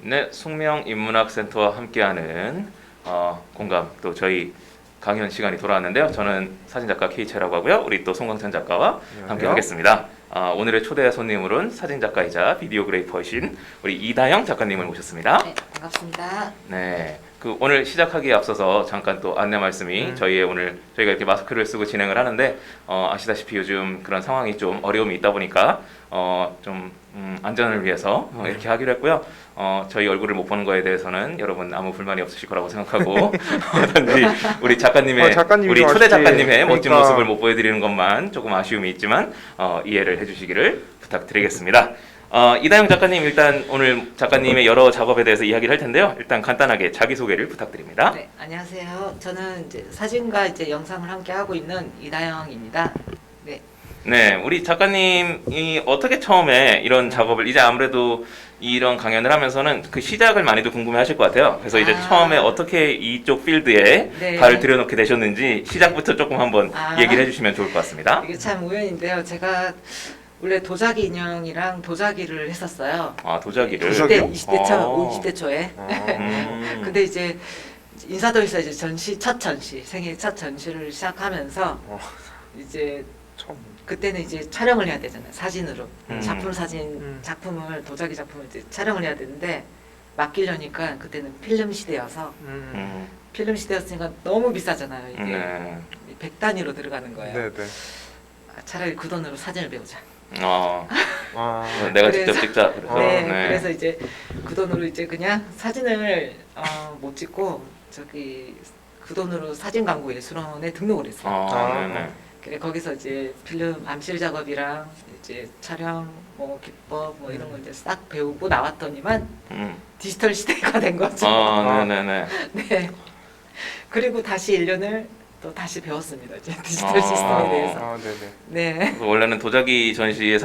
네, 숙명인문학센터와 함께하는 공감 또 저희 강연 시간이 돌아왔는데요. 저는 사진작가 K채라고 하고요. 우리 또 송광찬 작가와 함께 하겠습니다. 오늘의 초대 손님으로는 사진작가이자 비디오그래퍼이신 우리 이다영 작가님을 모셨습니다. 네, 반갑습니다. 네, 오늘 시작하기에 앞서서 잠깐 또 안내 말씀이 저희가 이렇게 마스크를 쓰고 진행을 하는데 아시다시피 요즘 그런 상황이 좀 어려움이 있다 보니까 좀 안전을 위해서 이렇게 하기로 했고요. 저희 얼굴을 못 보는 거에 대해서는 여러분 아무 불만이 없으실 거라고 생각하고 어떤지 우리 작가님의 우리 초대 작가님의 멋진 모습을 못 보여드리는 것만 조금 아쉬움이 있지만 이해를 해주시기를 부탁드리겠습니다. 이다영 작가님, 일단 오늘 작가님의 여러 작업에 대해서 이야기를 할 텐데요. 일단 간단하게 자기소개를 부탁드립니다. 네, 안녕하세요. 저는 이제 사진과 영상을 함께 하고 있는 이다영입니다. 네. 네, 우리 작가님이 어떻게 처음에 이런 작업을, 이제 아무래도 이런 강연을 하면서는 그 시작을 많이들 궁금해하실 것 같아요. 그래서 이제 처음에 어떻게 이쪽 필드에 네. 발을 들여놓게 되셨는지 시작부터 조금 한번 얘기를 해주시면 좋을 것 같습니다. 이게 참 우연인데요. 제가 원래 도자기 인형이랑 도자기를 했었어요. 도자기를? 20대 초에. 근데 이제 인사동에서 이제 생애 첫 전시를 시작하면서 이제 그때는 이제 촬영을 해야 되잖아요. 사진으로. 작품을 도자기 작품을 이제 촬영을 해야 되는데 맡기려니까 그때는 필름 시대여서 필름 시대였으니까 너무 비싸잖아요. 이게 100단위로 들어가는 거예요. 네네. 차라리 그 돈으로 사진을 배우자. 내가 직접 찍자. 그래서 그래서 이제 그 돈으로 이제 그냥 사진을 못 찍고 그 돈으로 사진 광고 예술원에 등록을 했어요. 그래 거기서 이제 필름 암실 작업이랑 이제 촬영 뭐 기법 뭐 이런 걸 이제 싹 배우고 나왔더니만 디지털 시대가 된 거죠. 네. 그리고 다시 1년을 또 다시 배웠습니다. 이제 디지털 시스템에 대해서. 네. 원래는 도자기 전시에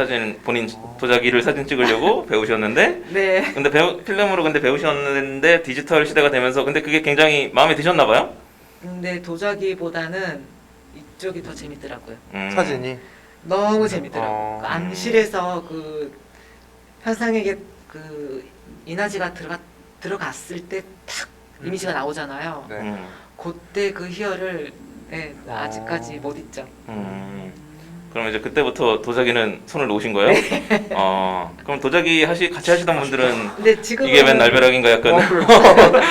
본인 도자기를 사진 찍으려고 배우셨는데, 네. 근데 필름으로 배우셨는데 디지털 시대가 되면서 근데 그게 굉장히 마음에 드셨나 봐요? 근데 도자기보다는 이쪽이 더 재밌더라고요. 사진이 너무 재밌더라고요. 그 암실에서 그 현상에게 그 인화지가 들어갔을 때 탁 이미지가 나오잖아요. 네. 그때 그 희열을 아직까지 못 잊죠. 그럼 이제 그때부터 도자기는 손을 놓으신 거예요? 그럼 도자기 같이 하시던 분들은 근데 지금은 이게 맨 날벼락인가 약간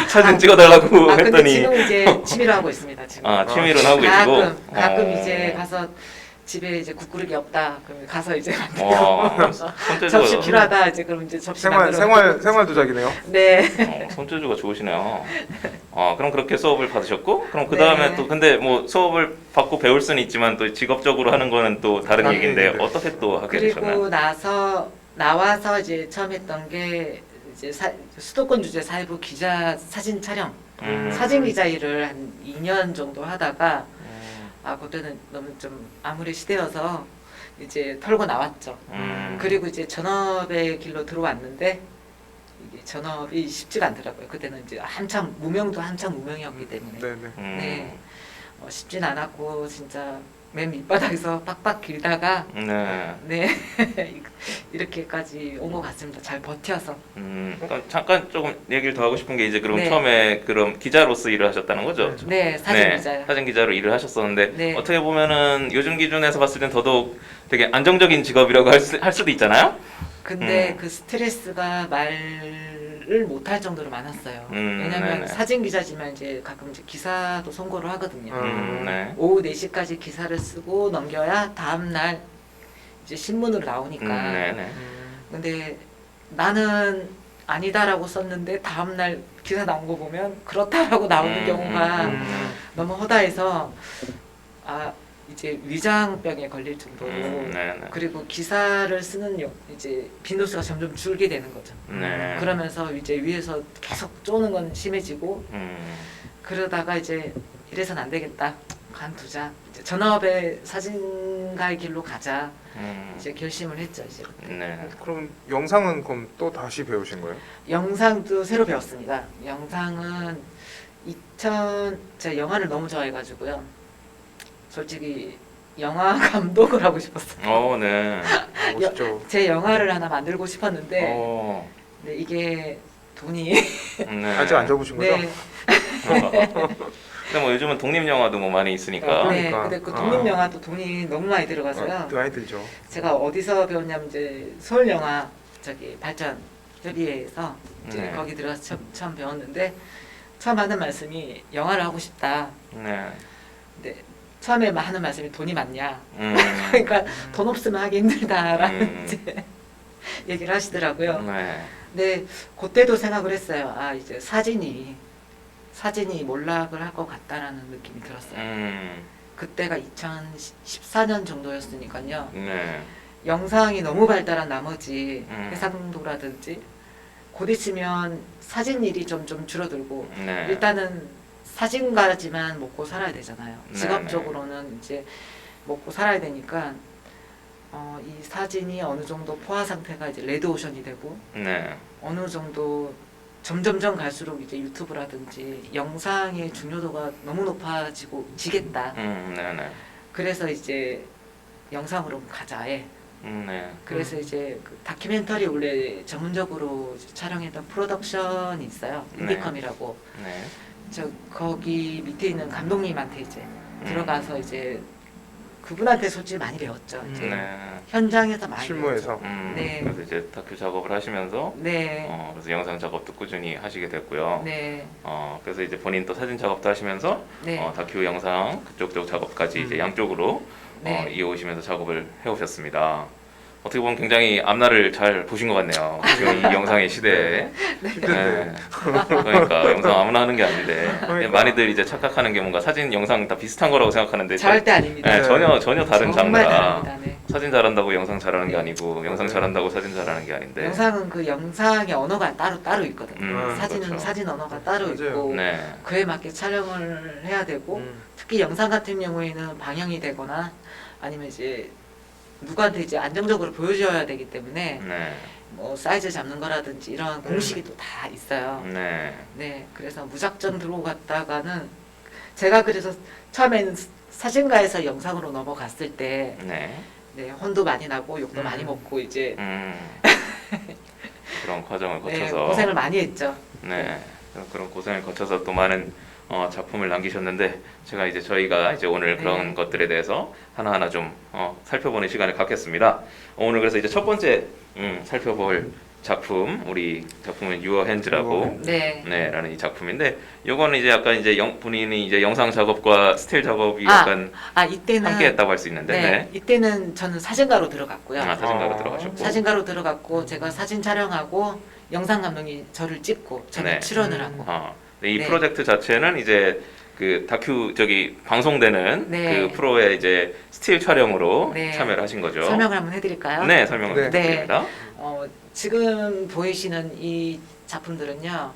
사진 찍어달라고 근데 했더니 지금 이제 취미로 하고 있습니다. 지금. 취미로 하고 계시고 가끔 이제 가서 집에 이제 국그릇이 없다. 그럼 가서 이제 만들고 접시 필요하다. 이제 그럼 이제 접시 생활 도자기네요. 네. 손재주가 좋으시네요. 그럼 그렇게 수업을 받으셨고, 그럼 그 다음에 또 근데 뭐 수업을 받고 배울 수는 있지만 또 직업적으로 하는 거는 또 다른 얘기인데 어떻게 또 하게 되셨나요? 그리고 나와서 이제 처음 했던 게 이제 수도권 주재 사회부 기자 사진 촬영, 사진 기자 일을 한 2년 정도 하다가 그때는 너무 좀 아무리 시대여서 이제 털고 나왔죠. 그리고 이제 전업의 길로 들어왔는데 이게 전업이 쉽지가 않더라고요. 그때는 이제 한참 무명이었기 때문에 네, 쉽진 않았고 진짜 맨 밑바닥에서 빡빡 길다가 네 이렇게까지 온 것 같습니다. 잘 버텨서. 잠깐 조금 얘기를 더 하고 싶은 게 이제 그럼 처음에 그럼 기자로서 일을 하셨다는 거죠? 네, 사진 기자요. 사진 기자로 일을 하셨었는데 어떻게 보면은 요즘 기준에서 봤을 땐 더더욱 되게 안정적인 직업이라고 할 수도 있잖아요. 근데 그 스트레스가 말을 못할 정도로 많았어요. 왜냐면 사진 기자지만 이제 가끔 이제 기사도 송고를 하거든요. 오후 4시까지 기사를 쓰고 넘겨야 다음 날 이제 신문으로 나오니까. 근데 나는 아니다라고 썼는데 다음 날 기사 나온 거 보면 그렇다라고 나오는 경우가 너무 허다해서 이제 위장병에 걸릴 정도로 그리고 기사를 쓰는 이제 빈도수가 점점 줄게 되는 거죠. 그러면서 이제 위에서 계속 쪼는 건 심해지고 그러다가 이제 이래선 안 되겠다. 간두자. 이제 전업의 사진가의 길로 가자. 이제 결심을 했죠. 이제. 그럼 영상은 그럼 또 다시 배우신 거예요? 영상도 새로 배웠습니다. 영상은 제가 영화를 너무 좋아해가지고요. 솔직히 영화 감독을 하고 싶었어요. 멋있죠. 제 영화를 하나 만들고 싶었는데 근데 이게 돈이 네. 아직 안 접으신 거죠? 네. 근데 뭐 요즘은 독립 영화도 뭐 많이 있으니까. 네. 그러니까. 근데 그 독립 영화도 돈이 너무 많이 들어가서요. 많이 들죠. 제가 어디서 배웠냐면 이제 서울 영화 저기 발전 협의회에서 이제 네. 거기 들어가서 처음 배웠는데 처음 하는 말씀이 영화를 하고 싶다. 네. 근데 처음에 하는 말씀이 돈이 많냐. 음. 그러니까 돈 없으면 하기 힘들다라는 음. 이제 얘기를 하시더라고요. 네. 근데 그때도 생각을 했어요. 아 이제 사진이 몰락을 할 것 같다라는 느낌이 들었어요. 그때가 2014년 정도였으니까요. 네. 영상이 너무 발달한 나머지 음. 해상도라든지 곧 있으면 사진일이 좀 줄어들고 네. 일단은 사진가지만 먹고 살아야 되잖아요. 네, 직업적으로는 이제 먹고 살아야 되니까 이 사진이 어느 정도 포화 상태가 이제 레드오션이 되고 네. 어느 정도 점점점 갈수록 이제 유튜브라든지 영상의 중요도가 너무 높아지고 지겠다. 네네. 그래서 이제 영상으로 가자. 예. 네. 그래서 이제 그 다큐멘터리 원래 전문적으로 촬영했던 프로덕션이 있어요. 네. 인디컴이라고. 네. 저 거기 밑에 있는 감독님한테 이제 들어가서 이제 그분한테 솔직히 많이 배웠죠. 이제 네. 현장에서 많이 실무에서. 네. 그래서 이제 다큐 작업을 하시면서 배웠죠. 네. 그래서 영상 작업도 꾸준히 하시게 됐고요. 네. 그래서 이제 본인 또 사진 작업도 하시면서 네. 다큐 영상 그쪽 작업까지 이제 양쪽으로 네. 이어오시면서 작업을 해오셨습니다. 어떻게 보면 굉장히 앞날을 잘 보신 것 같네요. 지금 이 영상의 시대에. 네. 그러니까 영상 아무나 하는 게 아닌데 그러니까. 많이들 이제 착각하는 게 뭔가 사진, 영상 다 비슷한 거라고 생각하는데 절대 아닙니다. 네, 전혀 다른 정말 장르라 다릅니다. 네. 사진 잘한다고 영상 잘하는 게 네. 아니고 영상 잘한다고 사진 잘하는 게 아닌데. 영상은 그 영상의 언어가 따로 있거든요. 사진은 그렇죠. 사진 언어가 따로 맞아요. 있고 네. 그에 맞게 촬영을 해야 되고 특히 영상 같은 경우에는 방영이 되거나 아니면 이제 누구한테 이제 안정적으로 보여줘야 되기 때문에 네. 뭐 사이즈 잡는 거라든지 이런 공식이 또 다 있어요. 네. 네, 그래서 무작정 들어오고 갔다가는 제가 그래서 처음에는 사진가에서 영상으로 넘어갔을 때 네. 네, 혼도 많이 나고 욕도 많이 먹고 이제 그런 과정을 네, 거쳐서 고생을 많이 했죠. 네. 그런 고생을 거쳐서 또 많은 작품을 남기셨는데 제가 이제 저희가 이제 오늘 그런 네. 것들에 대해서 하나하나 좀 살펴보는 시간을 갖겠습니다. 오늘 그래서 이제 첫 번째 살펴볼 작품, 우리 작품은 Your Hands라고 네. 라는 이 작품인데 요거는 이제 약간 이제 본인이 이제 영상 작업과 스틸 작업이 약간 이때는 함께 했다고 할 수 있는데 네, 이때는 저는 사진가로 들어갔고요. 사진가로 들어가셨고 사진가로 들어갔고 제가 사진 촬영하고 영상 감독이 저를 찍고 저는 네. 출연을 하고 이 네. 프로젝트 자체는 이제 그 다큐 방송되는 네. 그 프로의 이제 스틸 촬영으로 네. 참여를 하신 거죠. 설명을 한번 해드릴까요? 네, 설명을 네. 부탁드립니다. 지금 보이시는 이 작품들은요,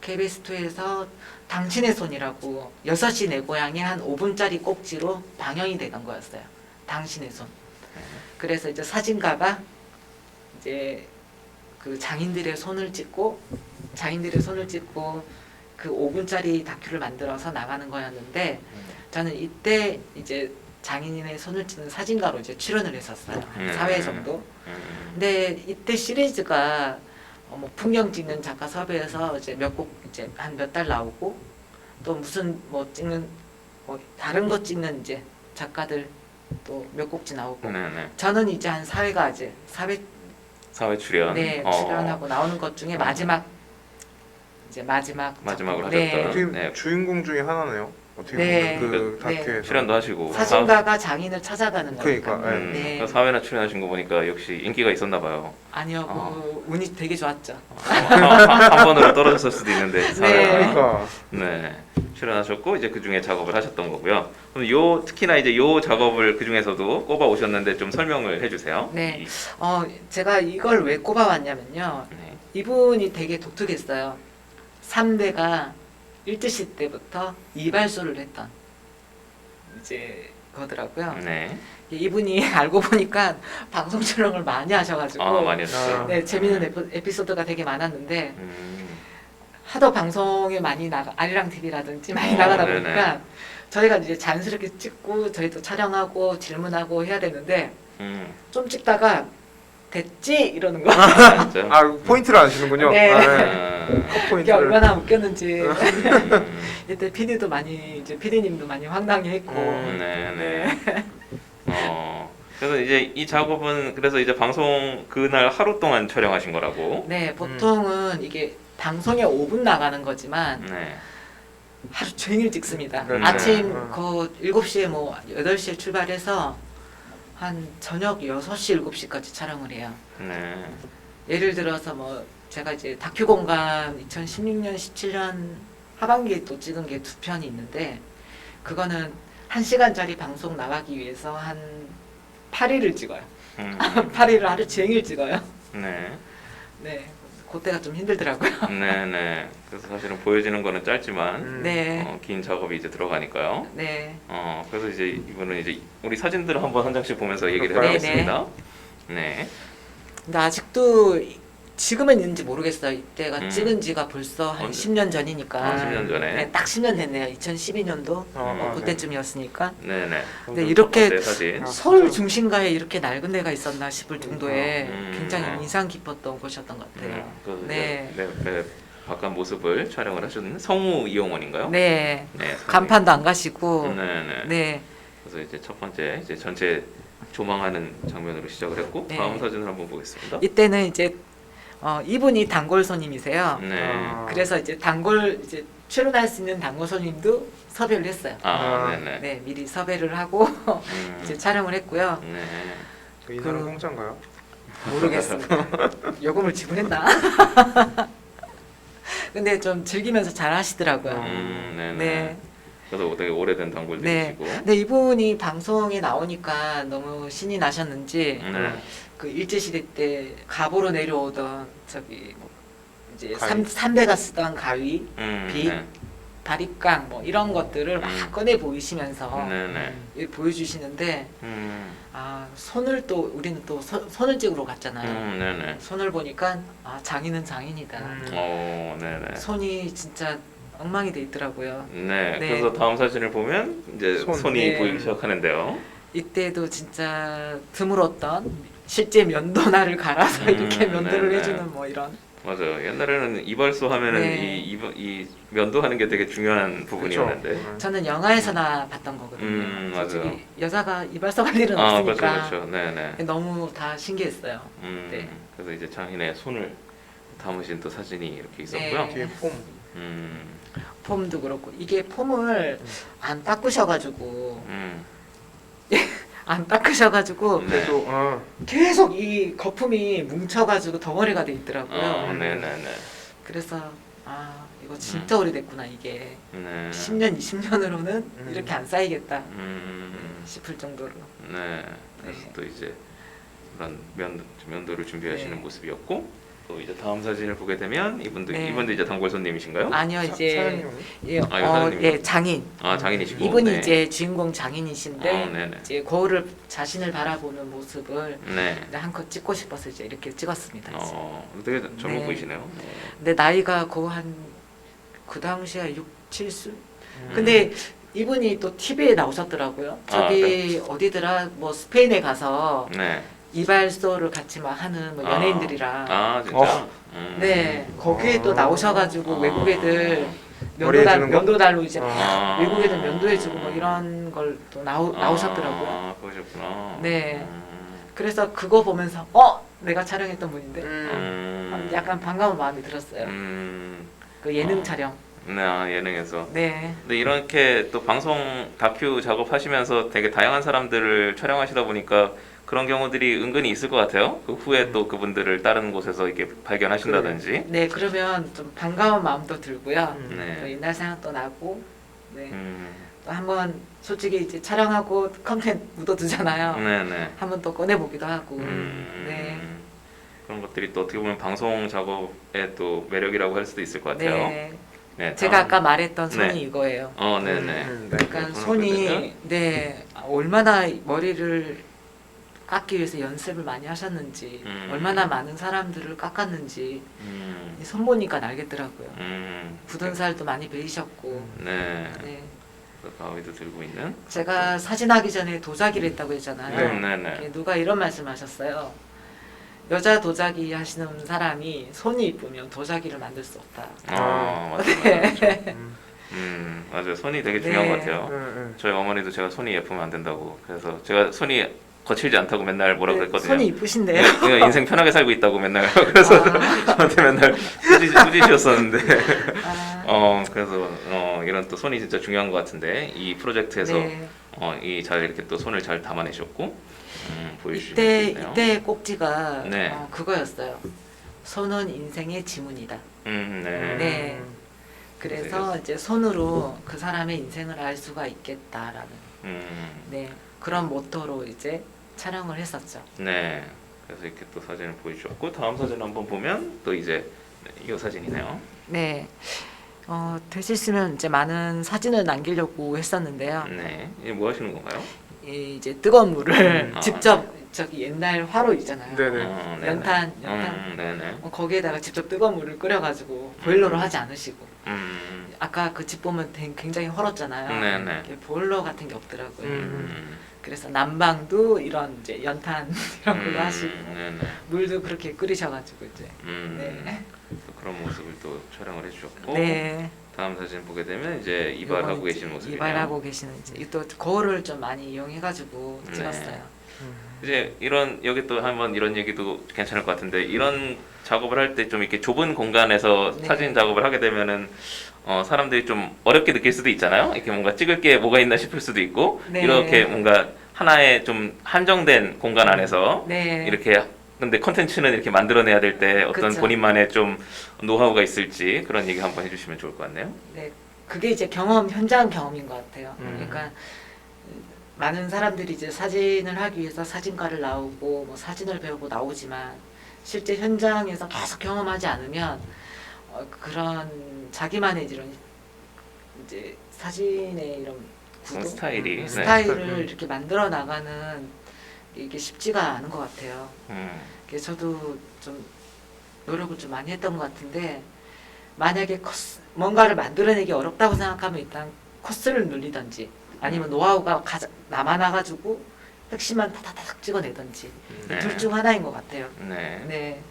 KBS2에서 당신의 손이라고 6시 내 고향의 한 5분짜리 꼭지로 방영이 되던 거였어요. 당신의 손. 그래서 이제 사진가가 이제 그 장인들의 손을 찍고 그 5분짜리 다큐를 만들어서 나가는 거였는데 저는 이때 이제 장인의 손을 찍는 사진가로 이제 출연을 했었어요. 4회 정도. 근데 이때 시리즈가 뭐 풍경 찍는 작가 섭외해서 이제 몇 곡 이제 한 몇 달 나오고 또 무슨 뭐 찍는 뭐 다른 거 찍는 이제 작가들 또 몇 곡지 나오고 네네. 저는 이제 한 4회가 이제 4회 사회 출연. 네, 출연하고 나오는 것 중에 마지막으로 마지막으로 네. 하셨던. 어떻게 네. 주인공 중에 하나네요. 어떻게 네. 보면 그 네. 다큐에서 출연도 하시고. 사진가가 장인을 찾아가는 그러니까, 거니까. 네. 네. 사회나 출연하신 거 보니까 역시 인기가 있었나 봐요. 아니요, 그 운이 되게 좋았죠. 한 번으로 떨어졌을 수도 있는데 사회나. 그러니까 네. 출연하셨고 이제 그 중에 작업을 하셨던 거고요. 그럼 특히나 이제 작업을 그 중에서도 꼽아 오셨는데 좀 설명을 해주세요. 네. 제가 이걸 왜 꼽아왔냐면요. 네. 이분이 되게 독특했어요. 3대가 1드시 때부터 이발소를 했던 이제 거더라고요. 네. 이분이 알고 보니까 방송 촬영을 많이 하셔가지고 많이 하셨어요. 네, 재밌는 에피소드가 되게 많았는데 하도 방송에 많이 아리랑 TV라든지 많이 나가다 네네. 보니까 저희가 이제 자연스럽게 찍고 저희도 촬영하고 질문하고 해야 되는데 좀 찍다가 됐지 이러는 거. 진짜. 아 포인트를 아시는군요. 네. 아, 이게 포인트를. 얼마나 웃겼는지. 이때 PD도 많이 이제 PD님도 많이 황당해했고. 네네. 그래서 이제 이 작업은 그래서 이제 방송 그날 하루 동안 촬영하신 거라고. 네, 보통은 이게 방송에 5분 나가는 거지만 네. 하루 종일 찍습니다. 네. 아침 네. 그 7시에 뭐 8시에 출발해서 한 저녁 6시, 7시까지 촬영을 해요. 네. 예를 들어서 뭐 제가 이제 다큐 공간 2016년, 17년 하반기에 또 찍은 게 2편이 있는데 그거는 1시간짜리 방송 나가기 위해서 한 8일을 찍어요. 8일을 하루 종일 찍어요. 네. 네, 그때가 좀 힘들더라고요. 네네. 그래서 사실은 보여지는 거는 짧지만 네, 긴 작업이 이제 들어가니까요. 네, 그래서 이제 이번은 이제 우리 사진들을 한번 한 장씩 보면서 얘기를 네, 해보겠습니다. 네. 근데 아직도 지금은 있는지 모르겠어요. 이때가 음. 찍은 지가 벌써 한 언제? 10년 전이니까. 10년 전에. 네, 딱 10년 됐네요. 2012년도 네. 그때쯤이었으니까. 네네. 네, 이렇게 첫 번째 사진. 서울 중심가에 이렇게 낡은 데가 있었나 싶을 정도의 음. 굉장히 인상 깊었던 곳이었던 것 같아요. 네. 네. 네. 바깥 모습을 촬영을 하셨는 성우 이용원인가요? 네, 네. 간판도 안 가시고. 네네. 네, 그래서 이제 첫 번째 이제 전체 조망하는 장면으로 시작을 했고 네. 다음 사진을 한번 보겠습니다. 이때는 이제 이분이 단골 손님이세요. 네. 그래서 이제 단골 이제 출연할 수 있는 단골 손님도 섭외를 했어요. 네네. 네, 미리 섭외를 하고 이제 촬영을 했고요. 네. 이 사람 그- 공짜인가요? 모르겠습니다. 요금을 지불했나? 근데 좀 즐기면서 잘 하시더라고요. 네네. 네. 그래서 되게 오래된 네. 단골들이시고. 근데 이분이 방송에 나오니까 너무 신이 나셨는지 네. 그 일제시대 때 갑오로 내려오던 저기 뭐 이제 가위. 삼대가 쓰던 가위, 빛, 네. 바리깡 뭐 이런 것들을 막 꺼내 보이시면서 네네. 이렇게 보여주시는데 아 손을 또 우리는 또 손을 찍으러 갔잖아요. 네네. 손을 보니까 아 장인은 장인이다. 네네. 손이 진짜 엉망이 돼 있더라고요. 네. 네. 그래서 다음 사진을 보면 이제 손. 손이 네. 보이기 시작하는데요. 이때도 진짜 드물었던 실제 면도날을 갈아서 이렇게 면도를 네네. 해주는 뭐 이런. 맞아요. 옛날에는 이발소 하면은 네. 이 면도하는 게 되게 중요한 부분이었는데. 저는 영화에서나 봤던 거거든요. 맞아요. 솔직히 여자가 이발소 갈 일은 그렇죠, 없으니까 그렇죠. 네네. 너무 다 신기했어요. 네. 그래서 이제 장인의 손을 담으신 또 사진이 이렇게 있었고요. 네. 뒤에 폼. 음, 폼도 그렇고 이게 폼을 안 닦으셔가지고 안 닦으셔가지고 네. 그래도 계속 이 거품이 뭉쳐가지고 덩어리가 돼 있더라고요. 네네네. 그래서 아 이거 진짜 오래됐구나 이게 네. 10년 20년으로는 이렇게 안 쌓이겠다 싶을 정도로. 네. 그래서 네. 또 이제 그런 면도를 준비하시는 네. 모습이었고 또 이제 다음 사진을 보게 되면 이분도 네. 이제 단골 손님이신가요? 아니요 이제 사장님. 예, 이거 사장님이요? 예 장인. 장인이시고. 이분이 네. 이제 주인공 장인이신데 네네. 이제 거울을 자신을 바라보는 모습을 네. 한컷 찍고 싶어서 이제 이렇게 찍었습니다. 이제. 되게 젊어 네. 보이시네요. 근데 나이가 거의 한그 당시에 6, 7수. 근데 이분이 또 TV에 나오셨더라고요. 저기 어디더라 뭐 스페인에 가서 네. 이발소를 같이 막 하는 뭐 연예인들이랑 진짜. 네 거기에 또 나오셔가지고 외국 애들 머리 해주는 거? 면도달로 이제 아. 외국 애들 면도해주고 뭐 이런 걸 또 나오셨더라고요. 그러셨구나. 네. 그래서 그거 보면서 내가 촬영했던 분인데 약간 반가운 마음이 들었어요. 그 예능 촬영. 네, 예능에서. 네. 근데 이렇게 또 방송 다큐 작업하시면서 되게 다양한 사람들을 촬영하시다 보니까 그런 경우들이 은근히 있을 것 같아요. 그 후에 또 그분들을 다른 곳에서 이렇게 발견하신다든지. 네 그러면 좀 반가운 마음도 들고요. 또 네. 옛날 생각도 나고. 네. 음, 또 한번 솔직히 이제 촬영하고 컨텐츠 묻어두잖아요. 네네. 한번 또 꺼내보기도 하고. 음, 네. 그런 것들이 또 어떻게 보면 방송 작업의 또 매력이라고 할 수도 있을 것 같아요. 네. 네. 제가 아까 말했던 손이 네. 이거예요. 네네. 그러니까 손을 손이 보여드리면? 얼마나 머리를 깎기 위해서 연습을 많이 하셨는지, 얼마나 많은 사람들을 깎았는지 이 손 보니까 알겠더라고요. 굳은 살도 많이 베이셨고. 네. 네. 가위도 들고 있는. 제가 사진하기 전에 도자기를 했다고 했잖아요. 네네. 누가 이런 말씀하셨어요. 여자 도자기 하시는 사람이 손이 이쁘면 도자기를 만들 수 없다. 맞아요. 네. 맞아요. 손이 되게 중요한 네. 것 같아요. 저희 어머니도 제가 손이 예쁘면 안 된다고. 그래서 제가 손이 거칠지 않다고 맨날 뭐라고 네, 했거든요. 손이 이쁘신데요. 내가 인생 편하게 살고 있다고 맨날 그래서 저한테 맨날 꾸짖으셨었는데 그래서 이런 또 손이 진짜 중요한 것 같은데 이 프로젝트에서 네. 이 잘 이렇게 또 손을 잘 담아내셨고 보여주시면 이때 좋겠네요. 이때 꼭지가 네. 그거였어요. 손은 인생의 지문이다. 네. 네. 그래서 이제 손으로 그 사람의 인생을 알 수가 있겠다라는 네 그런 모토로 이제 촬영을 했었죠. 네. 그래서 이렇게 또 사진을 보여주셨고 다음 사진 한번 보면 또 이제 이 사진이네요. 네. 될 수 있으면 이제 많은 사진을 남기려고 했었는데요. 네. 이게 뭐 하시는 건가요? 이제 뜨거운 물을 아. 직접 저기 옛날 화로 있잖아요. 네네. 네네. 연탄. 네네. 거기에다가 직접 뜨거운 물을 끓여가지고 보일러로 하지 않으시고 아까 그 집 보면 굉장히 헐었잖아요. 네네. 이게 보일러 같은 게 없더라고요. 음. 그래서 난방도 이런 이제 연탄 이런 걸로 하시고 네네. 물도 그렇게 끓이셔가지고 이제 네. 또 그런 모습을 또 촬영을 해주셨고 네. 다음 사진 보게 되면 이제 이발하고 요건 계신 모습이네요. 이발하고 계시는 이제 또 거울을 좀 많이 이용해가지고 네. 찍었어요. 이제 이런 여기 또 한번 이런 얘기도 괜찮을 것 같은데 이런 작업을 할 때 좀 이렇게 좁은 공간에서 네. 사진 작업을 하게 되면은 사람들이 좀 어렵게 느낄 수도 있잖아요. 이렇게 뭔가 찍을 게 뭐가 있나 싶을 수도 있고 네. 이렇게 뭔가 하나의 좀 한정된 공간 안에서 네. 이렇게 근데 컨텐츠는 이렇게 만들어내야 될 때 어떤 그쵸. 본인만의 좀 노하우가 있을지 그런 얘기 한번 해주시면 좋을 것 같네요. 네, 그게 이제 현장 경험인 것 같아요. 음. 그러니까 많은 사람들이 이제 사진을 하기 위해서 사진과를 나오고 뭐 사진을 배우고 나오지만 실제 현장에서 계속 경험하지 않으면 그런 자기만의 이런 이제 사진의 이런 구도, 스타일이 네. 스타일을 이렇게 만들어 나가는 이게 쉽지가 않은 것 같아요. 그래서 저도 좀 노력을 좀 많이 했던 것 같은데 만약에 뭔가를 만들어내기 어렵다고 생각하면 일단 코스를 늘리든지 아니면 노하우가 남아나가지고 핵심만 타타닥 찍어내든지 네. 둘 중 하나인 것 같아요. 네. 네.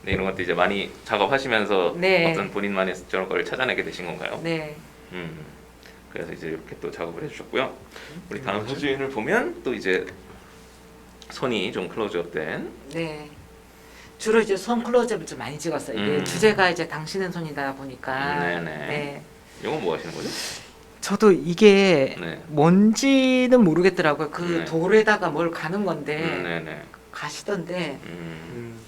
네, 이런 것도 이제 많이 작업하시면서 네. 어떤 본인만의 저런 걸 찾아내게 되신 건가요? 네. 그래서 이제 이렇게 또 작업을 해주셨고요. 우리 다음 사진을 보면 또 이제 손이 좀 클로즈업된. 네. 주로 이제 손 클로즈업을 좀 많이 찍었어요. 이게 주제가 이제 당신은 손이다 보니까. 네네. 네. 이건 뭐 하시는 거죠? 저도 이게 네. 뭔지는 모르겠더라고요. 그 네. 돌에다가 뭘 가는 건데 네네. 가시던데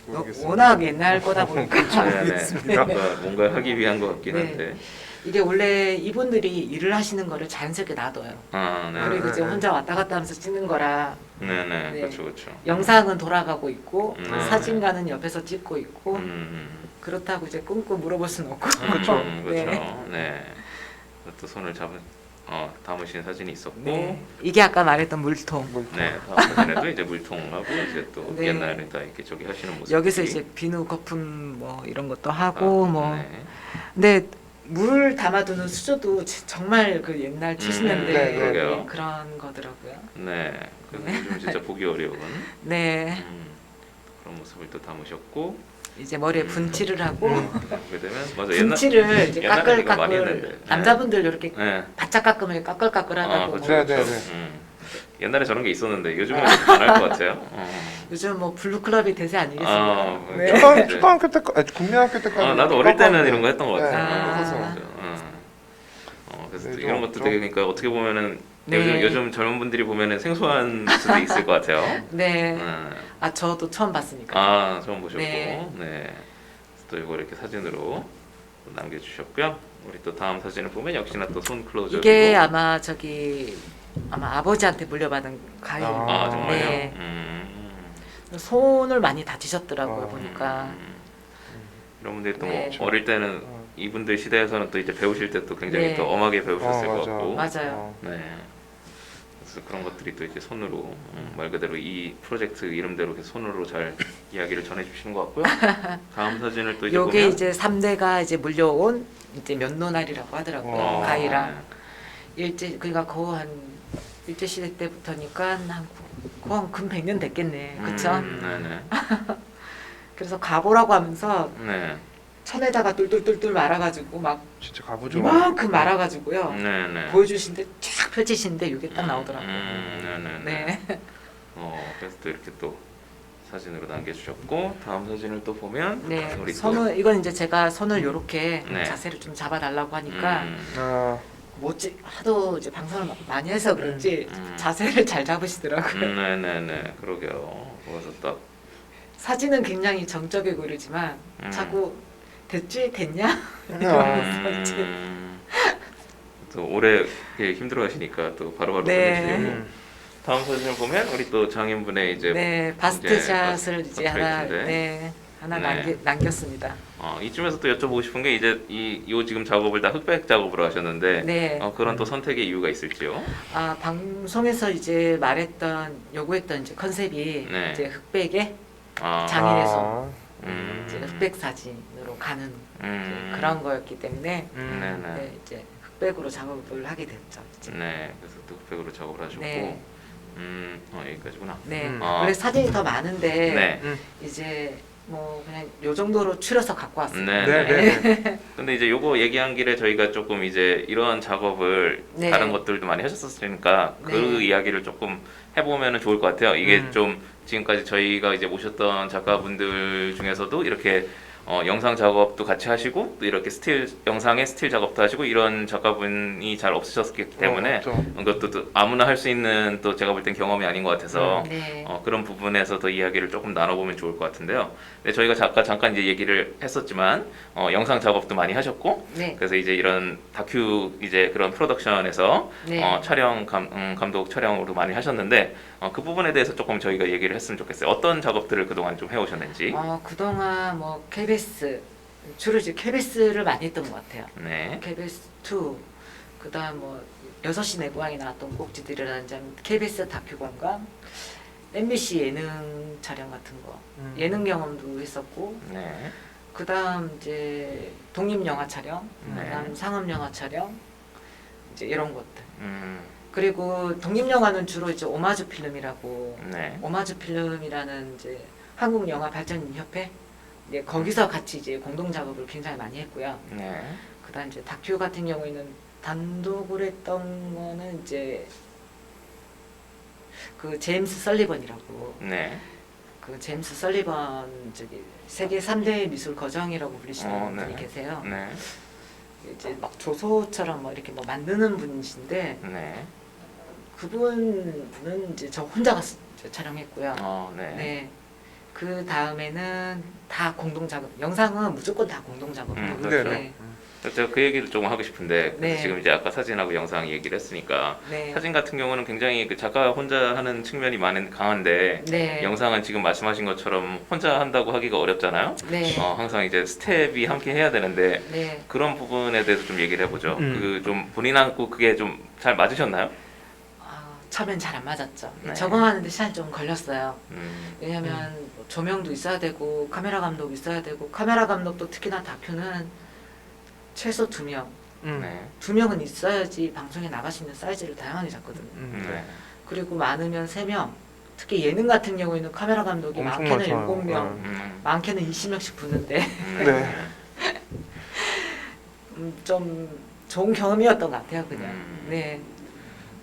모르겠습니다. 워낙 옛날 거다 보니까 네네. 뭔가 하기 위한 것 같긴 네. 한데. 이게 원래 이분들이 일을 하시는 거를 자연스럽게 놔둬요. 아, 네. 그리고 이제 혼자 왔다 갔다 하면서 찍는 거라 네네. 네. 그렇죠, 그렇죠. 영상은 돌아가고 있고 네. 사진가는 옆에서 찍고 있고 음. 그렇다고 이제 끙끙 물어볼 수는 없고 그렇죠. 네. 그렇죠. 네. 또 손을 담으신 사진이 있었고. 네. 이게 아까 말했던 물통. 네, 다음 사진에도 이제 물통하고 이제 또 네. 옛날에 다 이렇게 저기 하시는 모습. 여기서 이제 비누 거품 뭐 이런 것도 하고 뭐 네. 근데 물 담아두는 수조도 정말 그 옛날 70년대 네, 그러게요. 그런 거더라고요. 네. 그래서 요즘 진짜 보기 어려운 네. 그런 모습을 또 담으셨고 이제 머리에 분칠을 하고 보게 되면 맞아 분칠을 이제 옛날에 이거 많이 까끌까끌 했는데. 남자분들 이렇게 네. 바짝 깎으면 까끌까끌하다고 그렇죠. 네, 그렇죠. 네, 옛날에 저런 게 있었는데 요즘은 안 할 것 같아요. 요즘 뭐 블루클럽이 대세 아니겠습니까? 네. 초등학교 때까지 국민학교 때까지 나도 어릴 때는 이런 거 했던 것 네, 같아요. 아. 그래서 네, 또 이런 것도 좀- 되게 그러니까 어떻게 보면은 네. 요즘 젊은 분들이 보면은 생소한 수도 있을 것 같아요. 네. 네. 아 저도 처음 봤으니까. 처음 보셨고, 네. 네. 또 이거 이렇게 사진으로 또 남겨주셨고요. 우리 또 다음 사진을 보면 역시나 또 손 클로즈업이고. 이게 아마 아버지한테 물려받은 가위. 정말요? 네. 손을 많이 다치셨더라고요 보니까. 이런 분들이 또 네. 뭐 어릴 때는 이분들 시대에서는 또 이제 배우실 때 또 굉장히 네. 또 엄하게 배우셨을 것 맞아. 같고. 맞아요. 네. 그래서 그런 것들이 또 이제 손으로 말 그대로 이 프로젝트 이름대로 이렇게 손으로 잘 이야기를 전해주시는 것 같고요. 다음 사진을 또 이제 요게 보면 이제 3대가 이제 물려온 이제 면도날이라고 하더라고요. 가위랑 그러니까 거의 한 일제 시대 때부터니까 한 거의 근 100년 됐겠네. 그쵸? 네네. 그래서 가보라고 하면서 네. 천에다가 똘똘똘똘 말아가지고 막 진짜 가보죠. 이만큼 말아가지고요. 네네. 보여주시는데 쫙 펼치시는데 이게 딱 나오더라고요. 네네네. 네. 그래서 또 이렇게 또 사진으로 남겨주셨고 다음 사진을 또 보면 네. 우리 손을 이건 이제 제가 손을 요렇게 네. 자세를 좀 잡아달라고 하니까 아, 하도 이제 방송을 많이 해서 그런지 음. 자세를 잘 잡으시더라고요. 네네네. 그러게요. 그래서 딱 사진은 굉장히 정적이고 이러지만 자꾸 됐냐? 또 오래 이렇게 힘들어하시니까 또 바로바로 네. 끝내시려고. 다음 사진을 보면 우리 또 장인분의 이제 네, 바스트샷을 이제 하나 포트레이트인데. 하나 네. 남겼습니다. 이쯤에서 또 여쭤보고 싶은 게 이제 요 지금 작업을 다 흑백 작업으로 하셨는데 네. 그런 또 선택의 이유가 있을지요? 방송에서 이제 요구했던 이제 컨셉이 네. 이제 흑백에 아, 장인의 손, 아, 이제 흑백 사진으로 가는 음. 이제 그런 거였기 때문에 네네. 네, 이제 흑백으로 작업을 하게 됐죠. 이제. 네, 그래서 또 흑백으로 작업을 하셨고, 네. 여기까지구나. 네. 아. 원래 사진이 더 많은데 네, 이제 뭐 그냥 요 정도로 추려서 갖고 왔습니다. 네, 네, 네. 근데 이제 요거 얘기한 길에 저희가 조금 이제 이런 작업을 네. 다른 것들도 많이 하셨었으니까 그 네. 이야기를 조금 해보면 좋을 것 같아요. 이게 음. 좀 지금까지 저희가 이제 모셨던 작가분들 중에서도 이렇게 영상 작업도 같이 하시고 또 이렇게 영상의 스틸 작업도 하시고 이런 작가분이 잘 없으셨기 때문에 없죠. 그것도 또 아무나 할 수 있는 또 제가 볼 땐 경험이 아닌 것 같아서 네. 그런 부분에서 더 이야기를 조금 나눠보면 좋을 것 같은데요. 네, 저희가 잠깐 이제 얘기를 했었지만 영상 작업도 많이 하셨고 네. 그래서 이제 이런 다큐 이제 그런 프로덕션에서 네. 촬영 감독 촬영으로 많이 하셨는데 그 부분에 대해서 조금 저희가 얘기를 했으면 좋겠어요. 어떤 작업들을 그동안 좀 해오셨는지. 그동안 뭐 KBS 주로 이제 KBS를 많이 했던 것 같아요. 네. KBS 2 그다음 뭐 6시 내 고향에 나왔던 꼭지들이라든지 KBS 다큐 관광, MBC 예능 촬영 같은 거, 예능 경험도 했었고, 네. 그다음 이제 독립 영화 촬영, 네. 그다음 상업 영화 촬영, 이제 이런 것들. 음, 그리고 독립 영화는 주로 이제 오마주 필름이라고, 네. 오마주 필름이라는 이제 한국 영화 발전 협회, 이제 거기서 같이 이제 공동 작업을 굉장히 많이 했고요. 네. 그다음 이제 다큐 같은 경우에는 단독으로 했던 거는 이제 그 제임스 설리번이라고, 네. 그 제임스 설리번 저기 세계 3대 미술 거장이라고 불리시는 네. 분이 계세요. 네. 이제 막 조소처럼 뭐 이렇게 뭐 만드는 분이신데 네. 그분은 이제 저 혼자 가서 촬영했고요. 네. 네. 그 다음에는 다 공동 작업. 영상은 무조건 다 공동 작업이에요. 그렇죠. 네. 제가 그 얘기를 조금 하고 싶은데 네. 지금 이제 아까 사진하고 영상 얘기를 했으니까 네. 사진 같은 경우는 굉장히 그 작가 혼자 하는 측면이 강한데 네. 영상은 지금 말씀하신 것처럼 혼자 한다고 하기가 어렵잖아요. 네. 항상 이제 스텝이 함께 해야 되는데 네. 그런 부분에 대해서 좀 얘기를 해보죠. 그 좀 본인하고 그게 좀 잘 맞으셨나요? 처음엔 잘 안 맞았죠. 네. 적응하는데 시간이 좀 걸렸어요. 음, 왜냐면 뭐 조명도 있어야 되고 카메라 감독 있어야 되고 카메라 감독도 특히나 다큐는 최소 2명. 네. 2명은 있어야지 방송에 나갈 수 있는 사이즈를 다양하게 잡거든요. 네. 그리고 많으면 3명. 특히 예능 같은 경우에는 카메라 감독이 엄청 많게는 많잖아요. 7명, 음, 많게는 20명씩 붙는데 네. 좀 좋은 경험이었던 것 같아요, 그냥. 음. 네.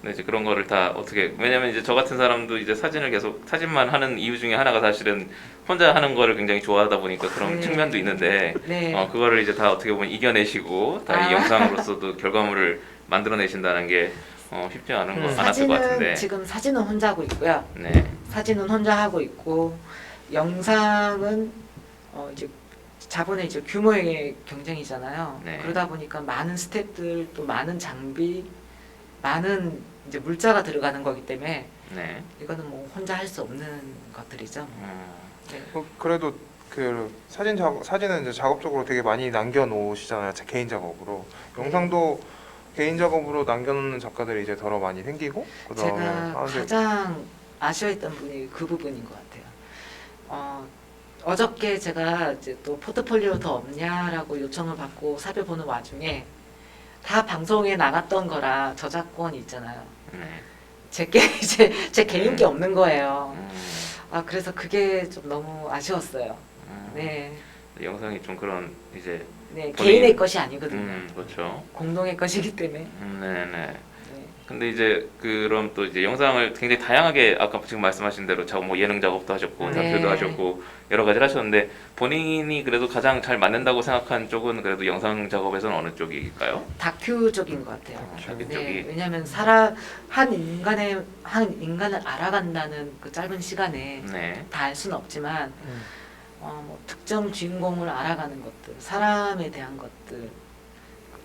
네, 이제 그런 거를 다 어떻게 왜냐면 이제 저 같은 사람도 이제 사진을 계속 사진만 하는 이유 중에 하나가 사실은 혼자 하는 거를 굉장히 좋아하다 보니까 그런 네. 측면도 있는데 네. 그거를 이제 다 어떻게 보면 이겨내시고 다 이 영상으로서도 결과물을 만들어내신다는 게 쉽지 않은 거 않았을 것 사진은 같은데. 지금 사진은 혼자 하고 있고요. 네. 사진은 혼자 하고 있고 영상은 이제 자본의 이제 규모의 경쟁이잖아요. 네. 그러다 보니까 많은 스태프들 또 많은 장비, 많은 이제 물자가 들어가는 거기 때문에 네. 이거는 뭐 혼자 할 수 없는 것들이죠. 네. 그래도 그 사진은 이제 작업적으로 되게 많이 남겨놓으시잖아요. 개인 작업으로. 영상도 개인 작업으로 남겨놓는 작가들이 이제 더러 많이 생기고 그다음에 제가 가장 아쉬워했던 분이 그 부분인 것 같아요. 어저께 제가 이제 또 포트폴리오 더 없냐라고 요청을 받고 살펴보는 와중에 다 방송에 나갔던 거라 저작권이 있잖아요. 네. 제게 이제 제 개인 게 없는 거예요. 음, 그래서 그게 좀 너무 아쉬웠어요. 네. 영상이 좀 그런 이제 네, 본인- 개인의 것이 아니거든요. 그렇죠. 공동의 것이기 때문에. 네네. 네. 근데 이제 그럼 또 이제 영상을 굉장히 다양하게 아까 지금 말씀하신 대로 뭐 예능 작업도 하셨고 네. 다큐도 하셨고 여러 가지를 하셨는데 본인이 그래도 가장 잘 맞는다고 생각한 쪽은 그래도 영상 작업에서는 어느 쪽일까요? 다큐 쪽인 것 같아요. 다큐 네, 쪽이. 왜냐하면 한 인간을 알아간다는 그 짧은 시간에 네. 다 알 수는 없지만 뭐 특정 주인공을 알아가는 것들, 사람에 대한 것들,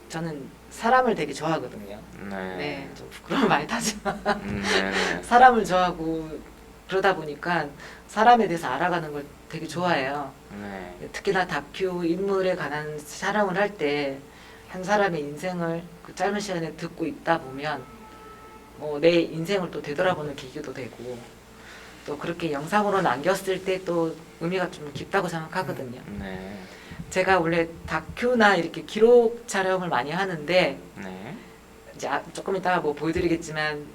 저는 사람을 되게 좋아하거든요. 네. 네, 좀 부끄러움 많이 타지만 네네. 사람을 좋아하고 그러다 보니까 사람에 대해서 알아가는 걸 되게 좋아해요. 네. 특히나 다큐 인물에 관한 촬영을 할 때 한 사람의 인생을 그 짧은 시간에 듣고 있다 보면 내 인생을 또 되돌아보는 계기도 되고 또 그렇게 영상으로 남겼을 때 또 의미가 좀 깊다고 생각하거든요. 네. 제가 원래 다큐나 이렇게 기록 촬영을 많이 하는데 네. 이제 조금 이따가 뭐 보여드리겠지만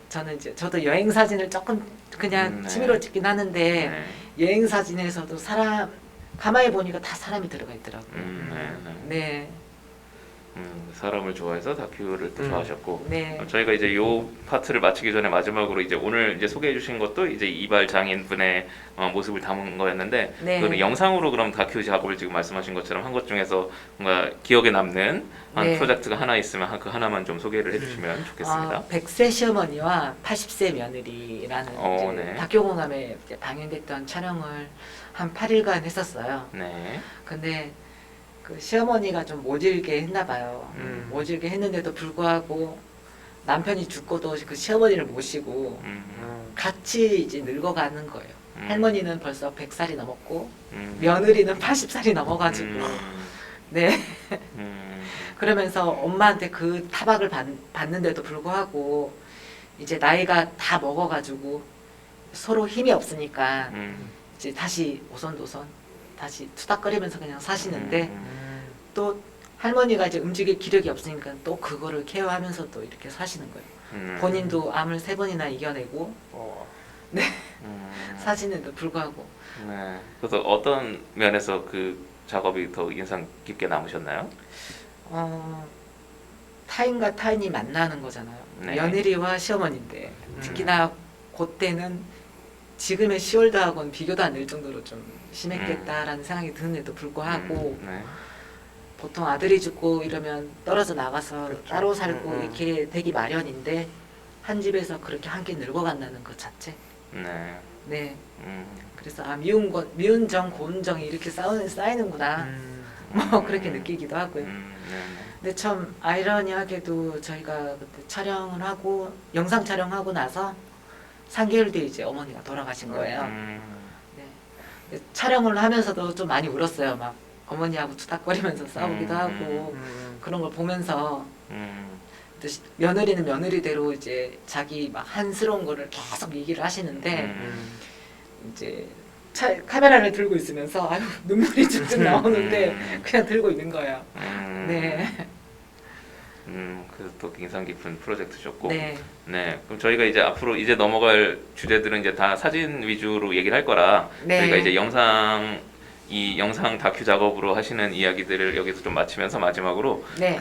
저도 여행 사진을 조금 그냥 네. 취미로 찍긴 하는데 네. 여행 사진에서도 사람 가만히 보니까 다 사람이 들어가 있더라고요. 네. 네, 사람을 좋아해서 다큐를 또 좋아하셨고 네, 저희가 이제 요 파트를 마치기 전에 마지막으로 이제 오늘 이제 소개해 주신 것도 이제 이발 장인분의 모습을 담은 거였는데 네. 그거는 영상으로 그럼 다큐 작업을 지금 말씀하신 것처럼 한 것 중에서 뭔가 기억에 남는 한 네. 프로젝트가 하나 있으면 그 하나만 좀 소개를 해주시면 좋겠습니다. 100세 시어머니와 80세 며느리라는 이제 네. 다큐공감에 이제 방영됐던 촬영을 한 8일간 했었어요. 네. 근데 그 시어머니가 좀 모질게 했나 봐요. 음. 모질게 했는데도 불구하고 남편이 죽고도 그 시어머니를 모시고 같이 이제 늙어가는 거예요. 할머니는 벌써 100살이 넘었고 며느리는 80살이 넘어가지고 네. 그러면서 엄마한테 그 타박을 받는데도 불구하고 이제 나이가 다 먹어가지고 서로 힘이 없으니까 이제 다시 오손도손 다시 투닥거리면서 그냥 사시는데 또 할머니가 이제 움직일 기력이 없으니까 또 그거를 케어하면서 또 이렇게 사시는 거예요. 본인도 암을 3번이나 이겨내고 사시는데도 불구하고 네. 그래서 어떤 면에서 그 작업이 더 인상 깊게 남으셨나요? 타인과 타인이 만나는 거잖아요. 네. 며느리와 시어머니인데 특히나 그때는 지금의 10월도하고는 비교도 안 될 정도로 좀 심했겠다라는 생각이 드는데도 불구하고 네. 보통 아들이 죽고 이러면 떨어져 나가서 그렇죠. 따로 살고 이렇게 되기 마련인데 한 집에서 그렇게 함께 늙어간다는 것 자체. 네. 네. 그래서 미운 정, 고운 정이 이렇게 쌓이는구나. 뭐 그렇게 느끼기도 하고요. 네. 근데 참 아이러니하게도 저희가 그때 촬영을 하고 영상 촬영하고 나서 3개월 뒤에 이제 어머니가 돌아가신 거예요. 네. 촬영을 하면서도 좀 많이 울었어요. 막 어머니하고 투닥거리면서 싸우기도 하고 그런 걸 보면서 또 며느리는 며느리대로 이제 자기 막 한스러운 거를 계속 얘기를 하시는데 이제 카메라를 들고 있으면서 아유 눈물이 쭉쭉 나오는데 그냥 들고 있는 거예요. 네. 그래서 또 인상 깊은 프로젝트셨고, 네. 네. 그럼 저희가 이제 앞으로 이제 넘어갈 주제들은 이제 다 사진 위주로 얘기를 할 거라 네. 저희가 이제 영상 다큐 작업으로 하시는 이야기들을 여기서 좀 마치면서 마지막으로 네.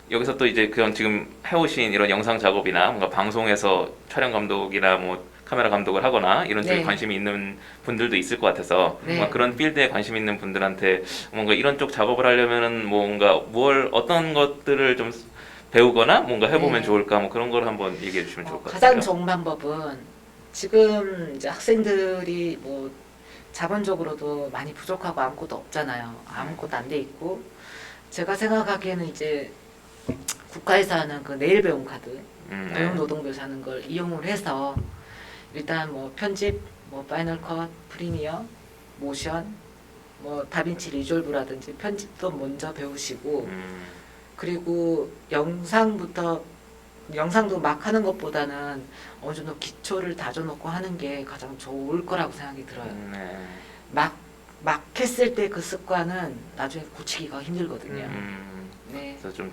여기서 또 이제 그런 지금 해오신 이런 영상 작업이나 뭔가 방송에서 촬영 감독이나 뭐 카메라 감독을 하거나 이런 쪽에 네. 관심이 있는 분들도 있을 것 같아서 네. 뭔가 그런 필드에 관심 있는 분들한테 뭔가 이런 쪽 작업을 하려면은 뭔가 어떤 것들을 좀 배우거나 뭔가 해보면 네. 좋을까 뭐 그런 걸 한번 얘기해 주시면 좋을 것 같아요. 가장 좋은 방법은 지금 이제 학생들이 뭐 자본적으로도 많이 부족하고 아무것도 없잖아요. 아무것도 안 돼 있고 제가 생각하기에는 이제 국가에서 하는 그 내일 배움 카드 네. 고용노동부에서 하는 걸 이용을 해서 일단 뭐 편집, 뭐 파이널 컷, 프리미어, 모션, 뭐 다빈치 리졸브라든지 편집도 먼저 배우시고 그리고 영상도 막 하는 것보다는 어느 정도 기초를 다져놓고 하는 게 가장 좋을 거라고 생각이 들어요. 네. 막 했을 때 그 습관은 나중에 고치기가 힘들거든요. 네. 그래서 좀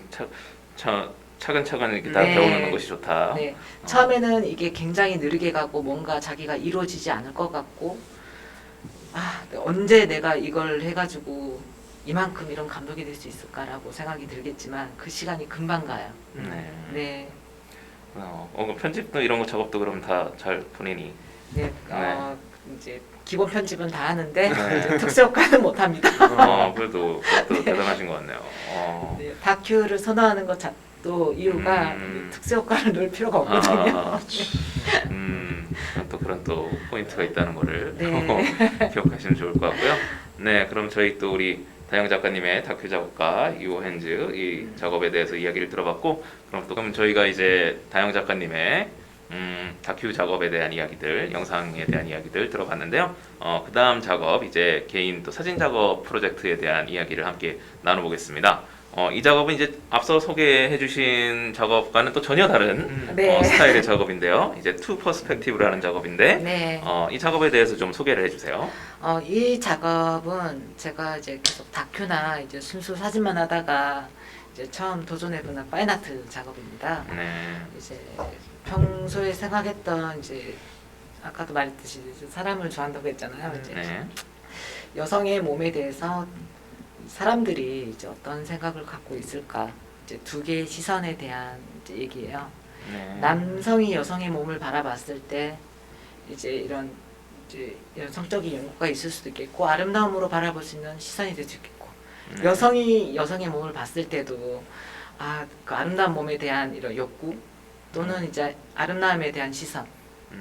차근차근 이렇게 다 네. 배우는 것이 좋다. 네. 처음에는 이게 굉장히 느리게 가고 뭔가 자기가 이루어지지 않을 것 같고 언제 내가 이걸 해가지고 이만큼 이런 감독이 될 수 있을까라고 생각이 들겠지만 그 시간이 금방 가요. 네. 네. 그럼 편집도 이런 거 작업도 그럼 다 잘 본인이. 네. 이제 기본 편집은 다 하는데 네. 이제 특수 효과는 못 합니다. 그래도 그것도 대단하신 것 같네요. 네, 다큐를 선호하는 것도 이유가 특수 효과를 넣을 필요가 없거든요. 또 그런 또 포인트가 있다는 거를 네. 기억하시면 좋을 것 같고요. 네, 그럼 저희 또 우리 다영 작가님의 다큐 작업가 유hen즈 이 작업에 대해서 이야기를 들어봤고, 그럼 저희가 이제 다영 작가님의 다큐 작업에 대한 이야기들, 영상에 대한 이야기들 들어봤는데요. 그 다음 작업, 이제 개인 또 사진 작업 프로젝트에 대한 이야기를 함께 나눠보겠습니다. 이 작업은 이제 앞서 소개해주신 작업과는 또 전혀 다른 네. 스타일의 작업인데요. 이제 투 퍼스펙티브라는 작업인데, 네. 이 작업에 대해서 좀 소개를 해주세요. 이 작업은 제가 이제 계속 다큐나 이제 순수 사진만 하다가 이제 처음 도전해보는 파인아트 작업입니다. 네. 이제 평소에 생각했던 이제 아까도 말했듯이 이제 사람을 좋아한다고 했잖아요. 이제 네. 여성의 몸에 대해서 사람들이 이제 어떤 생각을 갖고 있을까, 이제 두 개의 시선에 대한 이제 얘기예요. 네. 남성이 여성의 몸을 바라봤을 때 이제 이런 성적인 욕구가 있을 수도 있겠고 아름다움으로 바라볼 수 있는 시선이 될 수 있겠고, 여성이 여성의 몸을 봤을 때도 그 아름다운 몸에 대한 이런 욕구 또는 이제 아름다움에 대한 시선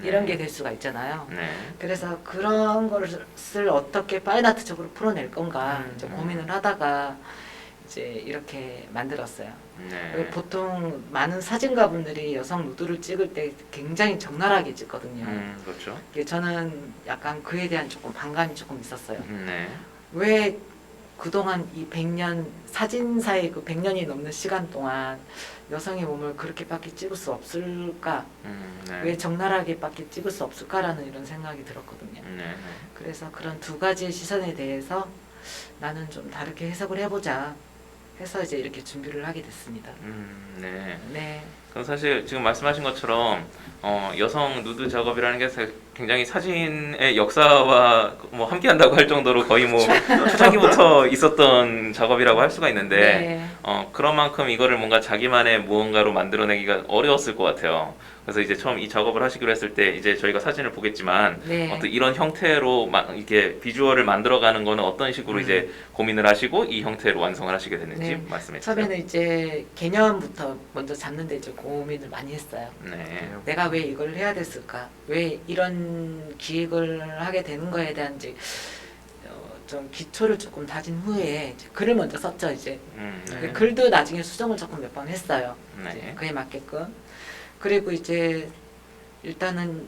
이런 게 될 수가 있잖아요. 네. 그래서 그런 것을 어떻게 파인아트적으로 풀어낼 건가 이제 고민을 하다가 이제 이렇게 만들었어요. 네. 보통 많은 사진가분들이 여성 누드를 찍을 때 굉장히 적나라하게 찍거든요. 그렇죠. 저는 약간 그에 대한 조금 반감이 조금 있었어요. 네. 왜 그동안 이 100년 사진사의 그 100년이 넘는 시간 동안 여성의 몸을 그렇게밖에 찍을 수 없을까? 네. 왜 적나라하게밖에 찍을 수 없을까라는 이런 생각이 들었거든요. 네. 그래서 그런 두 가지의 시선에 대해서 나는 좀 다르게 해석을 해보자 해서 이제 이렇게 준비를 하게 됐습니다. 네. 네. 그럼 사실 지금 말씀하신 것처럼 여성 누드 작업이라는 게 굉장히 사진의 역사와 뭐 함께한다고 할 정도로 거의 뭐 초창기부터 있었던 작업이라고 할 수가 있는데 네. 그런 만큼 이거를 뭔가 자기만의 무언가로 만들어내기가 어려웠을 것 같아요. 그래서 이제 처음 이 작업을 하시기로 했을 때 이제 저희가 사진을 보겠지만 네. 어떤 이런 형태로 이렇게 비주얼을 만들어가는 거는 어떤 식으로 이제 고민을 하시고 이 형태로 완성을 하시게 됐는지 네. 말씀해 주세요. 처음에는 이제 개념부터 먼저 잡는데 이제 고민을 많이 했어요. 네. 내가 왜 이걸 해야 됐을까? 왜 이런 기획을 하게 되는 거에 대한 이제 좀 기초를 조금 다진 후에 이제 글을 먼저 썼죠. 이제 네. 글도 나중에 수정을 조금 몇 번 했어요. 네. 이제 그에 맞게끔. 그리고 이제 일단은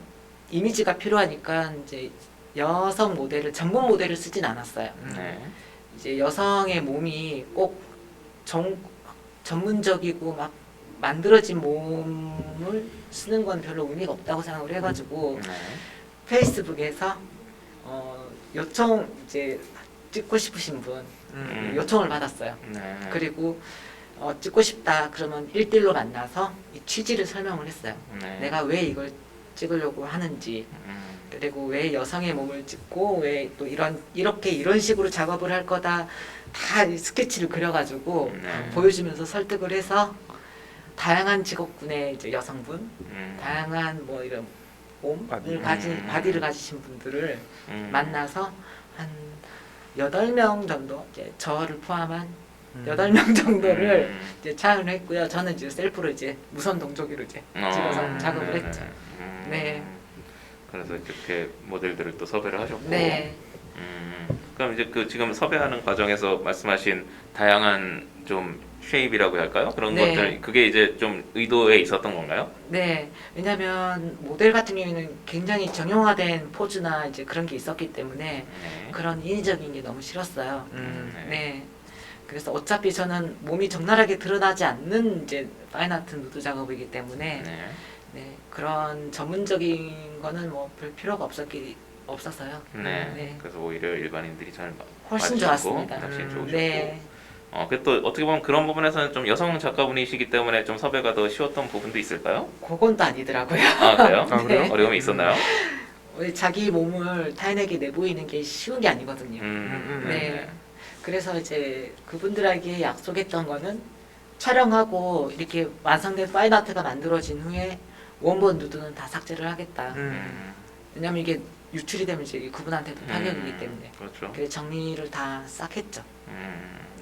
이미지가 필요하니까 이제 여성 모델을 전문 모델을 쓰진 않았어요. 네. 이제 여성의 몸이 꼭 전문적이고 막 만들어진 몸을 쓰는 건 별로 의미가 없다고 생각을 해가지고 네. 페이스북에서 요청 이제 찍고 싶으신 분 요청을 받았어요. 네. 그리고 찍고 싶다 그러면 1대1로 만나서 이 취지를 설명을 했어요. 네. 내가 왜 이걸 찍으려고 하는지, 그리고 왜 여성의 몸을 찍고 왜 또 이렇게 이런 식으로 작업을 할 거다 다 이 스케치를 그려가지고 네. 보여주면서 설득을 해서 다양한 직업군의 이제 여성분, 다양한 뭐 이런 몸을 바디를 가지신 분들을 만나서 한 8명 정도, 이제 저를 포함한 8명 정도를 이제 차연을 했고요. 저는 이제 셀프로 이제 무선 동조기로 이제 찍어서 작업을 했죠. 네. 그래서 이렇게 모델들을 또 섭외를 하셨고. 네. 그럼 이제 그 지금 섭외하는 과정에서 말씀하신 다양한 좀 쉐입이라고 할까요? 그런 네. 것들 그게 이제 좀 의도에 있었던 건가요? 네. 왜냐하면 모델 같은 경우에는 굉장히 정형화된 포즈나 이제 그런 게 있었기 때문에 네. 그런 인위적인 게 너무 싫었어요. 네. 네. 그래서 어차피 저는 몸이 적나라하게 드러나지 않는 이제 파인아트 누드 작업이기 때문에 네. 네, 그런 전문적인 거는 뭐 별 필요가 없었어요. 네. 네. 그래서 오히려 일반인들이 잘 훨씬 맞으셨고, 좋았습니다. 낚시 좋으셨고. 네. 또 어떻게 보면 그런 부분에서는 좀 여성 작가분이시기 때문에 좀 섭외가 더 쉬웠던 부분도 있을까요? 그건 또 아니더라고요. 아 그래요? 아, 그래요? 네. 어려움이 있었나요? 자기 몸을 타인에게 내보이는 게 쉬운 게 아니거든요. 네. 그래서 이제 그분들에게 약속했던 거는 촬영하고 이렇게 완성된 파인 아트가 만들어진 후에 원본 누드는 다 삭제를 하겠다. 왜냐면 이게 유출이 되면 이제 그분한테도 타격이기 때문에. 그렇죠. 그래서 정리를 다 싹 했죠.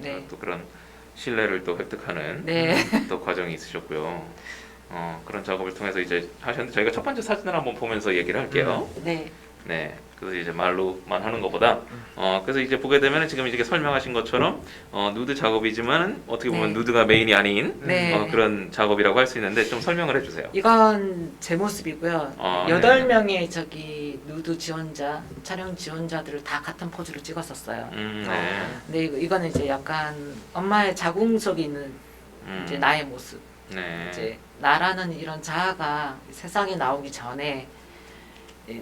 네. 또 그런 신뢰를 또 획득하는 네. 또 과정이 있으셨고요. 그런 작업을 통해서 이제 하셨는데 저희가 첫 번째 사진을 한번 보면서 얘기를 할게요. 네. 네, 그래서 이제 말로만 하는 것보다 그래서 이제 보게 되면 지금 이렇게 설명하신 것처럼 누드 작업이지만 어떻게 보면 네. 누드가 메인이 아닌 네. 그런 작업이라고 할 수 있는데 좀 설명을 해주세요. 이건 제 모습이고요. 아, 8명의 저기 누드 지원자, 촬영 지원자들을 다 같은 포즈로 찍었었어요. 네. 근데 이거는 이제 약간 엄마의 자궁 속에 있는 이제 나의 모습. 네. 이제 나라는 이런 자아가 세상에 나오기 전에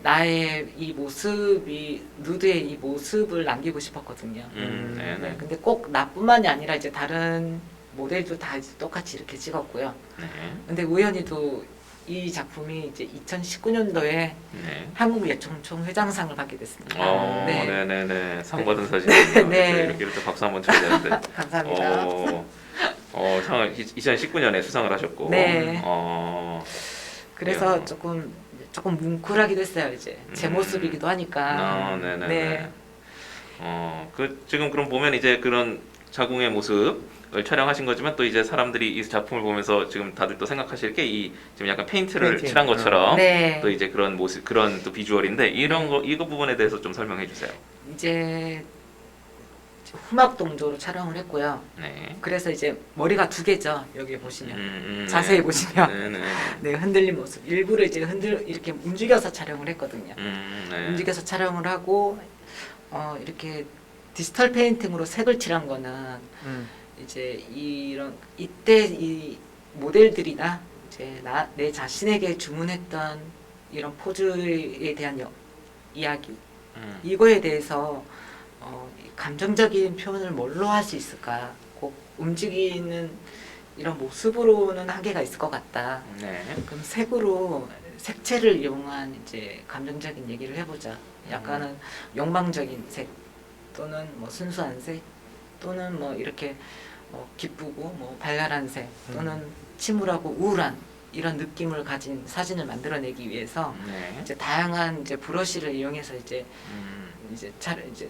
나의 이 모습이 누드의 이 모습을 남기고 싶었거든요. 네. 네, 근데 꼭 나뿐만이 아니라 이제 다른 모델도 다 이제 똑같이 이렇게 찍었고요. 네. 근데 우연히도 이 작품이 이제 2019년도에 네. 한국 예총총 회장상을 받게 됐습니다. 네. 네네네. 상 받은 사진. 네. 이렇게 박수 한번 쳐야 되는데. 감사합니다. 상을 2019년에 수상을 하셨고. 네. 그래서 야. 조금 뭉클하기도 했어요. 이제 제 모습이기도 하니까. 네네네. 네. 지금 그럼 보면 이제 그런 자궁의 모습을 촬영하신 거지만 또 이제 사람들이 이 작품을 보면서 지금 다들 또 생각하실 게 이 지금 약간 페인트를 칠한 것처럼 네. 또 이제 그런 모습, 그런 또 비주얼인데 이거 부분에 대해서 좀 설명해 주세요. 이제 후막 동조로 촬영을 했고요. 네. 그래서 이제 머리가 2개죠. 여기 보시면 네. 자세히 보시면 네네. 네, 흔들린 모습. 일부러 이제 이렇게 움직여서 촬영을 했거든요. 네. 움직여서 촬영을 하고 이렇게 디지털 페인팅으로 색을 칠한 거는 이제 이때 이 모델들이나 이제 내 자신에게 주문했던 이런 포즈에 대한 이야기 이거에 대해서 감정적인 표현을 뭘로 할 수 있을까? 꼭 움직이는 이런 모습으로는 한계가 있을 것 같다. 네. 그럼 색채를 이용한 이제 감정적인 얘기를 해보자. 약간은 욕망적인 색 또는 뭐 순수한 색 또는 뭐 이렇게 기쁘고 뭐 발랄한 색 또는 침울하고 우울한 이런 느낌을 가진 사진을 만들어내기 위해서 네. 이제 다양한 이제 브러쉬를 이용해서 이제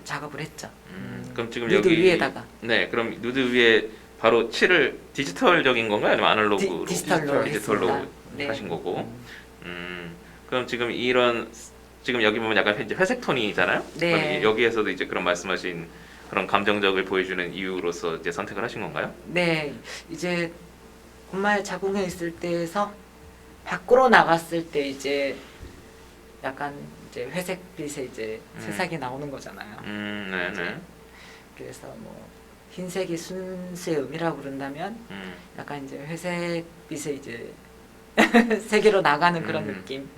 작업을 했죠. 그럼 지금 누드 여기 위에다가 네, 그럼 누드 위에 바로 칠을 디지털적인 건가요? 아니면 아날로그로? 디지털로 했습니다. 네. 하신 거고. 그럼 지금 지금 여기 보면 약간 이제 회색 톤이잖아요. 네. 그럼 여기에서도 이제 그런 말씀하신 그런 감정적을 보여주는 이유로서 이제 선택을 하신 건가요? 네, 이제 엄마의 자궁에 있을 때에서 밖으로 나갔을 때 이제 약간 이제 회색빛의 이제 새싹이 나오는 거잖아요. 네네. 그래서 뭐 흰색이 순수의 의미라고 그런다면 약간 이제 회색빛의 이제 세계로 나가는 그런 느낌.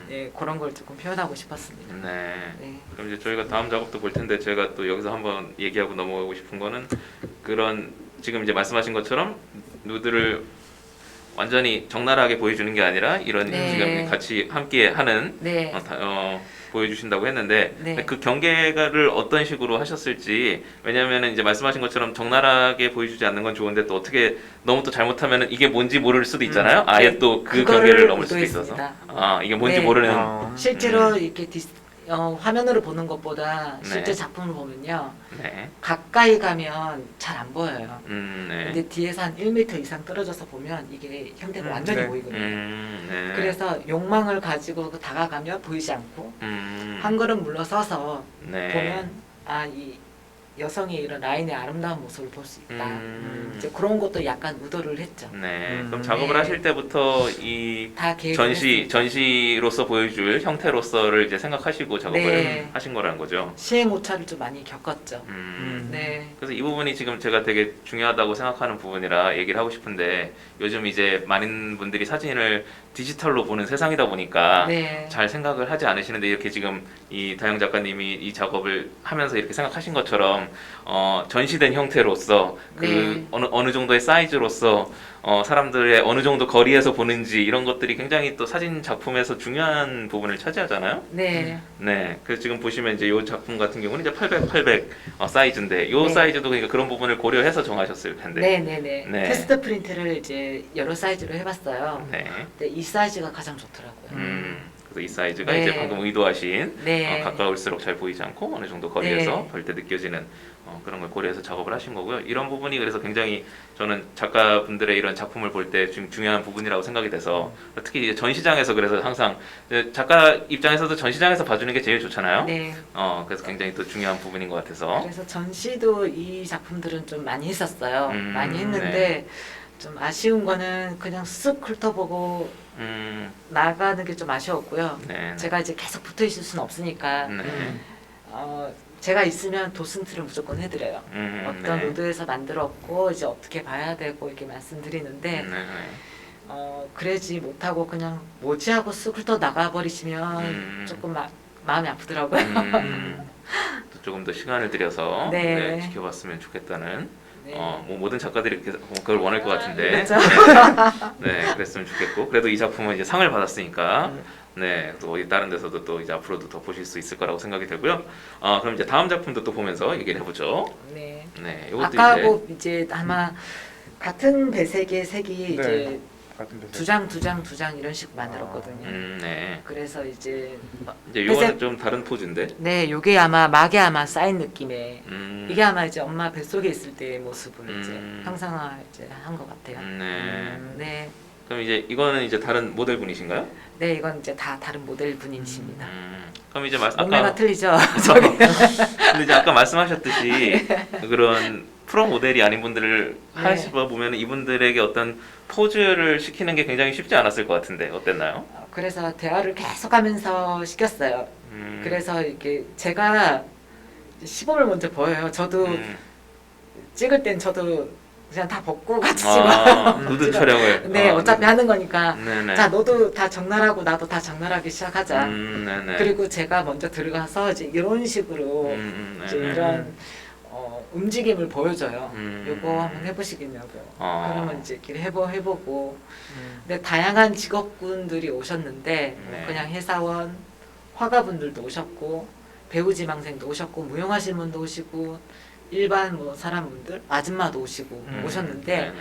네, 그런 걸 조금 표현하고 싶었습니다. 네. 네. 그럼 이제 저희가 다음 작업도 볼 텐데 제가 또 여기서 한번 얘기하고 넘어가고 싶은 거는 그런 지금 이제 말씀하신 것처럼 누드를 완전히 적나라하게 보여주는 게 아니라 이런 네. 지금 같이 함께 하는 네. 보여주신다고 했는데 네. 그 경계를 어떤 식으로 하셨을지 왜냐하면 이제 말씀하신 것처럼 적나라하게 보여주지 않는 건 좋은데 또 어떻게 너무 또 잘못하면 이게 뭔지 모를 수도 있잖아요. 아예 네. 또 그 그거를 경계를 넘을 수도 의도했습니다. 있어서 이게 뭔지 네. 모르는 실제로 이렇게 화면으로 보는 것보다 실제 네. 작품을 보면요 네. 가까이 가면 잘 안 보여요. 네. 근데 뒤에서 한 1m 이상 떨어져서 보면 이게 형태가 완전히 네. 보이거든요. 네. 그래서 욕망을 가지고 다가가면 보이지 않고 한 걸음 물러서서 네. 보면 이 여성의 이런 라인의 아름다운 모습을 볼 수 있다. 이제 그런 것도 약간 의도를 했죠. 네. 그럼 작업을 네. 하실 때부터 이 다 계획을 했습니다. 전시로서 보여줄 형태로서를 이제 생각하시고 작업을 네. 하신 거라는 거죠. 시행 오차를 좀 많이 겪었죠. 네. 그래서 이 부분이 지금 제가 되게 중요하다고 생각하는 부분이라 얘기를 하고 싶은데 요즘 이제 많은 분들이 사진을 디지털로 보는 세상이다 보니까 네. 잘 생각을 하지 않으시는데 이렇게 지금 이 다영 작가님이 이 작업을 하면서 이렇게 생각하신 것처럼 것처럼 전시된 형태로서 그 네. 어느 정도의 사이즈로서 사람들의 어느 정도 거리에서 보는지 이런 것들이 굉장히 또 사진 작품에서 중요한 부분을 차지하잖아요. 네. 네, 그래서 지금 보시면 이제 이 작품 같은 경우는 이제 800 사이즈인데 이 네. 사이즈도 그러니까 그런 부분을 고려해서 정하셨을 텐데. 네네네. 네. 테스트 프린트를 이제 여러 사이즈로 해봤어요. 네. 근데 이 사이즈가 가장 좋더라고요. 그래서 이 사이즈가 네. 이제 방금 의도하신 네. 가까울수록 잘 보이지 않고 어느 정도 거리에서 네. 볼 때 느껴지는 그런 걸 고려해서 작업을 하신 거고요. 이런 부분이 그래서 굉장히 저는 작가분들의 이런 작품을 볼 때 중요한 부분이라고 생각이 돼서 특히 이제 전시장에서 그래서 항상 이제 작가 입장에서도 전시장에서 봐주는 게 제일 좋잖아요. 네. 그래서 굉장히 또 중요한 부분인 것 같아서. 그래서 전시도 이 작품들은 좀 많이 했었어요. 많이 했는데 네. 좀 아쉬운 거는 그냥 쓱 훑어보고 나가는 게 좀 아쉬웠고요. 네. 제가 이제 계속 붙어 있을 수는 없으니까 네. 제가 있으면 도슨트를 무조건 해드려요. 어떤 네. 의도에서 만들었고 이제 어떻게 봐야 되고 이렇게 말씀드리는데 네. 그러지 못하고 그냥 뭐지 하고 쓱 훑어 나가버리시면 조금 마음이 아프더라고요. 또 조금 더 시간을 들여서 네. 네, 지켜봤으면 좋겠다는 네. 뭐 모든 작가들이 이렇게 그걸 원할 것 같은데 그렇죠. 네, 그랬으면 좋겠고 그래도 이 작품은 이제 상을 받았으니까 네, 또 어디 다른 데서도 또 이제 앞으로도 더 보실 수 있을 거라고 생각이 들고요. 그럼 이제 다음 작품도 또 보면서 얘기를 해보죠. 네. 네, 이것도 아까하고 이제 아마 같은 배색의 색이 네. 이제 같은 배색. 두 장 이런 식으로 만들었거든요. 네, 그래서 이제 이제 이거는 회색- 좀 다른 포즈인데. 네, 요게 아마 막에 아마 쌓인 느낌의 이게 이게 아마 이제 엄마 뱃속에 있을 때의 모습을 이제 음. 형상화 이제 한 것 같아요. 네. 네, 그럼 이제 이거는 이제 다른 모델 분이신가요? 네 이건 이제 다 다른 모델 분이십니다. 그럼 이제 몸매가 아까 틀리죠. 저기. 근데 이제 아까 말씀하셨듯이 그런 프로 모델이 아닌 분들을 네. 하시다 보면 이분들에게 어떤 포즈를 시키는 게 굉장히 쉽지 않았을 것 같은데 어땠나요? 그래서 대화를 계속하면서 시켰어요. 그래서 이렇게 제가 시범을 먼저 보여요. 저도 찍을 땐 저도 그냥 다 벗고 같이 찍어. 누드 촬영을. 네, 어차피 하는 거니까. 네네. 자, 너도 다 적나라하고 나도 다 적나라하게 시작하자. 네네. 그리고 제가 먼저 들어가서 이제 이런 식으로 이제 네네. 이런 움직임을 보여줘요. 요거 한번 해보시겠냐고요. 그러면 이제 이렇게 해보고. 근데 다양한 직업군들이 오셨는데 뭐 네. 그냥 회사원, 화가분들도 오셨고 배우 지망생도 오셨고 무용하시는 분도 오시고 일반 뭐 사람분들 아줌마도 오시고 오셨는데 네네.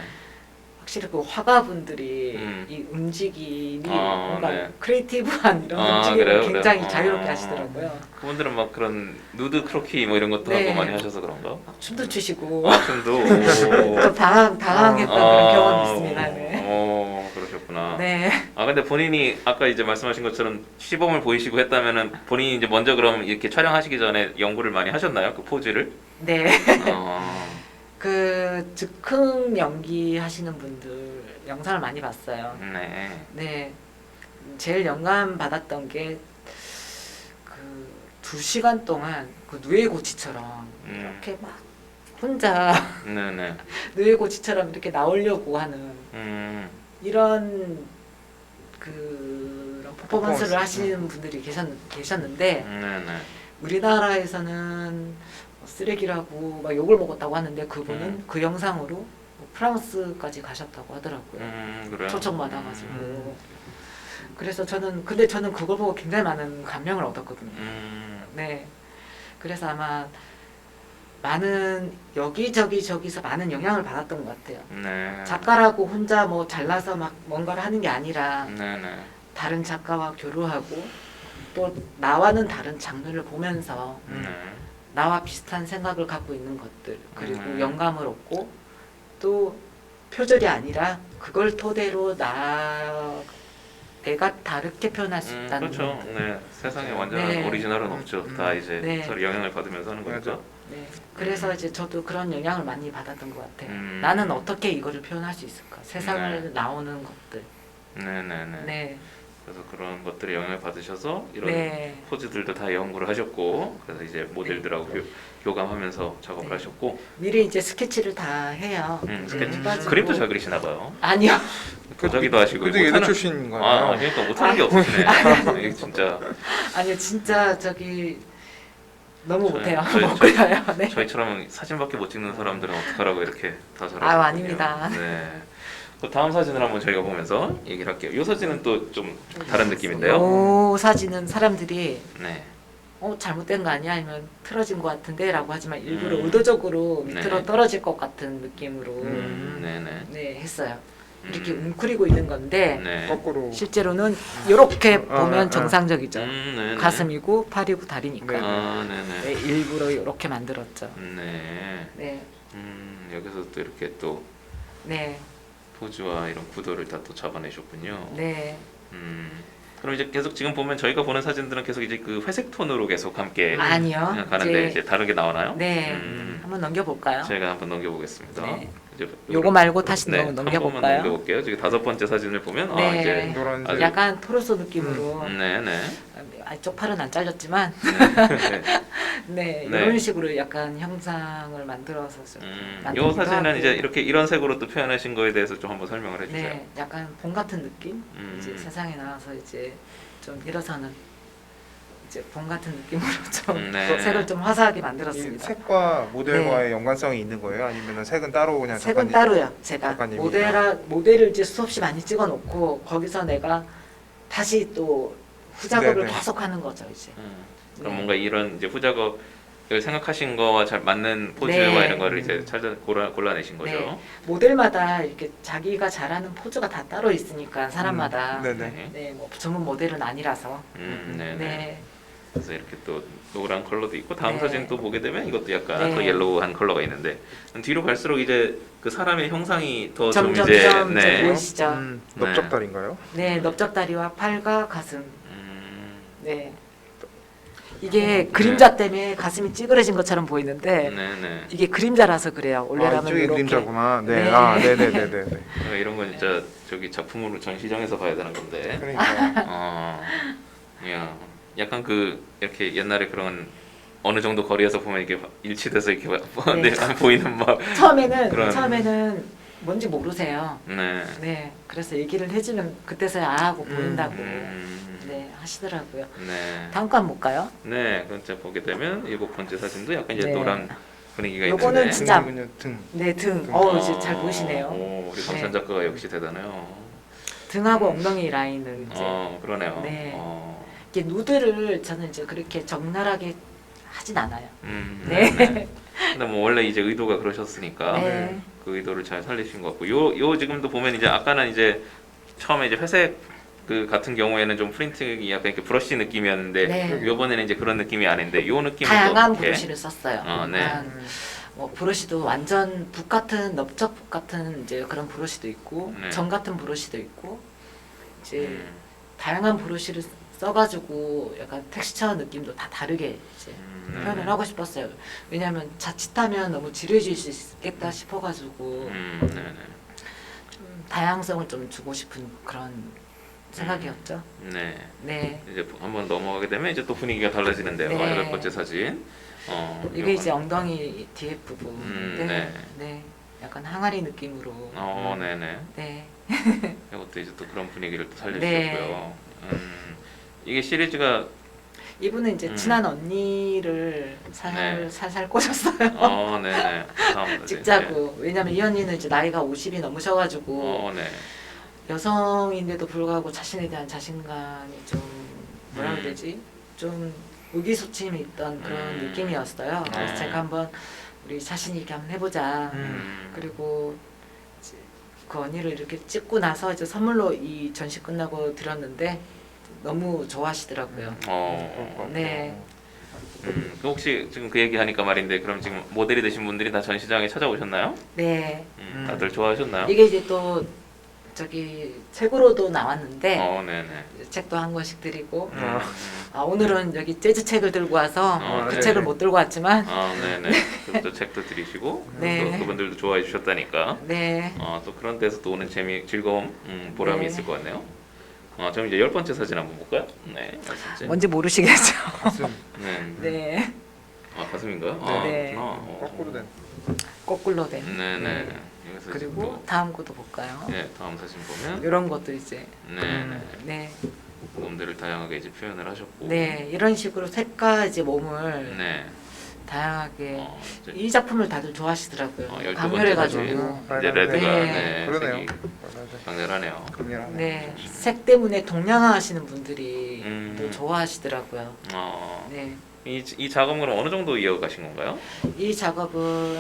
확실히 그 화가분들이 이 움직임이 뭔가 크리에이티브한 이런 움직임을 그래요? 굉장히 그래요? 자유롭게 하시더라고요. 그분들은 막 그런 누드 크로키 뭐 이런 것도 네. 하고 많이 하셔서 그런가? 막 춤도 추시고 춤도. 좀 당황했던 그런 경험이 있습니다. 네. 그러셨구나. 네. 근데 본인이 아까 이제 말씀하신 것처럼 시범을 보이시고 했다면은 본인이 이제 먼저 그럼 이렇게 촬영하시기 전에 연구를 많이 하셨나요? 그 포즈를? 네. 어, 그 즉흥 연기 하시는 분들 영상을 많이 봤어요. 네. 네. 제일 영감 받았던 게 그 2시간 동안 그 누에고치처럼 이렇게 막 혼자 네네. 누에고치처럼 이렇게 나오려고 하는 이런 그런 퍼포먼스를 하시는 분들이 계셨는데 네네. 우리나라에서는 쓰레기라고 막 욕을 먹었다고 하는데 그분은 그 영상으로 뭐 프랑스까지 가셨다고 하더라고요. 그래요. 초청 받아가지고. 그래서 저는 그걸 보고 굉장히 많은 감명을 얻었거든요. 네. 그래서 아마 많은 저기서 많은 영향을 받았던 것 같아요. 네. 작가라고 혼자 뭐 잘나서 막 뭔가를 하는 게 아니라 네네. 다른 작가와 교류하고 또 나와는 다른 장르를 보면서 나와 비슷한 생각을 갖고 있는 것들 그리고 영감을 얻고 또 표절이 아니라 그걸 토대로 내가 다르게 표현할 수 있다는 그렇죠. 것들. 네. 세상에 완전한 네. 오리지널은 없죠. 다 이제 네. 서로 영향을 받으면서 하는 거죠. 맞아. 네. 그래서 이제 저도 그런 영향을 많이 받았던 것 같아요. 음. 나는 어떻게 이거를 표현할 수 있을까? 세상을 네. 나오는 것들. 네네네. 네. 그래서 그런 것들에 영향을 받으셔서 이런 네. 포즈들도 다 연구를 하셨고 그래서 이제 모델들하고 교감하면서 작업을 네. 하셨고 미리 이제 스케치를 다 해요. 스케치. 해가지고- 그림도 잘 그리시나 봐요. 아니요. 도자기도 하시고 근데 예대 못하는- 출신인가요? 그러니까 못하는 게 없으시네. 이게 진짜. 아니요. 진짜 저기 너무 저희- 못해요. 저희- 못 저희- 그려요. 네. 저희처럼 사진밖에 못 찍는 사람들은 어떡하라고 이렇게 다 잘하시군요. 아유, 아닙니다. 네. 그 다음 사진을 한번 저희가 보면서 얘기를 할게요. 이 사진은 또 좀 다른 느낌인데요. 이 사진은 사람들이 네. 잘못된 거 아니야? 아니면 틀어진 것 같은데? 라고 하지만 일부러 음. 의도적으로 밑으로 네. 떨어질 것 같은 느낌으로 네네. 네, 했어요. 이렇게 음. 웅크리고 있는 건데 네. 거꾸로 실제로는 이렇게 아, 보면 아. 정상적이죠. 네네. 가슴이고 팔이고 다리니까. 네. 아, 네네. 네, 일부러 이렇게 만들었죠. 네. 네, 여기서 또 이렇게 또 네, 포즈와 이런 구도를 다 또 잡아내셨군요. 네. 그럼 이제 계속 지금 보면 저희가 보는 사진들은 계속 이제 그 회색 톤으로 계속 함께 아니요. 가는데 이제 다르게 나오나요? 네, 음. 한번 넘겨볼까요? 제가 한번 넘겨보겠습니다. 네. 이제 요거 말고 다시 네, 한 번만 넘겨볼까요? 넘겨볼게요. 지금 5번째 사진을 보면 네. 이제 노란색 아주- 약간 토로소 느낌으로 네네. 쪽 팔은 안 잘렸지만 네, 네. 이런 식으로 약간 형상을 만들어서 좀 이 만들기도 사진은 하고. 이제 이렇게 이런 색으로 또 표현하신 거에 대해서 좀 한번 설명을 해주세요. 네, 약간 봄 같은 느낌? 음. 이제 세상에 나와서 이제 좀 일어서는 이제 봄 같은 느낌으로 좀 네. 색을 좀 화사하게 이 만들었습니다. 색과 모델과의 연관성이 있는 거예요? 아니면 색은 따로 그냥 색은 작가님- 따로요. 제가 작가님이- 모델을 이제 수없이 많이 찍어놓고 거기서 내가 다시 또 후작업을 네네. 계속하는 거죠 이제. 그럼 네. 뭔가 이런 이제 후작업을 생각하신 거와 잘 맞는 포즈와 네. 이런 거를 이제 찾아 골라내신 거죠. 네. 모델마다 이렇게 자기가 잘하는 포즈가 다 따로 있으니까 사람마다. 네네. 네, 뭐 전문 모델은 아니라서. 네네. 네. 그래서 이렇게 또 노란 컬러도 있고 다음 네. 사진 또 보게 되면 이것도 약간 네. 또 옐로우한 컬러가 있는데 뒤로 갈수록 이제 그 사람의 형상이 더 좀 점점 이제 이제 보이시죠? 넓적다리인가요? 네, 넓적다리와 팔과 가슴. 음, 네. 이게 그림자 때문에 가슴이 찌그러진 것처럼 보이는데 네네. 이게 그림자라서 그래요. 원래라면 이쪽이 이렇게. 그림자구나. 네. 네. 아, 네네네네. 그러니까 이런 건 진짜 저기 작품으로 전시장에서 봐야 되는 건데. 그러니까 야, 약간 그 이렇게 옛날에 그런 어느 정도 거리에서 보면 이게 일치돼서 이렇게 네. 보이는 막. 처음에는 뭔지 모르세요. 네. 네, 그래서 얘기를 해주면 그때서야 하고 보인다고 음, 네 하시더라고요. 네. 다음 거 한번 볼까요? 네. 그럼 이제 보게 되면 7번째 사진도 약간 이제 네. 노란 분위기가 요거는 있는데. 진짜- 등이군요, 등. 네, 등. 어, 이제 잘 보이시네요. 오, 우리 강산 네. 작가가 역시 대단해요. 등하고 엉덩이 라인을 이제 그러네요. 네. 이게 누드를 저는 이제 그렇게 적나라하게 하진 않아요. 네. 네. 근데 뭐 원래 이제 의도가 그러셨으니까 네. 그 의도를 잘 살리신 것 같고 요 지금도 보면 이제 아까는 이제 처음에 이제 회색 그 같은 경우에는 좀 프린팅이 약간 이렇게 브러쉬 느낌이었는데 네. 요번에는 이제 그런 느낌이 아닌데 요 느낌은 다양한 또 어떻게? 브러쉬를 썼어요. 네. 뭐 브러쉬도 완전 붓 같은 넓적 붓 같은 이제 그런 브러쉬도 있고 네. 점 같은 브러쉬도 있고 이제 음, 다양한 브러쉬를 써가지고 약간 텍스처 느낌도 다 다르게 이제 네. 표현을 하고 싶었어요. 왜냐하면 자칫하면 너무 지루해질 수 있겠다 싶어가지고 네네. 좀 다양성을 좀 주고 싶은 그런 생각이었죠. 네. 네. 이제 한번 넘어가게 되면 이제 또 분위기가 달라지는데요. 네. 8번째 사진. 이게 요거. 이제 엉덩이 뒤에 부분인데 네. 네. 약간 항아리 느낌으로 네네. 네. 이것도 이제 또 그런 분위기를 또 살려주셨고요. 네. 이게 시리즈가 이분은 이제 친한 언니를 네. 살살 꼬셨어요. 네네. 다음 사진. 찍자고. 왜냐면 이 언니는 이제 나이가 50이 넘으셔가지고 네. 여성인데도 불구하고 자신에 대한 자신감이 좀 뭐라 해야 되지? 좀 의기소침이 있던 그런 느낌이었어요. 그래서 제가 한번 우리 자신 있게 한번 해보자. 그리고 이제 그 언니를 이렇게 찍고 나서 이제 선물로 이 전시 끝나고 드렸는데 너무 좋아하시더라고요. 네. 그 혹시 지금 그 얘기 하니까 말인데 그럼 지금 모델이 되신 분들이 다 전시장에 찾아오셨나요? 네. 다들 좋아하셨나요? 이게 이제 또 저기 책으로도 나왔는데 네네. 책도 한 권씩 드리고 아. 오늘은 여기 재즈 책을 들고 와서 그 네. 책을 못 들고 왔지만 네네. 또 책도 드리시고 네. 또 그분들도 좋아해 주셨다니까. 네. 또 그런 데서 또 오는 즐거움, 보람이 네. 있을 것 같네요. 그럼 이제 10번째 사진 한번 볼까요? 네. 사진. 뭔지 모르시겠죠? 가슴 네. 네. 가슴인가요? 네. 그렇구나. 거꾸로 된. 거꾸로 된. 네네. 여기서 그리고 다음 것도 볼까요? 네, 다음 사진 보면 이런 것도 이제 네네. 네. 몸들을 다양하게 이제 표현을 하셨고. 네, 이런 식으로 색과 이제 몸을 네. 다양하게 이제 이 작품을 다들 좋아하시더라고요. 12번째까지 강렬해가지고. 이제 레드가 네. 네, 그러네요. 색이 강렬하네요. 강렬하네. 네, 색 때문에 동양화하시는 분들이 또 좋아하시더라고요. 네, 이 작업은 어느 정도 이어가신 건가요? 이 작업은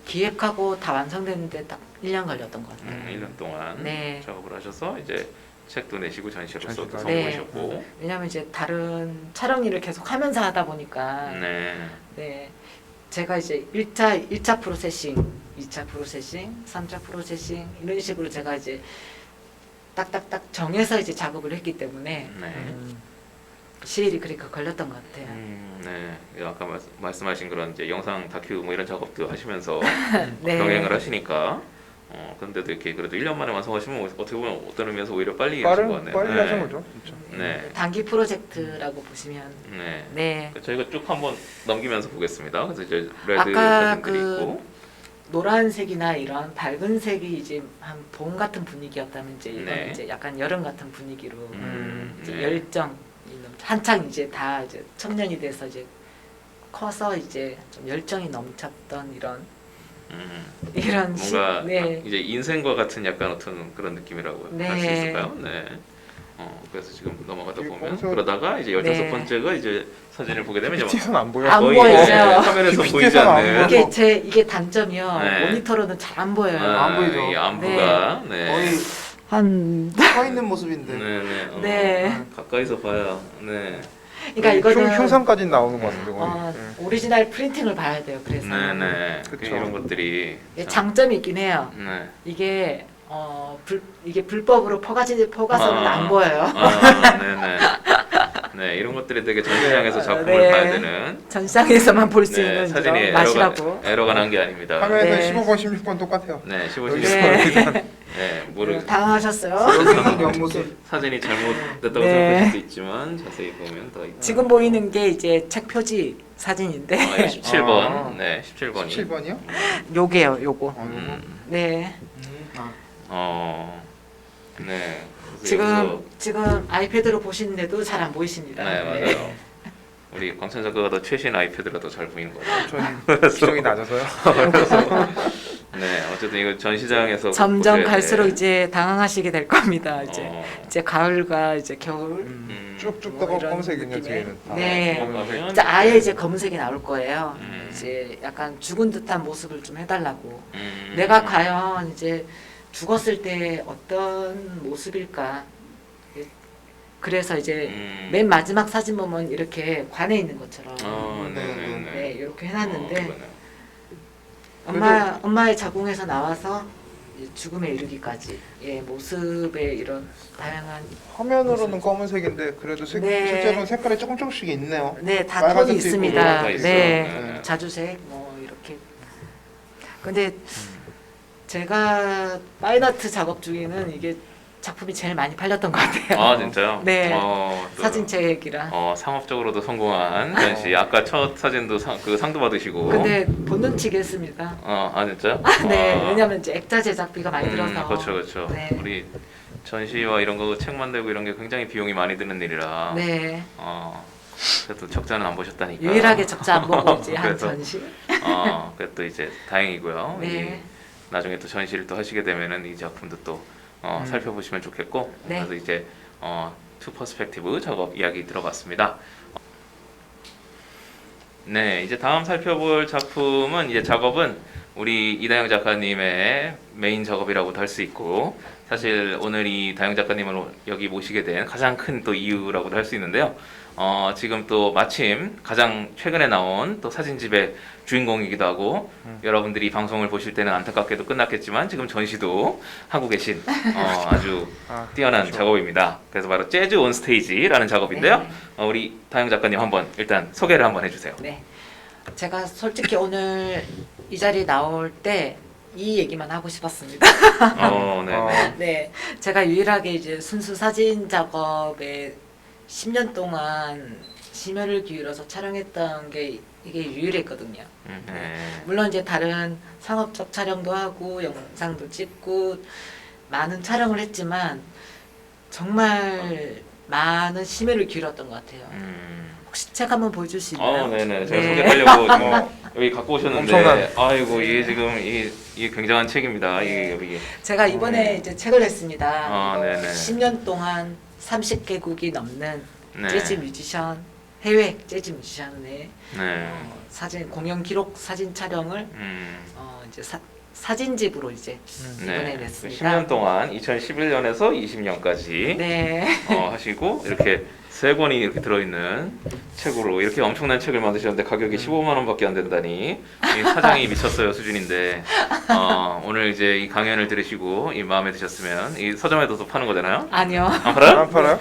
기획하고 다 완성되는데 딱 1년 걸렸던 것 같아요. 1년 동안 네. 작업을 하셔서 이제 책도 내시고 전시로서 또 전시까지. 성공하셨고. 왜냐면 이제 다른 촬영 일을 계속 하면서 하다 보니까 네. 네, 제가 이제 1차 프로세싱, 2차 프로세싱, 3차 프로세싱 이런 식으로 제가 이제 딱딱딱 정해서 이제 작업을 했기 때문에 네. 시일이 그렇게 걸렸던 것 같아요. 네. 아까 말씀하신 그런 이제 영상 다큐 뭐 이런 작업도 하시면서 네. 병행을 하시니까 그런데도 이렇게 그래도 1년 만에 완성하시면 어떻게 보면 어떤 의미에서 오히려 빨리 하신 것 같네요. 빨리 네. 하신 거죠, 진짜. 네. 단기 프로젝트라고 보시면 네. 네. 저희가 쭉 한번 넘기면서 보겠습니다. 그래서 이제 레드 아까 사진들이 그 있고. 노란색이나 이런 밝은 색이 이제 한 봄 같은 분위기였다면 이제 이건 네. 이제 약간 여름 같은 분위기로 이제 네. 열정 한창 이제 다 이제 청년이 돼서 이제 커서 이제 좀 열정이 넘쳤던 이런 뭔가 네. 이제 인생과 같은 약간 어떤 그런 느낌이라고 네. 할 수 있을까요? 네. 그래서 지금 넘어가다 이게 보면 거기서- 그러다가 이제 네. 15번째가 이제 사진을 보게 되면 이제 PPT에서는 안 보여. 안 거의 보이죠. 이제 화면에서 보이지 PPT에서는 안 않는 보여. 이게 단점이요. 네. 모니터로는 잘 안 보여요. 안 보이죠. 이 안부가 네. 거의 한 서 있는 모습인데. 네. 네. 가까이서 봐야 네. 그러니까 이거는 흉상까지는 나오는 것 같은데 거의. 오리지널 프린팅을 봐야 돼요. 그래서 네네. 그쵸. 이런 것들이 이게 장점이 있긴 해요. 네. 이게 이게 불법으로 퍼가서는 아. 안 보여요. 네네. 네, 이런 것들이 되게 전시장에서 작품을 네. 봐야 되는 전시장에서만 볼 수 있는 사진이 그런 맛이라고. 에러가 난 게 아닙니다. 화면에서 네. 15번, 16번 똑같아요. 네, 15, 여기 16번. 네, 당황하셨어요? 여기는 옆모습. 사진이 잘못됐다고 네. 생각할 수도 있지만 자세히 보면 더 있죠. 지금 보이는 게 이제 책 표지 사진인데 17번. 아. 네, 17번이. 17번이요? 요게요, 요거. 네. 네. 그래서 지금 아이패드로 보시는데도 잘 안 보이십니다. 네, 맞아요. 우리 광천 작가가 더 최신 아이패드가 더 잘 보이는 거예요. 저는 기종이 낮아서요. 네, 어쨌든 이거 전시장에서 점점 보셔야 갈수록 돼. 이제 당황하시게 될 겁니다. 어. 이제 가을과 이제 겨울. 쭉쭉 뭐 떠가 이런 검은색이냐 느낌의. 뒤에는. 다. 네. 넘어가면 이제 아예 이제 검은색이 나올 거예요. 음. 이제 약간 죽은 듯한 모습을 좀 해달라고. 음. 내가 과연 이제 죽었을 때 어떤 모습일까? 그래서 이제 맨 마지막 사진 보면 이렇게 관에 있는 것처럼 네, 이렇게 해놨는데 엄마의 자궁에서 나와서 이제 죽음에 이르기까지 모습의 이런 다양한 화면으로는 검은색인데 그래도 네. 실제로는 색깔이 조금씩 있네요. 네, 다 빨간색도 톤이 있고 있습니다. 다 있어요. 네, 네. 자주색 뭐 이렇게. 근데 제가 파인아트 작업 중에는 이게 작품이 제일 많이 팔렸던 것 같아요. 아 진짜요? 네. 또, 사진책이라. 상업적으로도 성공한 전시. 아까 첫 사진도 상도 받으시고. 근데 본 눈치게 했습니다. 진짜요? 네, 왜냐면 이제 액자 제작비가 많이 들어서. 그렇죠. 네. 우리 전시와 이런 거 책 만들고 이런 게 굉장히 비용이 많이 드는 일이라. 네. 그래도 적자는 안 보셨다니까. 유일하게 적자 안 보고 이제 한 그래서, 전시. 그래도 이제 다행이고요. 네. 나중에 또 전시를 또 하시게 되면은 이 작품도 또 살펴보시면 좋겠고. 네. 그래서 이제 투 퍼스펙티브 작업 이야기 들어봤습니다. 네, 이제 다음 살펴볼 작품은 이제 작업은 우리 이다영 작가님의 메인 작업이라고도 할 수 있고, 사실 오늘 이 다영 작가님을 여기 모시게 된 가장 큰 또 이유라고도 할 수 있는데요. 지금 또 마침 가장 최근에 나온 또 사진집의 주인공이기도 하고, 여러분들이 이 방송을 보실 때는 안타깝게도 끝났겠지만 지금 전시도 하고 계신 아주 뛰어난 그렇죠. 작업입니다. 그래서 바로 재즈 온 스테이지라는 작업인데요. 우리 다영 작가님 한번 일단 소개를 한번 해주세요. 네. 제가 솔직히 오늘 이 자리에 나올 때 이 얘기만 하고 싶었습니다. 네. 네. 제가 유일하게 이제 순수 사진 작업에 10년 동안 심혈을 기울여서 촬영했던 게 이게 유일했거든요. 물론 이제 다른 상업적 촬영도 하고 영상도 찍고 많은 촬영을 했지만 정말 많은 심혈을 기울였던 것 같아요. 혹시 책 한번 보여줄 수 있나요? 네네. 제가 네. 소개하려고 지금 여기 갖고 오셨는데, 엄청난. 아이고 이게 지금 이게 굉장한 책입니다. 이게 여기. 제가 이번에 이제 책을 냈습니다. 네네. 10년 동안 30개국이 넘는 네. 재즈 뮤지션, 해외 재즈 뮤지션의 네. 사진 공연 기록 사진 촬영을 이제 사진집으로 이제 이번에 냈습니다. 10년 동안 2011년에서 20년까지 네. 하시고 이렇게 세 권이 이렇게 들어있는 책으로 이렇게 엄청난 책을 만드셨는데 가격이 15만 원밖에 안 된다니 이 사장이 미쳤어요 수준인데 오늘 이제 이 강연을 들으시고 이 마음에 드셨으면 이 서점에도 또 파는 거잖아요? 아니요. 안 팔아요? 안 팔아요?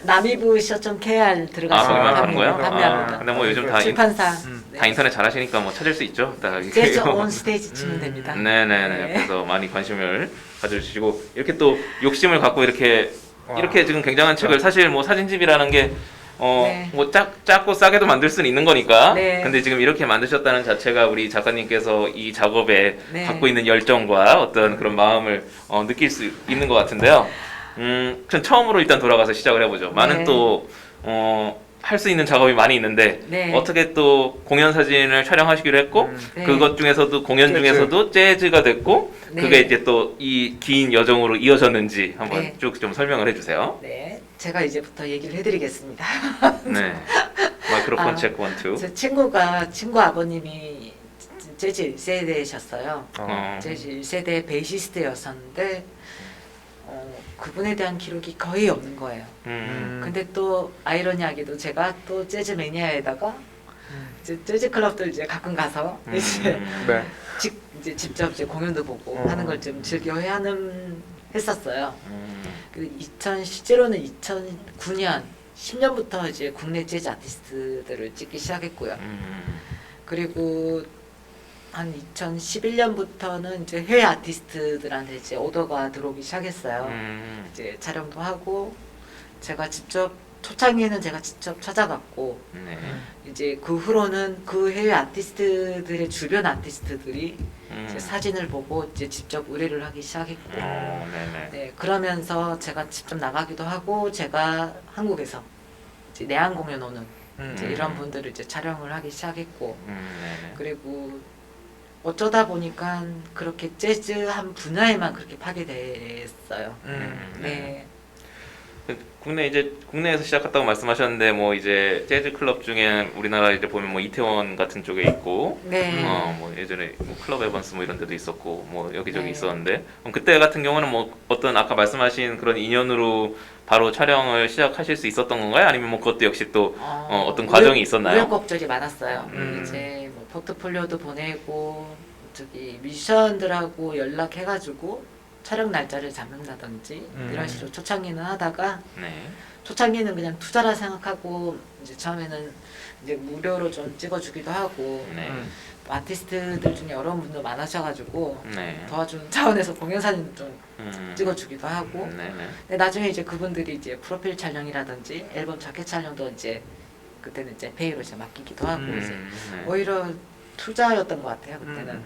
나미부 셔점 KR 들어가서 거기만 파는 거예요? 판매합니다. 근데 뭐 요즘 다, 출판사. 다 인터넷 잘하시니까 뭐 찾을 수 있죠. 다 재즈 온 스테이지 치면 됩니다. 네네네. 네. 그래서 많이 관심을 가져주시고 이렇게 또 욕심을 갖고 이렇게 와. 이렇게 지금 굉장한 책을 사실 뭐 사진집이라는 게 네. 뭐 작고 싸게도 만들 수는 있는 거니까. 네. 근데 지금 이렇게 만드셨다는 자체가 우리 작가님께서 이 작업에 네. 갖고 있는 열정과 어떤 그런 마음을 느낄 수 있는 것 같은데요. 전 처음으로 일단 돌아가서 시작을 해보죠. 많은 네. 또 할 수 있는 작업이 많이 있는데 네. 어떻게 또 공연 사진을 촬영하시기로 했고 네. 그것 중에서도 공연 재즈. 중에서도 재즈가 됐고 네. 그게 이제 또 이 긴 여정으로 이어졌는지 한번 네. 쭉 좀 설명을 해주세요. 네, 제가 이제부터 얘기를 해드리겠습니다. 네. 마이크로폰 체크 1, 2. 제 친구 아버님이 재즈 1세대셨어요. 재즈 1세대 베이시스트였었는데 그분에 대한 기록이 거의 없는 거예요. 근데 또 아이러니하게도 제가 또 재즈 매니아에다가 이제 재즈 클럽들 이제 가끔 가서 이제 네. 이제 직접 이제 공연도 보고 하는 걸 좀 했었어요. 실제로는 2009년 10년부터 이제 국내 재즈 아티스트들을 찍기 시작했고요. 그리고 한 2011년부터는 이제 해외 아티스트들한테 이제 오더가 들어오기 시작했어요. 이제 촬영도 하고 제가 직접 초창기에는 제가 직접 찾아갔고 네. 이제 그 후로는 그 해외 아티스트들의 주변 아티스트들이 이제 사진을 보고 이제 직접 의뢰를 하기 시작했고 네네. 네, 그러면서 제가 직접 나가기도 하고 제가 한국에서 이제 내한 공연 오는 이제 이런 분들을 이제 촬영을 하기 시작했고 네네. 그리고 어쩌다 보니까 그렇게 재즈 한 분야에만 그렇게 파게 됐어요. 네. 국내에서 시작했다고 말씀하셨는데 뭐 이제 재즈 클럽 중에 우리나라 이제 보면 뭐 이태원 같은 쪽에 있고 네. 뭐 예전에 뭐 클럽 에반스 뭐 이런 데도 있었고 뭐 여기저기 네. 있었는데 그럼 그때 같은 경우는 뭐 어떤 아까 말씀하신 그런 인연으로 바로 촬영을 시작하실 수 있었던 건가요? 아니면 뭐 그것도 역시 또 어떤 과정이 있었나요? 우여곡절이 많았어요. 이제 뭐 포트폴리오도 보내고 저기 뮤지션들하고 연락해가지고 촬영 날짜를 잡는다든지 이런 식으로 초창기는 하다가 네. 초창기는 그냥 투자라 생각하고 이제 처음에는 이제 무료로 좀 찍어주기도 하고 네. 아티스트들 중에 어려운 분도 많으셔가지고 네. 도와주는 차원에서 공연 사진도 좀 찍어주기도 하고 네네. 근데 나중에 이제 그분들이 이제 프로필 촬영이라든지 앨범 자켓 촬영도 이제 그때는 이제 페이로 이제 맡기기도 하고 이제 네. 오히려 투자였던 것 같아요 그때는.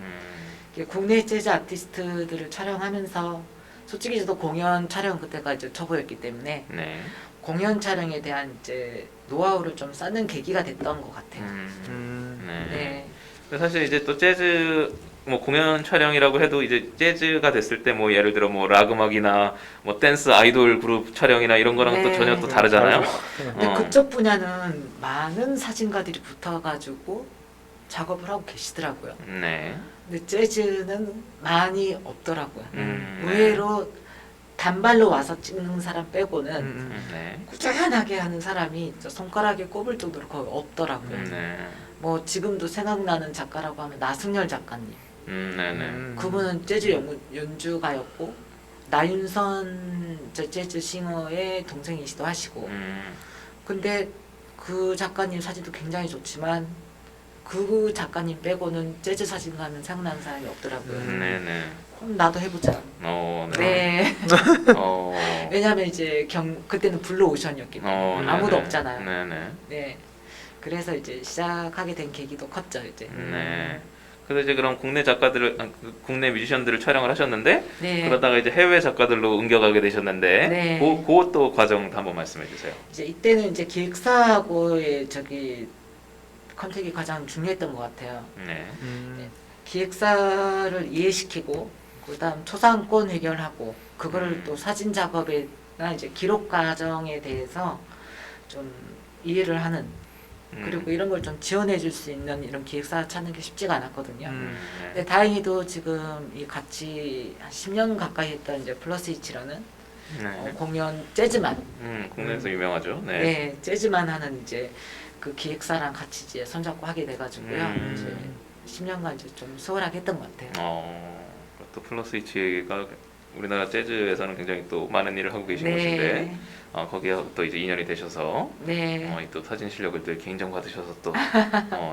이게 국내 재즈 아티스트들을 촬영하면서 솔직히 저도 공연 촬영 그때가 이제 초보였기 때문에 네. 공연 촬영에 대한 이제 노하우를 좀 쌓는 계기가 됐던 것 같아요. 네. 네. 근데 사실 이제 또 재즈 뭐 공연 촬영이라고 해도 이제 재즈가 됐을 때 뭐 예를 들어 뭐 락 음악이나 뭐 댄스 아이돌 그룹 촬영이나 이런 거랑 또 네. 전혀 또 다르잖아요. 근데 그쪽 분야는 많은 사진가들이 붙어가지고 작업을 하고 계시더라고요. 네. 근데 재즈는 많이 없더라고요. 네. 의외로 단발로 와서 찍는 사람 빼고는 네. 꾸준하게 하는 사람이 손가락에 꼽을 정도로 거의 없더라고요. 네. 뭐 지금도 생각나는 작가라고 하면 나승열 작가님. 네네. 그분은 재즈 연주가였고 나윤선 저 재즈 싱어의 동생이시도 하시고. 근데 그 작가님 사진도 굉장히 좋지만 그 작가님 빼고는 재즈 사진 가면 생각나는 사람이 없더라고요. 네네. 그럼 나도 해보자. 네. 네. 어. 왜냐면 이제 그때는 블루 오션이었기 때문에 아무도 네네. 없잖아요. 네네. 네. 그래서 이제 시작하게 된 계기도 컸죠 이제. 네. 그래서 이제 그럼 국내 작가들을 국내 뮤지션들을 촬영을 하셨는데 네. 그러다가 이제 해외 작가들로 옮겨가게 되셨는데 네. 그것도 과정도 한번 말씀해 주세요. 이제 이때는 이제 기획사하고의 컨택이 가장 중요했던 것 같아요. 네. 기획사를 이해시키고 그다음 초상권 해결하고 그거를 또 사진 작업이나 이제 기록 과정에 대해서 좀 이해를 하는 그리고 이런 걸 좀 지원해 줄 수 있는 이런 기획사 찾는 게 쉽지가 않았거든요. 네. 근데 다행히도 지금 이 같이 한 10년 가까이 했던 이제 플러스 H라는 네. 공연 재즈만 국내에서 유명하죠. 네. 네, 재즈만 하는 이제 그 기획사랑 같이 이제 손잡고 하게 돼가지고요. 이제 10년간 이제 좀 수월하게 했던 것 같아요. 또 플러스 H가 우리나라 재즈에서는 굉장히 또 많은 일을 하고 계신 네. 곳인데 거기에 또 이제 인연이 되셔서 네. 또 사진 실력을 또 개인정 받으셔서 또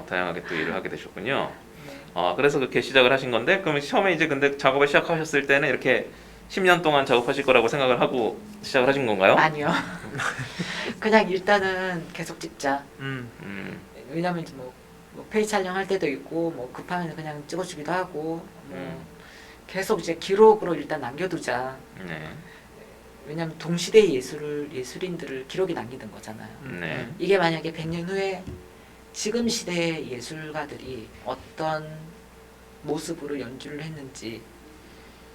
다양하게 또 일을 하게 되셨군요. 네. 그래서 그렇게 시작을 하신 건데 그러면 처음에 이제 근데 작업을 시작하셨을 때는 이렇게 10년 동안 작업하실 거라고 생각을 하고 시작을 하신 건가요? 아니요. 그냥 일단은 계속 찍자. 왜냐면 이제 뭐 페이 촬영할 때도 있고 뭐 급하면 그냥 찍어주기도 하고 계속 이제 기록으로 일단 남겨두자. 네. 왜냐면 동시대의 예술인들을 기록이 남기는 거잖아요. 네. 이게 만약에 100년 후에 지금 시대의 예술가들이 어떤 모습으로 연주를 했는지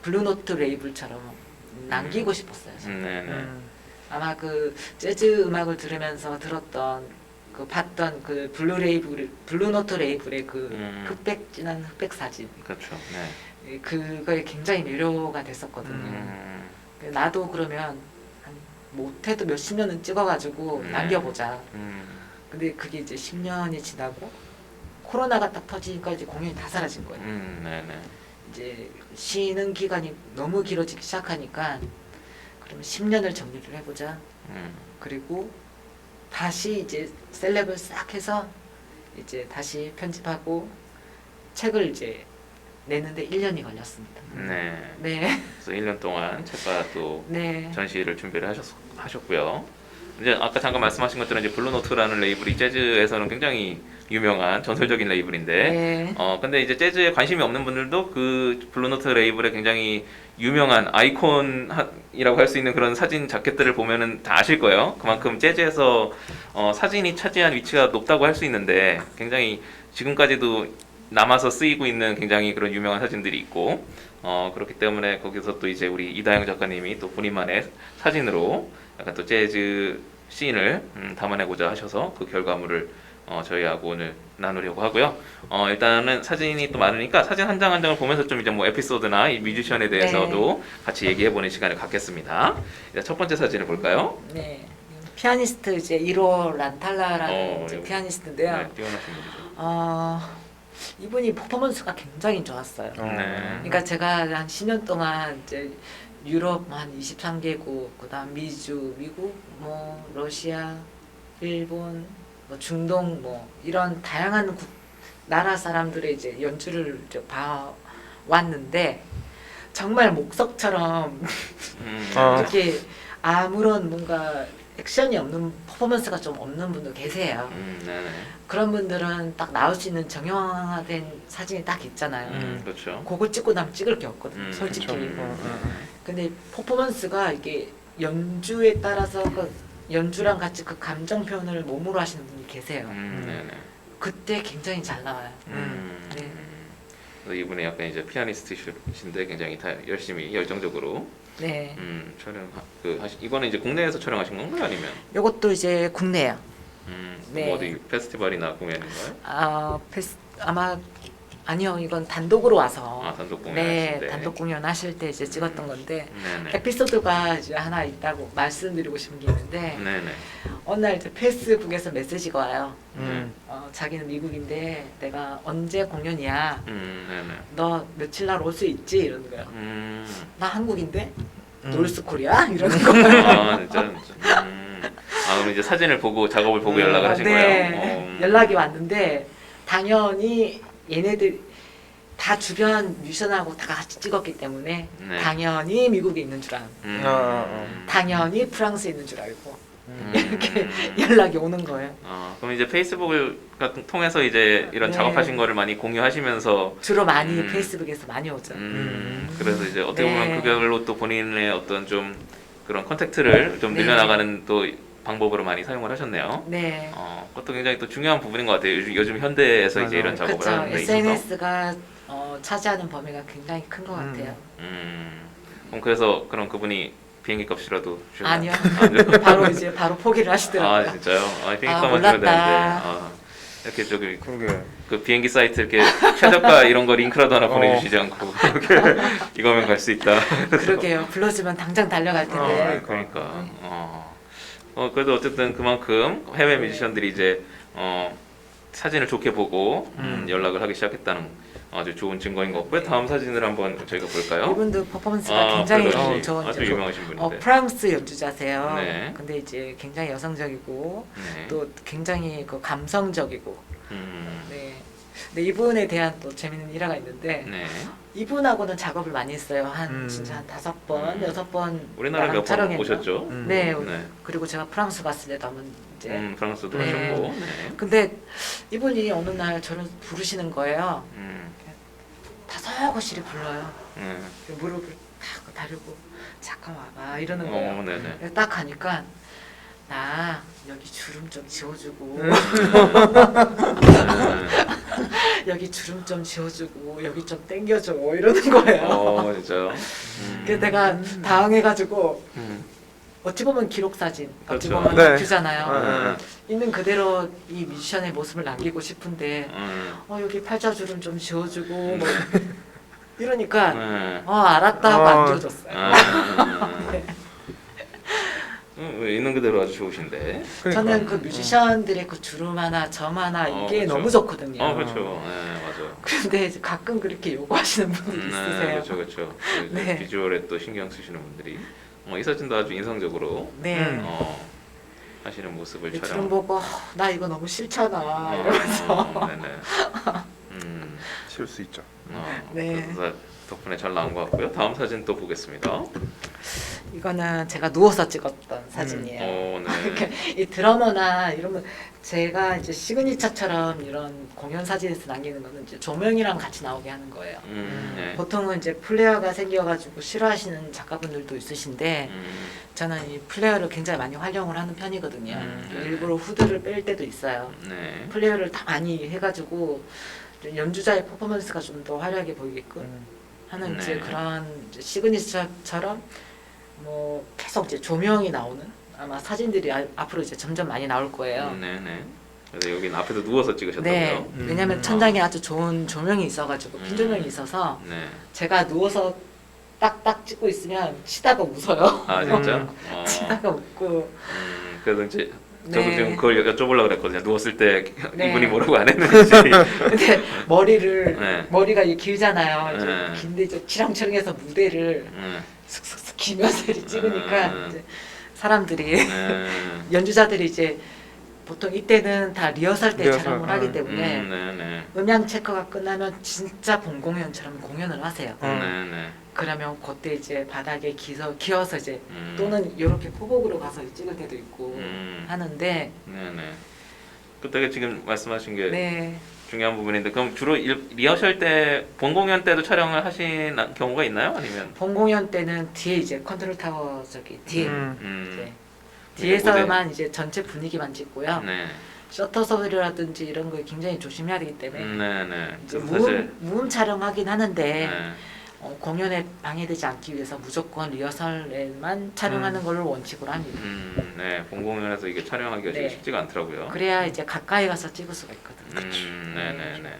블루노트 레이블처럼 남기고 싶었어요. 저는. 네네. 아마 그 재즈 음악을 들으면서 들었던 봤던 그 블루노트 레이블의 흑백 진한 흑백 사진 그렇죠. 네. 그거에 굉장히 매료가 됐었거든요. 나도 그러면 한 못해도 몇십 년은 찍어가지고 남겨보자. 근데 그게 이제 10년이 지나고 코로나가 딱 터지니까 이제 공연이 다 사라진 거예요. 네네. 이제 쉬는 기간이 너무 길어지기 시작하니까 그러면 10년을 정리를 해보자. 그리고 다시 이제 셀렉을 싹 해서 이제 다시 편집하고 책을 이제 내는데 1년이 걸렸습니다. 네. 네. 그래서 1년 동안 책과 또 네. 전시를 준비를 하셨고요. 이제 아까 잠깐 말씀하신 것처럼 이제 블루노트라는 레이블이 재즈에서는 굉장히 유명한 전설적인 레이블인데, 네. 근데 이제 재즈에 관심이 없는 분들도 그 블루노트 레이블의 굉장히 유명한 아이콘이라고 할 수 있는 그런 사진 자켓들을 보면은 다 아실 거예요. 그만큼 재즈에서 사진이 차지한 위치가 높다고 할 수 있는데, 굉장히 지금까지도 남아서 쓰이고 있는 굉장히 그런 유명한 사진들이 있고, 그렇기 때문에 거기서 또 이제 우리 이다영 작가님이 또 본인만의 사진으로 약간 또 재즈 씬을 담아내고자 하셔서 그 결과물을 저희하고 오늘 나누려고 하고요. 일단은 사진이 또 많으니까 사진 한 장 한 장을 보면서 좀 이제 뭐 에피소드나 이 뮤지션에 대해서도 같이 얘기해보는 시간을 갖겠습니다. 일단 첫 번째 사진을 볼까요? 네. 피아니스트 이제 1호 란탈라라는 이제 이거- 피아니스트인데요. 네, 뛰어나신 분이죠. 이분이 퍼포먼스가 굉장히 좋았어요. 네. 그러니까 제가 한 10년 동안 이제 유럽 한 23개국, 그다음 미주, 미국, 뭐 러시아, 일본, 뭐 중동 뭐 이런 다양한 나라 사람들의 이제 연주를 이제 봐왔는데 정말 목석처럼 이렇게 아무런 뭔가 액션이 없는 퍼포먼스가 좀 없는 분도 계세요. 네네. 그런 분들은 딱 나올 수 있는 정형화된 사진이 딱 있잖아요. 그렇죠. 그거 찍고 나면 찍을 게 없거든요. 솔직히. 그쵸. 근데 퍼포먼스가 이게 연주에 따라서 그 연주랑 같이 그 감정 표현을 몸으로 하시는 분이 계세요. 네네. 그때 굉장히 잘 나와요. 네. 그래서 이분이 약간 이제 피아니스트이신데 굉장히 다 열심히 열정적으로 네. 촬영 이거는 이제 국내에서 촬영하신 건가요, 아니면 요것도 이제 국내요. 네. 뭐 어디 페스티벌이나 공연인가요? 아마 아니요, 이건 단독으로 와서. 단독 공연 네, 하실 때. 단독 공연 하실 때 이제 찍었던 건데 네네. 에피소드가 이제 하나 있다고 말씀드리고 싶은 게 있는데 네네. 어느 날 이제 페이스북에서 메시지가 와요. 음. 자기는 미국인데 내가 언제 공연이야? 네네. 너 며칠 날 올 수 있지? 이러는 거예요. 나 한국인데 노르스코리아? 이러는 거예요. 진짜. 그럼 이제 사진을 보고 작업을 보고 연락을 하신 네. 거예요? 연락이 왔는데 당연히 얘네들 다 주변 뮤지션하고 다 같이 찍었기 때문에 네. 당연히 미국에 있는 줄 알고 당연히 프랑스에 있는 줄 알고 이렇게 연락이 오는 거예요. 그럼 이제 페이스북을 통해서 이제 이런 네. 작업하신 거를 많이 공유하시면서 주로 많이 페이스북에서 많이 오죠. 그래서 이제 어떻게 네. 보면 그걸로 또 본인의 어떤 좀 그런 컨택트를 좀 네. 늘려나가는 또 방법으로 많이 사용을 하셨네요. 네. 그것도 굉장히 또 중요한 부분인 것 같아요. 요즘 현대에서 이제 맞아요. 이런 작업을 그렇죠. 하는 데 있어서. SNS가 차지하는 범위가 굉장히 큰 것 같아요. 그럼 그래서 그런 그분이 비행기 값이라도 주셨나요? 아니요. 아니요. 바로 포기를 하시더라고요. 진짜요? 비행기 아, 값만 주면 몰랐다. 되는데. 이렇게 저기 그러게. 그 비행기 사이트 이렇게 최저가 이런 거 링크라도 하나 보내주시지 않고 이렇게 이거면 갈 수 있다. 그러게요. 불러주면 당장 달려갈 텐데. 그러니까. 그래도 어쨌든 그만큼 해외 뮤지션들이 이제 사진을 좋게 보고 연락을 하기 시작했다는 아주 좋은 증거인 것 같고요. 다음 사진을 한번 저희가 볼까요? 이분도 퍼포먼스가 굉장히 그래도 좋은 아주 유명하신 분인데. 프랑스 연주자세요. 네. 근데 이제 굉장히 여성적이고 네. 또 굉장히 그 감성적이고. 음, 네. 근데 이분에 대한 또 재밌는 일화가 있는데 네. 이분하고는 작업을 많이 했어요. 음. 진짜 한 5번, 6번 우리나라 몇 번 오셨죠? 네. 네. 그리고 제가 프랑스 갔을 때도 한번 이제. 프랑스도 네. 하셨고. 네. 근데 이분이 어느 날 저를 부르시는 거예요. 다소곳이 불러요. 무릎을 탁 다리고 잠깐 와봐 이러는 거예요. 네네. 딱 가니까 나 여기 주름 좀 지워주고 여기 주름 좀 지워주고 여기 좀 당겨줘 이러는 거예요. 진짜요? 그래서 내가 당황해가지고 어찌 보면 기록 사진, 어찌 그렇죠. 보면 네. 다큐잖아요. 있는 그대로 이 뮤지션의 모습을 남기고 싶은데 여기 팔자주름 좀 지워주고 뭐 이러니까 알았다 하고 안 지워줬어요. 있는 그대로 아주 좋으신데. 저는 그 뮤지션들의 그 주름 하나 점 하나 이게 그렇죠. 너무 좋거든요. 그렇죠. 네, 맞아요. 근데 이제 가끔 그렇게 요구하시는 분들이 있으세요. 그렇죠. 네. 비주얼에 또 신경 쓰시는 분들이. 이 사진도 아주 인상적으로 네. 하시는 모습을 주름 촬영. 보고 나 이거 너무 싫잖아 이러면서 네네. 실 수 있죠. 네. 그래서 덕분에 잘 나온 것 같고요. 다음 사진 또 보겠습니다. 이거는 제가 누워서 찍었던 사진이에요. 네. 이 드러머나 이러면 제가 이제 시그니처처럼 이런 공연 사진에서 남기는 거는 이제 조명이랑 같이 나오게 하는 거예요. 네. 보통은 이제 플레어가 생겨가지고 싫어하시는 작가분들도 있으신데 저는 이 플레어를 굉장히 많이 활용을 하는 편이거든요. 일부러 후드를 뺄 때도 있어요. 네. 플레어를 다 많이 해가지고 좀 연주자의 퍼포먼스가 좀 더 화려하게 보이게끔 하는 이제 네. 그런 이제 시그니처처럼 뭐 계속 이제 조명이 나오는 아마 사진들이 앞으로 이제 점점 많이 나올 거예요. 네네. 그래서 여기는 앞에서 누워서 찍으셨다고요? 네, 왜냐면 천장에 아주 좋은 조명이 있어가지고 빈 조명이 있어서 네. 제가 누워서 딱딱 찍고 있으면 치다가 웃어요. 진짜? 치다가 웃고. 그래서 이제 저도 네. 지금 그걸 여쭤보려고 그랬거든요. 누웠을 때 네. 이분이 뭐라고 안 했는지. 근데 머리를 네. 머리가 이 길잖아요. 이제 네. 긴데 이제 치렁치렁해서 무대를 슥슥슥 기면서 이렇게 찍으니까 이제 사람들이 연주자들이 이제 보통 이때는 다 리허설 때 촬영을 하기 때문에 음향 체크가 끝나면 진짜 본 공연처럼 공연을 하세요. 그러면 그때 이제 바닥에 기어서 이제 또는 이렇게 포복으로 가서 찍을 때도 있고 하는데 그때 지금 말씀하신 게 네. 중요한 부분인데 그럼 주로 리허설 때 본 공연 때도 촬영을 하신 경우가 있나요? 아니면 본 공연 때는 뒤에 이제 컨트롤 타워 저기 뒤에 이제 이제 뒤에서만 이제 전체 분위기만 찍고요. 네. 셔터 소리라든지 이런 거 굉장히 조심해야 되기 때문에 네네. 이제 그래서 사실 무음 촬영하긴 하는데 네. 공연에 방해되지 않기 위해서 무조건 리허설에만 촬영하는 걸 원칙으로 합니다. 네. 본 공연에서 이게 촬영하기가 네. 되게 쉽지가 않더라고요. 그래야 이제 가까이 가서 찍을 수가 있거든요. 네네네.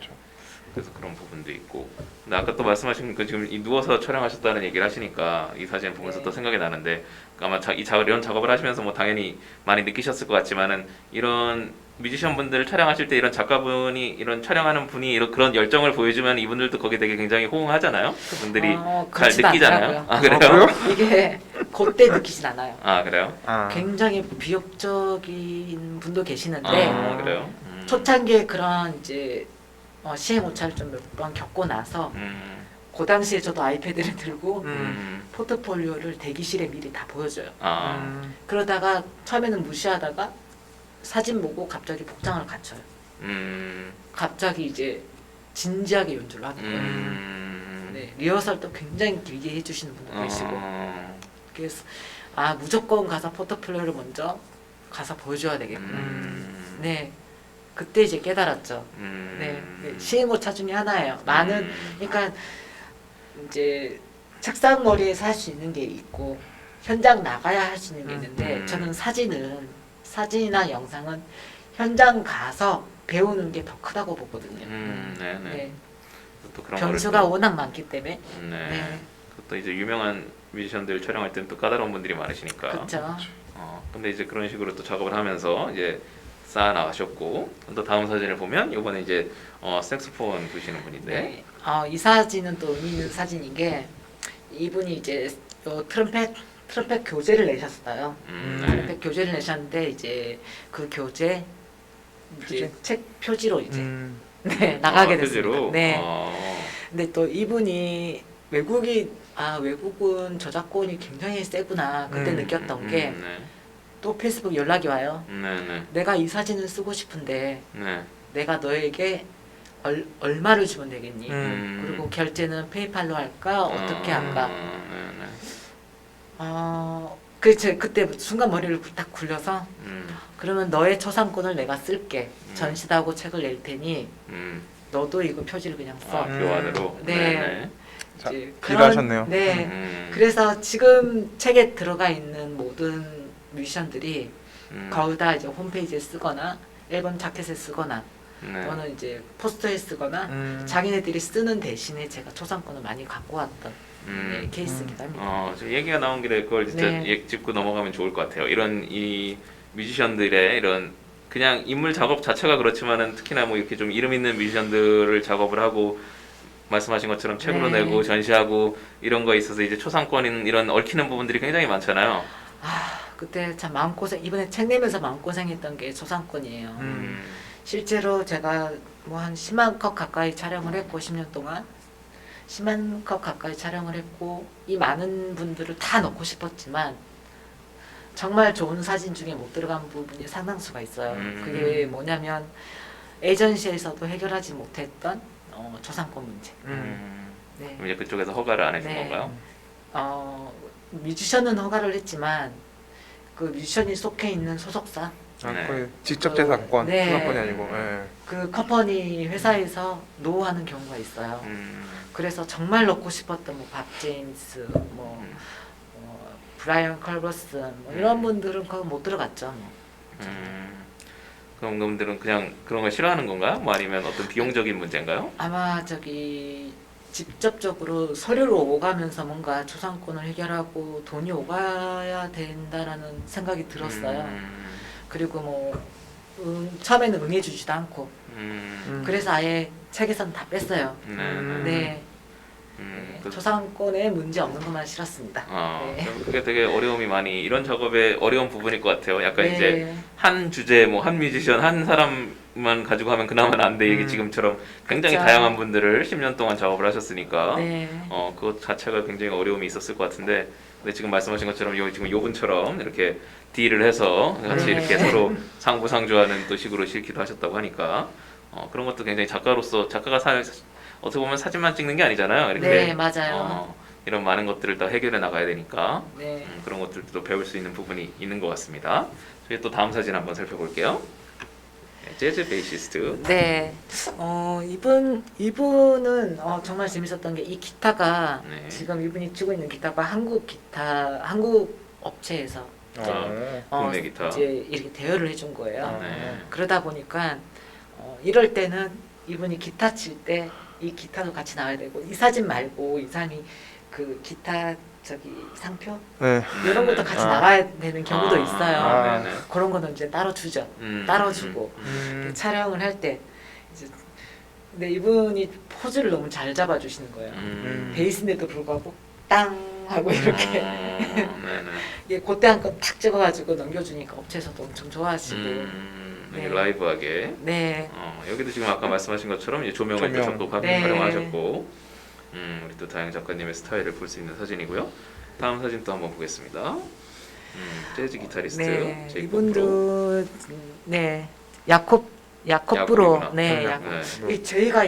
그래서 그런 부분도 있고. 근데 아까 또 말씀하신 그 지금 이 누워서 촬영하셨다는 얘기를 하시니까 이 사진 보면서 네. 또 생각이 나는데 아마 이런 작업을 하시면서 뭐 당연히 많이 느끼셨을 것 같지만은 이런 뮤지션 분들 촬영하실 때 이런 작가분이 이런 촬영하는 분이 이런 그런 열정을 보여주면 이분들도 거기에 되게 굉장히 호응하잖아요. 그분들이 잘 그렇진 느끼잖아요. 않더라고요. 그래요? 이게 그때 느끼진 않아요. 그래요? 굉장히 비욕적인 분도 계시는데 그래요? 초창기에 그런 이제 시행오차를 좀 몇 번 겪고 나서 그 당시에 저도 아이패드를 들고 음. 포트폴리오를 대기실에 미리 다 보여줘요. 아. 그러다가 처음에는 무시하다가 사진 보고 갑자기 복장을 갖춰요. 갑자기 이제 진지하게 연주를 하는 거예요. 네, 리허설도 굉장히 길게 해주시는 분도 계시고 그래서 무조건 가서 포트폴리오를 먼저 가서 보여줘야 되겠구나. 네, 그때 이제 깨달았죠. 네, 시행오차 중에 하나예요. 많은 그러니까 이제 책상 머리에서 할 수 있는 게 있고 현장 나가야 할 수 있는 게 있는데 저는 사진이나 영상은 현장 가서 배우는 게 더 크다고 보거든요. 네. 또 그런 변수가 워낙 많기 때문에. 네. 네. 또 이제 유명한 뮤지션들 촬영할 때는 또 까다로운 분들이 많으시니까. 그렇죠. 근데 이제 그런 식으로 또 작업을 하면서 이제 쌓아 나가셨고 또 다음 사진을 보면 이번에 이제 색소폰 부시는 분인데. 네. 이 사진은 또 의미 있는 사진인 게 이분이 이제 트럼펫 교재를 내셨어요. 네. 트럼펫 교재를 내셨는데 이제 그 교재 이제 책 표지로 이제 네, 나가게 됐습니다. 표지로? 네. 근데 또 이분이 외국은 저작권이 굉장히 세구나 그때 느꼈던 게 또 페이스북 연락이 와요. 내가 이 사진을 쓰고 싶은데 내가 너에게 얼마를 주면 되겠니? 그리고 결제는 페이팔로 할까? 어떻게 할까? 그때 순간 머리를 딱 굴려서 그러면 너의 초상권을 내가 쓸게. 전시도 하고 책을 낼 테니 너도 이거 표지를 그냥 써. 교환으로. 네. 자, 이제 딜하셨네요. 네. 그래서 지금 책에 들어가 있는 모든 뮤지션들이 거의 다 이제 홈페이지에 쓰거나 앨범 자켓에 쓰거나 또는 이제 포스터에 쓰거나 자기네들이 쓰는 대신에 제가 초상권을 많이 갖고 왔던 네, 케이스이기도 합니다. 저 얘기가 나온 길에 그걸 진짜 짚고 넘어가면 좋을 것 같아요. 이런 이 뮤지션들의 이런 그냥 인물 작업 자체가 그렇지만은 특히나 뭐 이렇게 좀 이름 있는 뮤지션들을 작업을 하고 말씀하신 것처럼 책으로 내고 전시하고 이런 거에 있어서 이제 초상권 이런 얽히는 부분들이 굉장히 많잖아요. 그때 참 마음고생 이번에 책 내면서 마음고생했던 게 초상권이에요. 실제로 제가 뭐 한 10만 컷 가까이 촬영을 했고 10년 동안 10만 컷 가까이 촬영을 했고 이 많은 분들을 다 넣고 싶었지만 정말 좋은 사진 중에 못 들어간 부분이 상당수가 있어요. 그게 뭐냐면 에이전시에서도 해결하지 못했던 초상권 문제. 네. 이제 그쪽에서 허가를 안 해준 건가요? 뮤지션은 허가를 했지만 그 뮤지션이 속해 있는 소속사 거의 직접 재산권, 초상권이 아니고. 그 컴퍼니 회사에서 노하는 경우가 있어요. 그래서 정말 넣고 싶었던 뭐 밥 제임스, 브라이언 컬버슨 이런 분들은 거기 못 들어갔죠. 그런 분들은 그냥 그런 걸 싫어하는 건가요? 뭐 아니면 어떤 비용적인 문제인가요? 아마 직접적으로 서류를 오가면서 뭔가 초상권을 해결하고 돈이 오가야 된다라는 생각이 들었어요. 그리고 뭐 처음에는 응해주지도 않고 그래서 아예 책에서는 다 뺐어요. 네. 초상권에 문제 없는 것만 싫었습니다. 그게 되게 어려움이 많이 이런 작업에 어려운 부분일 것 같아요. 약간 이제 한 주제 뭐 한 뮤지션 한 사람만 가지고 하면 그나마 안 돼. 이게 지금처럼 굉장히 다양한 분들을 10년 동안 작업을 하셨으니까 그것 자체가 굉장히 어려움이 있었을 것 같은데 근데 지금 말씀하신 것처럼 지금 요분처럼 이렇게 딜을 해서 같이 이렇게 서로 상부상조하는 또 식으로 실기도 하셨다고 하니까 그런 것도 굉장히 작가가 어떻게 보면 사진만 찍는 게 아니잖아요. 이렇게 네, 맞아요. 이런 많은 것들을 다 해결해 나가야 되니까 그런 것들도 배울 수 있는 부분이 있는 것 같습니다. 저희 또 다음 사진 한번 살펴볼게요. 재즈 베이시스트. 네. 이분은 정말 재밌었던 게 이 기타가 지금 이분이 치고 있는 기타가 한국 업체에서 국내 기타 이제 이렇게 대여를 해준 거예요. 그러다 보니까 이럴 때는 이분이 기타 칠 때 이 기타도 같이 나와야 되고 이 사진 말고 이 사람이 그 기타 상표 이런 것도 같이 나가야 되는 경우도 있어요. 그런 거는 이제 따로 주죠. 따로 주고 촬영을 할 때 근데 이분이 포즈를 너무 잘 잡아주시는 거예요. 베이스인데도 불구하고 땅 하고 이렇게 그때 한 건 탁 찍어가지고 넘겨주니까 업체에서도 엄청 좋아하시고 라이브하게. 여기도 지금 아까 말씀하신 것처럼 이제 조명을 또 적극 활용하셨고. 우리 또 다영 작가님의 스타일을 볼 수 있는 사진이고요. 다음 사진 또 한번 보겠습니다. 재즈 기타리스트 네, 제이콥 브로. 이분도 네 야콥 브로 야콥이구나. 네, 네. 이 저희가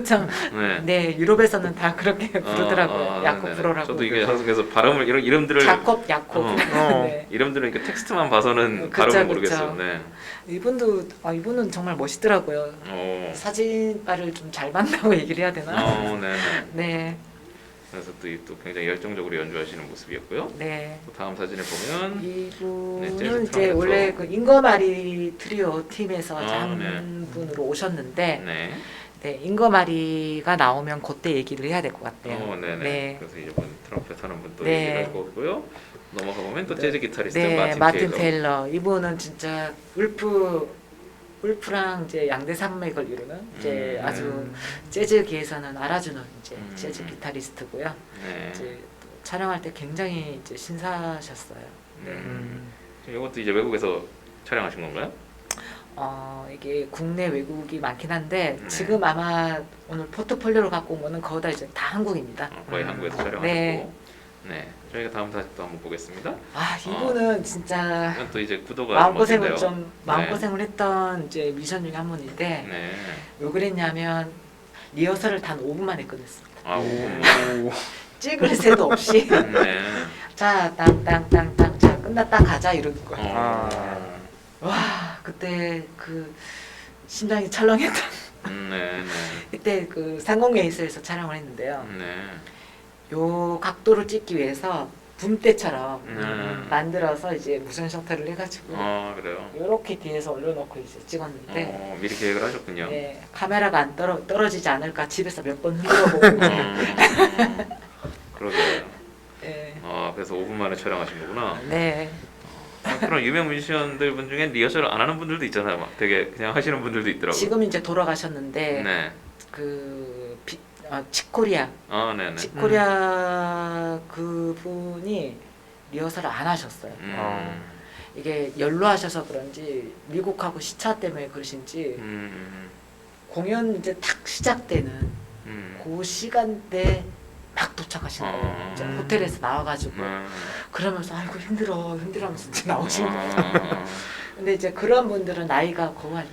참 네. 네 유럽에서는 다 그렇게 부르더라고요. 야콥 네네. 브로라고. 저도 이게 항상 발음을 이런 이름들을 야콥 네. 이름들은 이렇게 텍스트만 봐서는 그쵸, 발음을 모르겠어요. 그쵸. 네. 이분은 정말 멋있더라고요. 사진빨을 좀 잘 만나고 얘기를 해야 되나? 네. 네, 그래서 또 굉장히 열정적으로 연주하시는 모습이었고요. 네. 또 다음 사진을 보면 이분은 재즈 이제 트럼펫으로. 원래 그 잉거마리 트리오 팀에서 아, 한 네. 분으로 오셨는데 네. 네, 잉거마리가 나오면 그때 얘기를 해야 될 것 같아요. 네네. 네. 그래서 이번 트럼펫 하는 분 또 네. 얘기를 할 거고요. 넘어가 보면 또 네. 재즈 기타리스트 네, 마틴 테일러. 테일러. 이분은 진짜 울프랑 이제 양대 산맥을 이루는 이제 아주 재즈계에서는 알아주는 이제 재즈 기타리스트고요. 네. 이제 또 촬영할 때 굉장히 이제 신사셨어요. 이것도 이제 외국에서 촬영하신 건가요? 이게 국내 외국이 많긴 한데 네. 지금 아마 오늘 포트폴리오로 갖고 온 거는 거의 다 이제 다 한국입니다. 거의 한국에서 촬영하셨고. 네. 네. 저희가 다음 사진 또 한번 보겠습니다. 이분은 진짜 이건 또 이제 구도가 마음고생을 멋진데요. 좀 마음고생을 했던 이제 미션 중에 한 분인데 네. 왜 그랬냐면 리허설을 단 5분만 했거든요. 오. 찍을 새도 없이 네. 자 땅땅땅땅 자 끝났다 가자 이러는 거야. 와 그때 그 심장이 철렁했던 네. 그때 그 상공회의소에서 촬영을 했는데요. 네. 요 각도를 찍기 위해서 붐대처럼 만들어서 이제 무선 셔터를 해가지고 그래요. 이렇게 뒤에서 올려놓고 이제 찍었는데 미리 계획을 하셨군요. 네, 카메라가 안 떨어지지 않을까 집에서 몇 번 흔들어보고 그러게요. 네. 그래서 5분 만에 촬영하신 거구나. 네. 그런 유명 뮤지션들 분 중에 리허설 안 하는 분들도 있잖아요. 막 되게 그냥 하시는 분들도 있더라고요. 지금 이제 돌아가셨는데 네. 치코리아 네네. 치코리아 그분이 리허설을 안 하셨어요. 이게 연로하셔서 그런지 미국하고 시차 때문에 그러신지 공연 이제 탁 시작되는 그 시간대 막 도착하시는 거예요. 이제 호텔에서 나와가지고 그러면서 아이고 힘들어하면서 이제 나오신 거예요. 근데 이제 그런 분들은 나이가 거의 한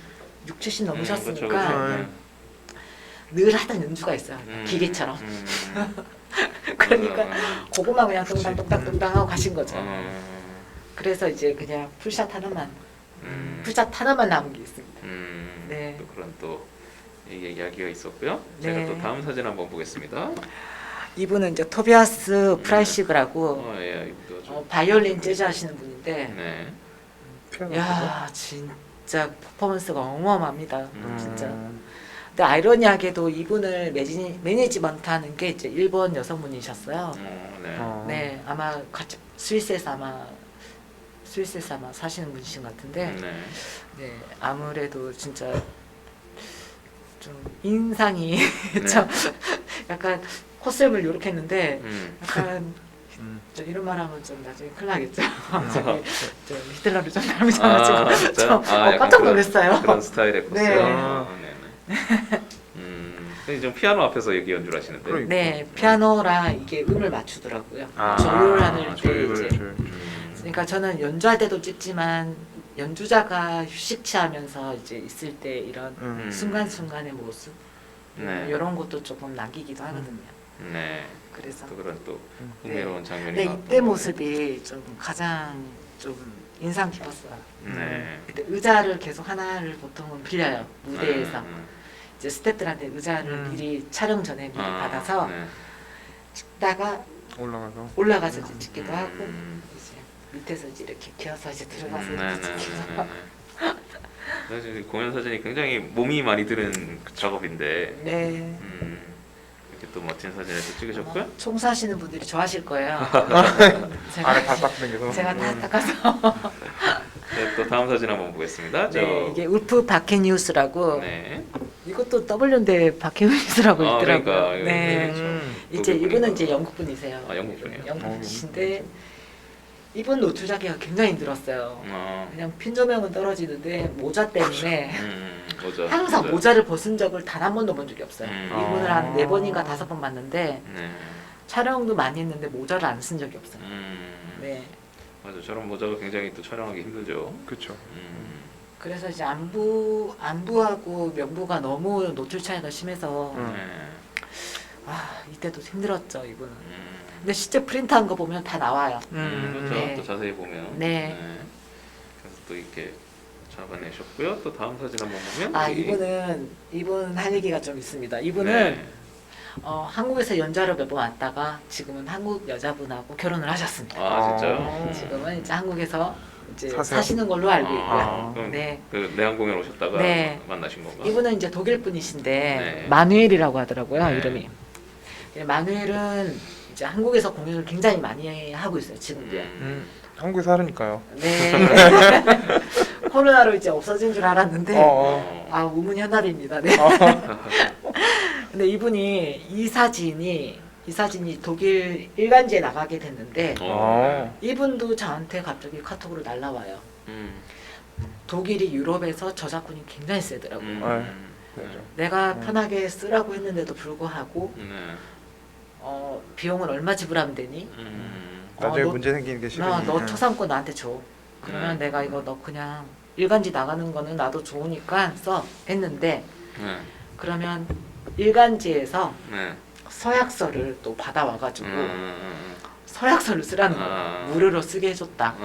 6, 70 넘으셨으니까 늘 하던 연주가 있어요. 기계처럼. 그러니까 그것만 그냥 똥당똥당 하고 가신 거죠. 그래서 이제 그냥 풀샷 하나만 남은 게 있습니다. 네. 또 그런 또 이야기가 있었고요. 네. 제가 또 다음 사진 한번 보겠습니다. 이분은 이제 토비아스 프라이시그라고 이분도 좀. 바이올린 재즈 하시는 분인데 네. 야 진짜 퍼포먼스가 어마어마합니다. 진짜. 근데 아이러니하게도 이분을 매니지먼트 하는 게 이제 일본 여성분이셨어요. 네. 네, 아마 같이 스위스에서 아마 사시는 분이신 것 같은데, 네, 아무래도 진짜 좀 인상이 참 약간 콧셈을 이렇게 했는데, 약간 저 이런 말하면 좀 나중에 큰일 나겠죠. 저기 좀 히틀러를 좀 닮으셔가지고 좀 깜짝 놀랐어요. 그런 스타일의 코스요. 네. 네. 좀 피아노 앞에서 여기 연주를 하시는데. 그러니까. 네, 피아노랑 이게 음을 맞추더라고요. 조율하는 때 이제. 그러니까 저는 연주할 때도 찍지만 연주자가 휴식치 하면서 이제 있을 때 이런 순간순간의 모습 이런 것도 조금 남기기도 하거든요. 네. 그래서 또 그런 또 흥미로운 장면이 네, 나왔던 이때 것 모습이 좀 가장 좀 인상 깊었어요. 네. 그때 의자를 계속 하나를 보통은 빌려요 무대에서. 이제 스태프들한테 의자를 미리 촬영 전에 미리 받아서 찍다가 올라가서 이제 찍기도 하고 이제 밑에서 이제 이렇게 기어서 이제 들어가서 이렇게 찍기도 하고. 사실 공연 사진이 굉장히 몸이 많이 드는 작업인데 네. 이렇게 또 멋진 사진을 또 찍으셨고요. 청소하시는 분들이 좋아하실 거예요. 아래 바싹 당겨서. 제가 다 닦아서. 네, 또 다음 사진 한번 보겠습니다. 네, 이게 울프 바케니우스라고. 네. 이것도 W인데 바케니우스라고 있더라고요. 그러니까, 네. 그렇죠. 이제 이분은 이제 영국 분이세요. 영국 분이에요. 영국 분이신데 이분 노출하기가 굉장히 힘들었어요. 그냥 핀 조명은 떨어지는데 모자 때문에 모자. 항상 모자를 벗은 적을 단 한 번도 본 적이 없어요. 이분을 아. 한 4번인가 5번 봤는데 네. 촬영도 많이 했는데 모자를 안 쓴 적이 없어요. 네. 맞아. 저런 모자가 굉장히 또 촬영하기 힘들죠. 그렇죠. 그래서 이제 안부하고 명부가 너무 노출 차이가 심해서 네. 이때도 힘들었죠 이분은. 근데 실제 프린트한 거 보면 다 나와요. 그렇죠. 네. 또 자세히 보면. 네. 그래서 또 이렇게 잡아내셨고요. 또 다음 사진 한번 보면. 이분 할 얘기가 좀 있습니다. 이분은 네. 한국에서 연주하러 몇 번 왔다가 지금은 한국 여자분하고 결혼을 하셨습니다. 아 진짜요? 지금은 이제 한국에서 이제 사세요? 사시는 걸로 알고 있고요. 그럼 네. 그 내한 공연 오셨다가 네. 만나신 건가? 이분은 이제 독일 분이신데 네. 마누엘이라고 하더라고요. 네. 이름이. 마누엘은 이제 한국에서 공연을 굉장히 많이 하고 있어요. 지금도요. 한국에 살으니까요. 네. 코로나로 이제 없어진 줄 알았는데 우문현답입니다. 네. 근데 이분이 이 사진이 독일 일간지에 나가게 됐는데 이분도 저한테 갑자기 카톡으로 날라와요. 독일이 유럽에서 저작권이 굉장히 세더라고요. 내가 편하게 쓰라고 했는데도 불구하고 비용을 얼마 지불하면 되니? 나중에 너- 문제 생기는 게 싫으니. 너 초상권 나한테 줘. 그러면 내가 이거 너 그냥 일간지 나가는 거는 나도 좋으니까 써 했는데 그러면 일간지에서 서약서를 또 받아와가지고 서약서를 쓰라는 거예요. 무료로 쓰게 해줬다.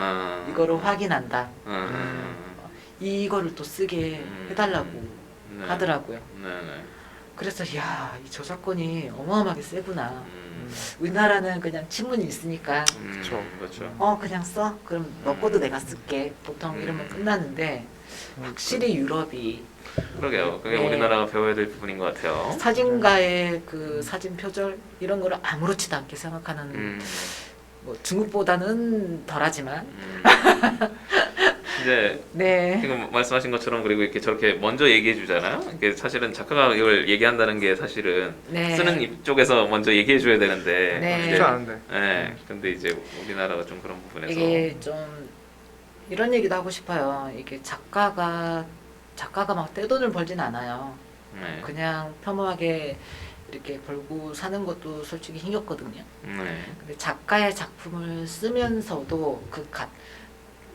이거를 확인한다. 이거를 또 쓰게 해달라고 하더라고요. 그래서 이야, 이 저작권이 어마어마하게 세구나. 우리나라는 그냥 친문이 있으니까 그렇죠. 그냥 써. 그럼 너 거도 내가 쓸게. 보통 이러면 끝나는데 확실히 유럽이 그러게요. 그게 네. 우리나라가 배워야 될 부분인 것 같아요. 사진가의 그 사진 표절 이런 거를 아무렇지도 않게 생각하는 뭐 중국보다는 덜하지만 이제 네. 지금 말씀하신 것처럼 그리고 이렇게 저렇게 먼저 얘기해 주잖아요. 이게 사실은 작가가 이걸 얘기한다는 게 사실은 네. 쓰는 입쪽에서 먼저 얘기해 줘야 되는데 네. 쉽지 않은데. 네. 근데 이제 우리나라가 좀 그런 부분에서 이게 좀 이런 얘기도 하고 싶어요. 이게 작가가 막 떼돈을 벌진 않아요. 네. 그냥 평범하게 이렇게 벌고 사는 것도 솔직히 힘겹거든요. 네. 근데 작가의 작품을 쓰면서도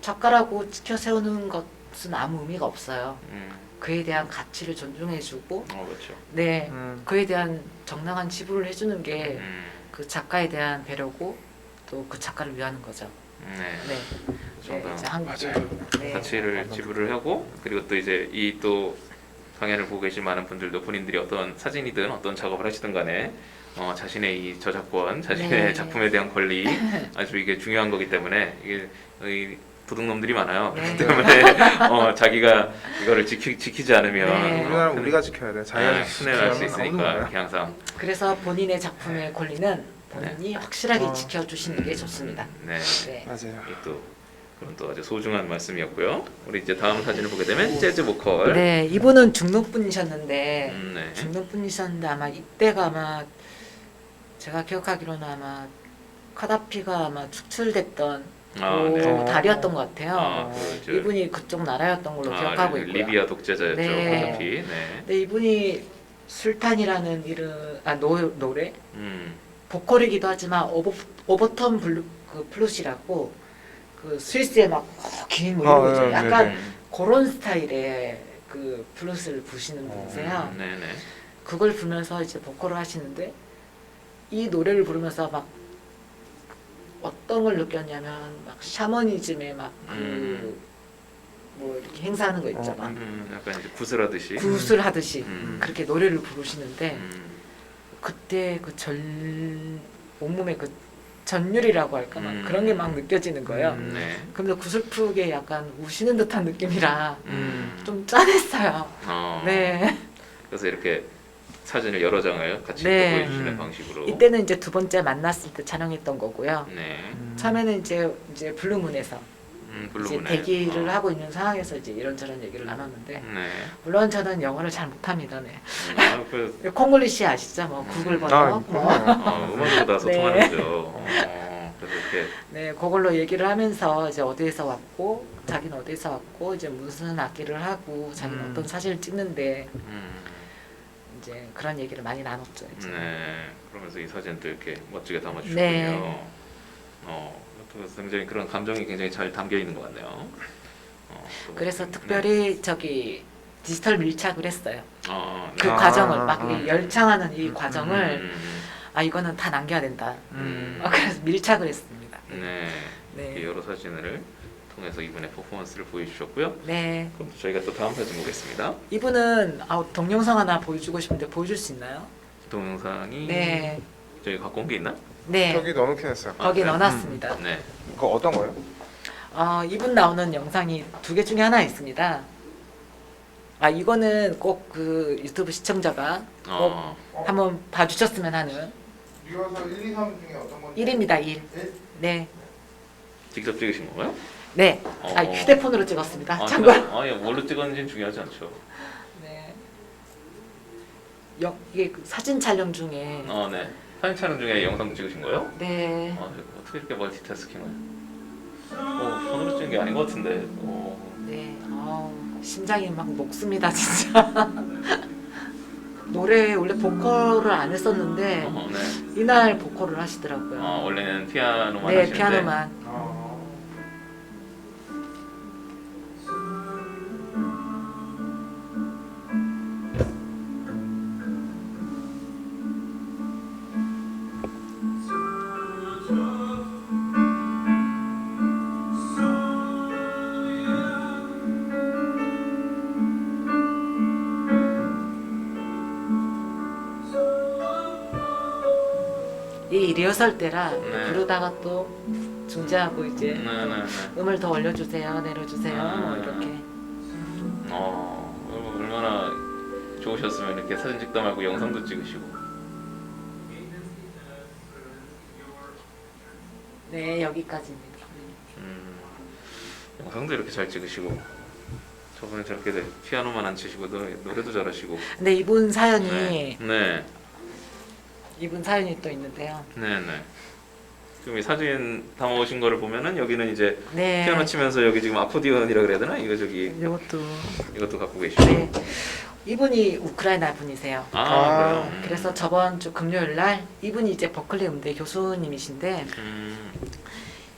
작가라고 지켜 세우는 것은 아무 의미가 없어요. 그에 대한 가치를 존중해주고, 그렇죠. 네, 그에 대한 정당한 지불을 해주는 게 그 음. 작가에 대한 배려고 또 그 작가를 위하는 거죠. 네. 네, 정당 이제 한국에 네. 가치를 지불을 하고 그리고 또 이제 이 또 강연을 보고 계신 많은 분들도 본인들이 어떤 사진이든 어떤 작업을 하시든 간에 자신의 이 저작권, 자신의 네. 작품에 대한 권리 아주 이게 중요한 거기 때문에 이게 이 도둑놈들이 많아요. 네. 그렇기 때문에 자기가 이거를 지키지 않으면 네. 우리나라 우리가 지켜야 돼. 자기가 큰일 날 수 지키지 않으면 있으니까 아무도 이렇게 항상 그래서 본인의 작품의 권리는 본인이 확실하게 지켜주시는 게 좋습니다. 네. 네. 맞아요. 또 그런 또 아주 소중한 말씀이었고요. 우리 이제 다음 사진을 보게 되면 재즈 보컬. 네, 이분은 중동 분이셨는데 네. 중동 분이셨는데 아마 이때가 아마 제가 기억하기로는 아마 카다피가 아마 축출됐던 그 네. 달이었던 것 같아요. 이분이 이분이 그쪽 나라였던 걸로 기억하고 있고요. 리비아 독재자였죠. 네. 카다피. 네. 근데 이분이 술탄이라는 노래 음. 보컬이기도 하지만 오버턴 플룻이라고 그 스위스의 막 긴 뭐 이런 거죠. 약간 네. 그런 스타일의 그 플룻을 부시는 분이세요. 네네. 그걸 부르면서 이제 보컬을 하시는데 이 노래를 부르면서 막 어떤 걸 느꼈냐면 막 샤머니즘의 막 뭐 이렇게 행사하는 거 있죠. 막 약간 이제 구슬하듯이. 굿을 하듯이 음. 그렇게 노래를 부르시는데 음. 그때 그 온몸에 그 전율이라고 할까 막 그런 게 막 느껴지는 거예요. 네. 근데 구슬프게 약간 우시는 듯한 느낌이라 음. 좀 짠했어요. 어. 네. 그래서 이렇게 사진을 여러 장을 같이 네. 또 보여주시는 방식으로. 이때는 이제 두 번째 만났을 때 촬영했던 거고요. 네. 처음에는 이제 블루문에서 이제 블루문에. 대기를 하고 있는 상황에서 이제 이런저런 얘기를 나눴는데 네. 물론 저는 영어를 잘 못합니다. 네. 그 콩글리시 아시죠? 뭐 구글 번역. 뭐. 그럼요. 음악보다 네. 소통하는 거죠. 그래서 이렇게 네, 그걸로 얘기를 하면서 이제 어디에서 왔고 자기는 어디에서 왔고 이제 무슨 악기를 하고 자기는 어떤 사진을 찍는데 이제 그런 얘기를 많이 나눴죠. 이제. 네. 그러면서 이 사진도 이렇게 멋지게 담아주셨군요. 네. 그래서 굉장히 그런 감정이 굉장히 잘 담겨 있는 것 같네요. 그래서 특별히 저기 디지털 밀착을 했어요. 네. 그 과정을 막 이 열창하는 이 과정을 음. 아 이거는 다 남겨야 된다. 그래서 밀착을 했습니다. 네. 네. 여러 사진을 통해서 이분의 퍼포먼스를 보여주셨고요. 네. 그럼 또 저희가 또 다음 사진 보겠습니다. 이분은 동영상 하나 보여주고 싶은데 보여줄 수 있나요? 동영상이 네. 저희 갖고 온 게 있나? 네. 저기 넣어놓긴 했어요. 거기 네. 넣어놨습니다. 네. 그거 어떤 거예요? 이분 나오는 영상이 2개 중에 하나 있습니다. 이거는 꼭 그 유튜브 시청자가 꼭 한번 봐주셨으면 하는 리허설 1, 2, 3 중에 어떤 건지 1입니다. 1. 일? 네. 직접 찍으신 건가요? 네. 휴대폰으로 찍었습니다. 참고로. 아니 뭘로 찍었는지는 중요하지 않죠. 네. 이게 그 사진 촬영 중에 네. 사진 촬영 중에 영상도 찍으신 거예요? 네. 어떻게 이렇게 멀티태스킹을? 손으로 찍은 게 아닌 것 같은데. 네. 심장이 막 녹습니다, 진짜. 노래 원래 보컬을 안 했었는데 네. 이날 보컬을 하시더라고요. 원래는 피아노만 네, 하시는데. 피아노만. 이 리허설 때라 네. 부르다가 또 중지하고 이제 네. 음을 더 올려주세요, 내려주세요, 뭐 이렇게. 얼마나 좋으셨으면 이렇게 사진 찍다 말고 영상도 찍으시고. 네, 여기까지입니다. 영상도 이렇게 잘 찍으시고. 저번에 저렇게 피아노만 안 치시고 노래도 잘하시고. 근데 이분 사연이 네. 이분 사연이 또 있는데요. 네네. 지금 이 사진 담아오신 거를 보면은 여기는 이제 네. 피아노 치면서 여기 지금 아코디언이라 그래야 되나? 이것도 갖고 계시고. 네. 이분이 우크라이나 분이세요. 그래요. 그래서 저번 주 금요일 날 이분이 이제 버클리 음대 교수님이신데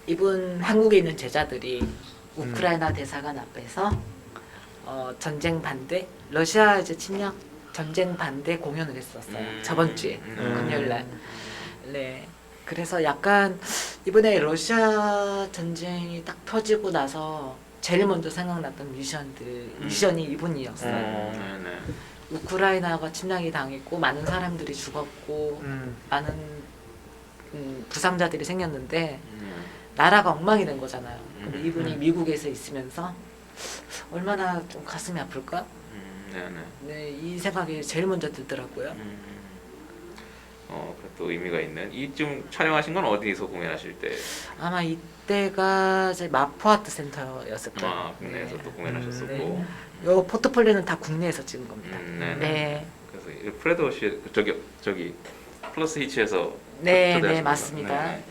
이분 한국에 있는 제자들이 우크라이나 대사관 앞에서 전쟁 반대, 러시아 이제 침략 전쟁 반대 공연을 했었어요. 저번 주에 금요일 날. 네. 그래서 약간 이번에 러시아 전쟁이 딱 터지고 나서 제일 먼저 생각났던 뮤지션이 이분이었어요. 네네. 우크라이나가 침략이 당했고 많은 사람들이 죽었고 많은 부상자들이 생겼는데 나라가 엉망이 된 거잖아요. 근데 이분이 미국에서 있으면서 얼마나 좀 가슴이 아플까? 네네. 네, 이 생각이 제일 먼저 들더라고요. 또 의미가 있는. 이쯤 촬영하신 건 어디서 공연하실 때? 아마 이때가 이제 마포 아트 센터였을 거예요. 국내에서 네. 또 공연하셨었고. 네. 요 포트폴리오는 다 국내에서 찍은 겁니다. 네네. 네. 그래서 이 프레드 씨 저기 플러스 히치에서 네, 초대하신 네, 거죠? 맞습니다. 네네.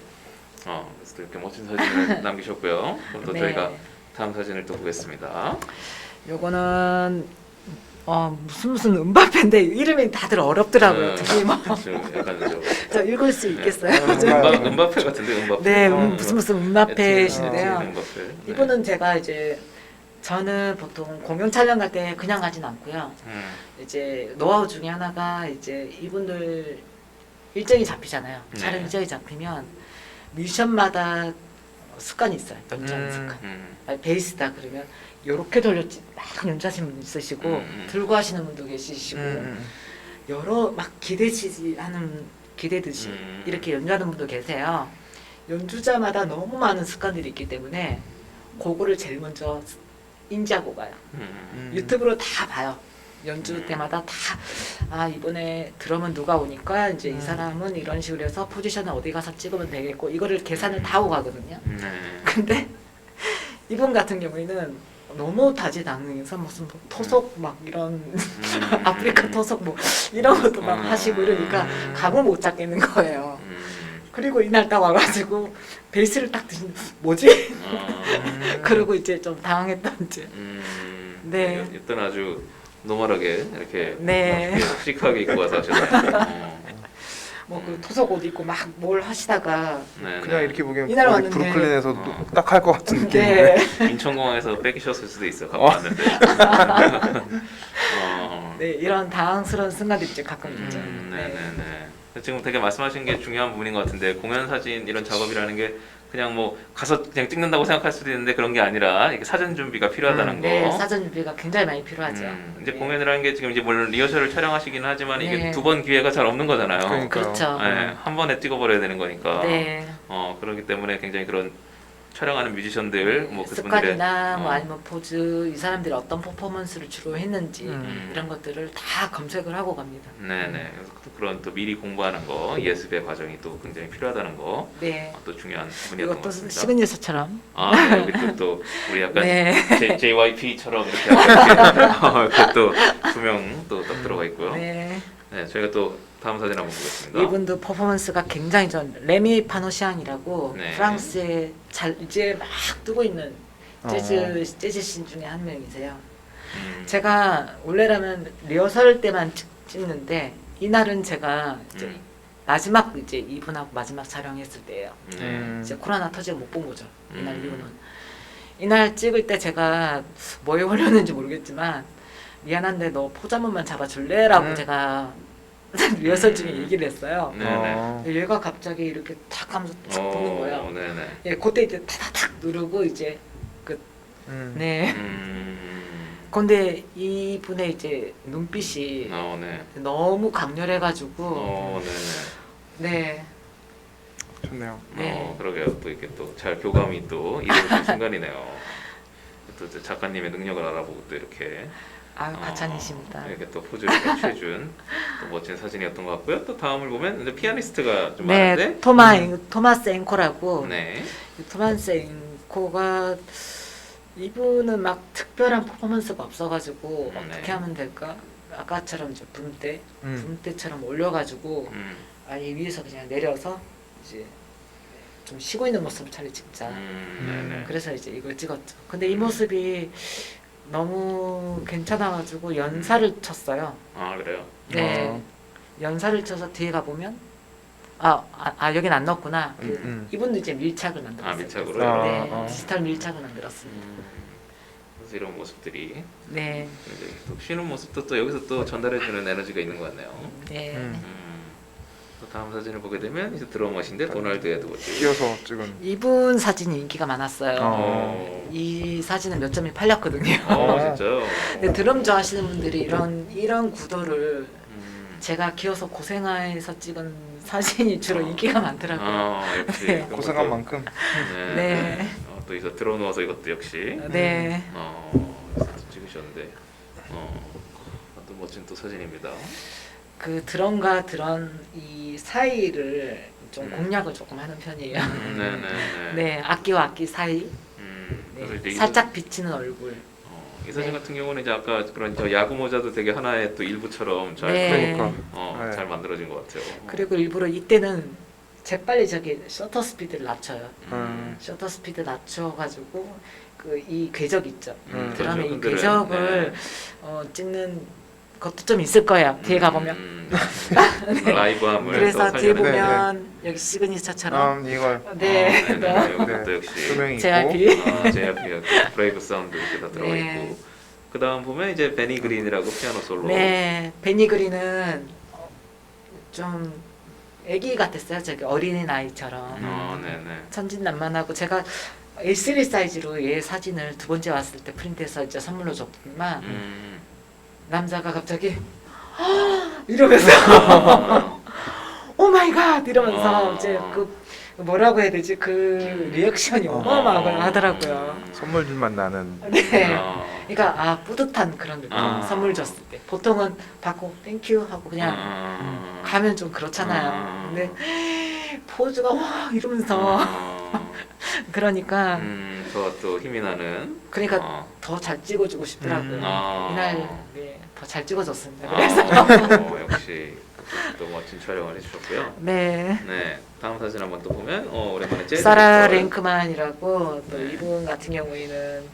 그래서 또 이렇게 멋진 사진을 남기셨고요. 그럼 또 네. 저희가 다음 사진을 또 보겠습니다. 요거는 무슨 음바페인데 이름이 다들 어렵더라고요. 되게 뭐 약간 저 읽을 수 있겠어요? 음바페 같은데 음바페. 네, 무슨 음바페신데요. 음바페. 이분은 제가 이제 저는 보통 공연 촬영 갈 때 그냥 가진 않고요. 이제 노하우 중에 하나가 이제 이분들 일정이 잡히잖아요. 네. 촬영 일정이 잡히면 뮤지션마다 습관이 있어요. 연주하는 습관. 베이스다 그러면 요렇게 돌렸지 막 연주하시는 분 있으시고 들고 하시는 분도 계시시고 여러 막 기대듯이 이렇게 연주하는 분도 계세요. 연주자마다 너무 많은 습관들이 있기 때문에 그거를 제일 먼저 인지하고 가요. 유튜브로 다 봐요. 연주 때마다 다 이번에 드럼은 누가 오니까 이제 이 사람은 이런 식으로 해서 포지션을 어디 가서 찍으면 되겠고 이거를 계산을 다 하고 가거든요. 근데 이분 같은 경우에는 너무 다재다능해서 무슨 뭐 토속 막 이런 아프리카 토속 뭐 이런 것도 막 하시고 이러니까 감을 못 잡겠는 거예요. 그리고 이날 딱 와가지고 베이스를 딱 드시는 뭐지? 그러고 이제 좀 당황했던 이제. 네. 일단 아주 노멀하게 이렇게 네. 시크하게 입고 와서 하셨네요. 뭐 그 토속 옷 입고 막 뭘 하시다가 네, 그냥 네. 이렇게 보기엔 이날 어디 왔는데. 브루클린에서 어. 딱 할 것 같은 느낌인데. 네. 인천공항에서 뺏기셨을 수도 있어. 갖고 왔는데. 네, 이런 당황스러운 순간들이 이제 가끔 있죠. 네네네. 지금 되게 말씀하신 게 중요한 부분인 것 같은데 공연 사진 이런 작업이라는 게 그냥 뭐 가서 그냥 찍는다고 생각할 수도 있는데 그런 게 아니라 이게 사전 준비가 필요하다는 거. 네, 사전 준비가 굉장히 많이 필요하죠. 이제 네. 공연이라는 게 지금 이제 물론 리허설을 촬영하시기는 하지만 이게 네. 2번 기회가 잘 없는 거잖아요. 그러니까요. 그렇죠. 네, 한 번에 찍어버려야 되는 거니까. 네. 그렇기 때문에 굉장히 그런 촬영하는 뮤지션들 뭐 그분들의 습관이나 뭐 아니면 포즈, 이 사람들이 어떤 퍼포먼스를 주로 했는지 이런 것들을 다 검색을 하고 갑니다. 네네. 그래서 그런 또 미리 공부하는 거 예습의 과정이 또 굉장히 필요하다는 거. 네. 또 중요한 부분이었던 것 이것도 같습니다. 시그니처처럼. 네, 여기 또 우리 약간 네. JYP처럼 이렇게 약간 이렇게 또 조명 또 딱 들어가 있고요. 네. 네, 저희가 또 다음 사진 한번 보겠습니다. 이분도 퍼포먼스가 굉장히 전 레미 파노시앙이라고 네. 프랑스에 잘 이제 막 뜨고 있는 재즈신 중에 한 명이세요. 제가 원래라면 리허설 때만 찍는데 이날은 제가 이제 마지막 이제 이분하고 마지막 촬영했을 때예요. 이제 코로나 터지고 못 본 거죠. 이날 이후는. 이날 찍을 때 제가 뭐에 걸렸는지 모르겠지만 미안한데 너 포즈 한 번만 잡아줄래?라고 제가 리허설 중에 얘기를 했어요. 네네. 얘가 갑자기 이렇게 탁 하면서 탁 붙는 거예요. 네네. 예, 그때 이제 타닥탁 누르고 이제 네. 근데 이분의 이제 눈빛이 네. 너무 강렬해가지고 네네. 네. 좋네요. 네. 그러게요. 또 이렇게 또 잘 교감이 또 이루어진 순간이네요. 또 이제 작가님의 능력을 알아보고 또 이렇게 아유 가찬이십니다. 이렇게 또 포즈를 취해준 또 멋진 사진이었던 것 같고요. 또 다음을 보면 이제 피아니스트가 좀 네, 많은데. 토마스 앵코라고. 네. 토마스 앵코가 이분은 막 특별한 퍼포먼스가 없어가지고 어떻게 하면 될까? 아까처럼 이제 붐대처럼 올려가지고 아예 위에서 그냥 내려서 이제 좀 쉬고 있는 모습을 차라리 찍자. 네네. 그래서 이제 이걸 찍었죠. 근데 이 모습이 너무 괜찮아가지고 연사를 쳤어요. 아 그래요? 네, 연사를 쳐서 뒤에 가 보면 여긴 안 넣었구나. 이분도 이제 밀착을 만들었어요. 밀착으로요? 네, 디지털 밀착을 만들었습니다. 그래서 이런 모습들이 네, 이제 또 쉬는 모습도 또 여기서 또 전달해주는 에너지가 있는 것 같네요. 네. 또 다음 사진을 보게 되면 이제 드러머신데 도널드 에드워즈. 끼어서 찍은. 이분 사진이 인기가 많았어요. 이 사진은 몇 점이 팔렸거든요. 진짜요? 근데 드럼 좋아하시는 분들이 이런 구도를 제가 기어서 고생해서 찍은 사진이 주로 인기가 많더라고요. 역시 네. 그런 고생한 것도- 만큼. 네. 또 이거 들어누워서 이것도 역시 네. 찍으셨는데 또 멋진 또 사진입니다. 그 드럼과 드럼 이 사이를 좀 공략을 조금 하는 편이에요. 네네네. 네, 악기와 악기 사이. 그래서 네, 이제 이 살짝 비치는 얼굴. 이 사진 네. 같은 경우는 이제 아까 그런 저 야구 모자도 되게 하나의 또 일부처럼 잘 네. 그러니까. 잘 만들어진 것 같아요. 그리고 일부러 이때는 재빨리 저기 셔터 스피드를 낮춰요. 음. 셔터 스피드 낮춰가지고 그 이 궤적 있죠. 드럼의 이 그들은, 궤적을 찍는 것도 좀 있을 거예요. 뒤에 가보면. 라이브함을 그래서 또 뒤에 살려내는. 보면 여기 시그니처처럼 이걸 네, 이것도 네. 역시 조명이 있고. JYP. JYP 브레이브 사운드 이렇게 다 들어가 네. 있고. 그 다음 보면 이제 베니 그린이라고 피아노 솔로. 네, 베니 그린은 좀 아기 같았어요. 저기 어린이 나이처럼 네네. 천진난만하고 제가 A3 사이즈로 얘 사진을 두 번째 왔을 때 프린트해서 이제 선물로 줬더니만 남자가 갑자기 이러면서 오 마이 갓 이러면서 이제 그 뭐라고 해야 되지 그 리액션이 어마어마하더라고요. 선물들만 나는. 네. 그러니까 뿌듯한 그런 느낌. 선물 줬을 때 보통은 받고 땡큐 하고 그냥 가면 좀 그렇잖아요. 근데 포즈가 와 이러면서 그러니까 더 또 힘이 나는. 그러니까 더 잘 찍어주고 싶더라고요. 이날 네, 더 잘 찍어줬습니다. 그래서 역시 그 또 멋진 촬영을 해주셨고요. 네. 네, 다음 사진 한번 또 보면 오랜만에 재즈 사라 보컬. 랭크만이라고 또 네. 이분 같은 경우에는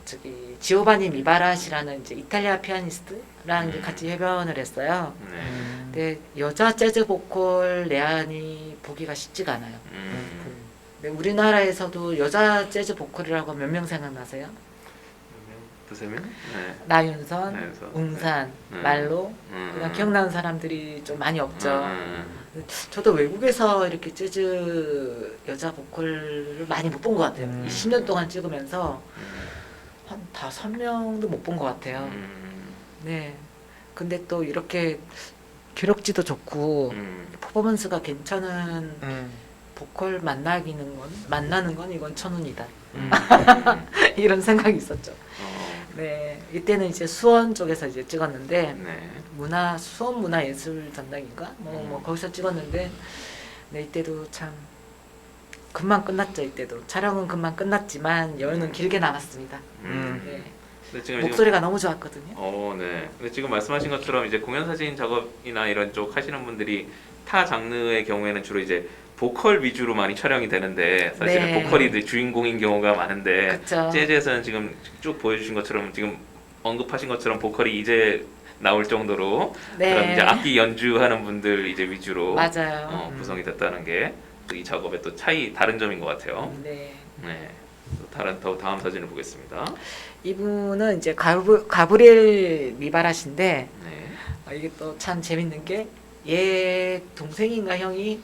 저기 지오바니 미바라시라는 이제 이탈리아 피아니스트랑 이제 같이 협연을 했어요. 네. 근데 여자 재즈 보컬 내한이 보기가 쉽지가 않아요. 근데 우리나라에서도 여자 재즈 보컬이라고 몇 명 생각나세요? 두세 명? 네. 나윤선, 나윤선, 웅산, 네. 말로 그냥 기억나는 사람들이 좀 많이 없죠. 음. 저도 외국에서 이렇게 재즈 여자 보컬을 많이 못 본 것 같아요. 20년 동안 찍으면서 한 5명도 못 본 것 같아요. 네. 근데 또 이렇게 기록지도 좋고 퍼포먼스가 괜찮은 보컬 만나는 건 이건 천운이다. 이런 생각이 있었죠. 네, 이때는 이제 수원 쪽에서 이제 찍었는데 네. 수원 문화예술 전당인가 뭐 거기서 찍었는데 네, 이때도 참 금방 끝났죠. 이때도 촬영은 금방 끝났지만 여행은 길게 남았습니다. 네. 근데 지금 목소리가 너무 좋았거든요. 네. 근데 지금 말씀하신 것처럼 이제 공연 사진 작업이나 이런 쪽 하시는 분들이 타 장르의 경우에는 주로 이제 보컬 위주로 많이 촬영이 되는데 사실은 네. 보컬이 늘 주인공인 경우가 많은데 그쵸. 재즈에서는 지금 쭉 보여주신 것처럼 지금 언급하신 것처럼 보컬이 이제 나올 정도로 그런 이제 악기 연주하는 분들 이제 위주로 맞아요. 구성이 됐다는 게 이 작업의 또 다른 점인 것 같아요. 네. 네. 또 다음 사진을 보겠습니다. 이분은 이제 가브리엘 미바라시인데 네. 이게 또 참 재밌는 게 얘 동생인가 형이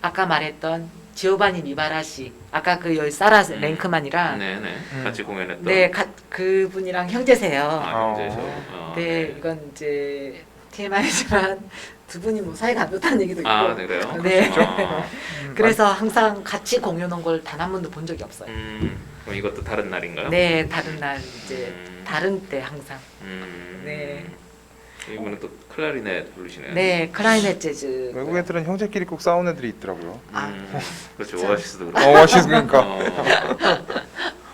아까 말했던 지오바니 미바라시 아까 그 사라 랭크만이랑 네네. 같이 공연했던. 네, 그분이랑 형제세요. 형제죠. 네, 이건 이제 TMI지만 두 분이 뭐 사이가 안 좋다는 얘기도 있고. 네, 그래요? 네. 아, 그래서 항상 같이 공연한 걸 단 한 번도 본 적이 없어요. 그럼 이것도 다른 날인가요? 네, 다른 날 이제 다른 때 항상. 네. 이분은 또 클라리넷 부르시네요. 네, 클라리넷 재즈. 외국 애들은 형제끼리 꼭 싸우는 애들이 있더라고요. 그렇죠. 자. 오아시스도 그렇고. 오아시스 그러니까.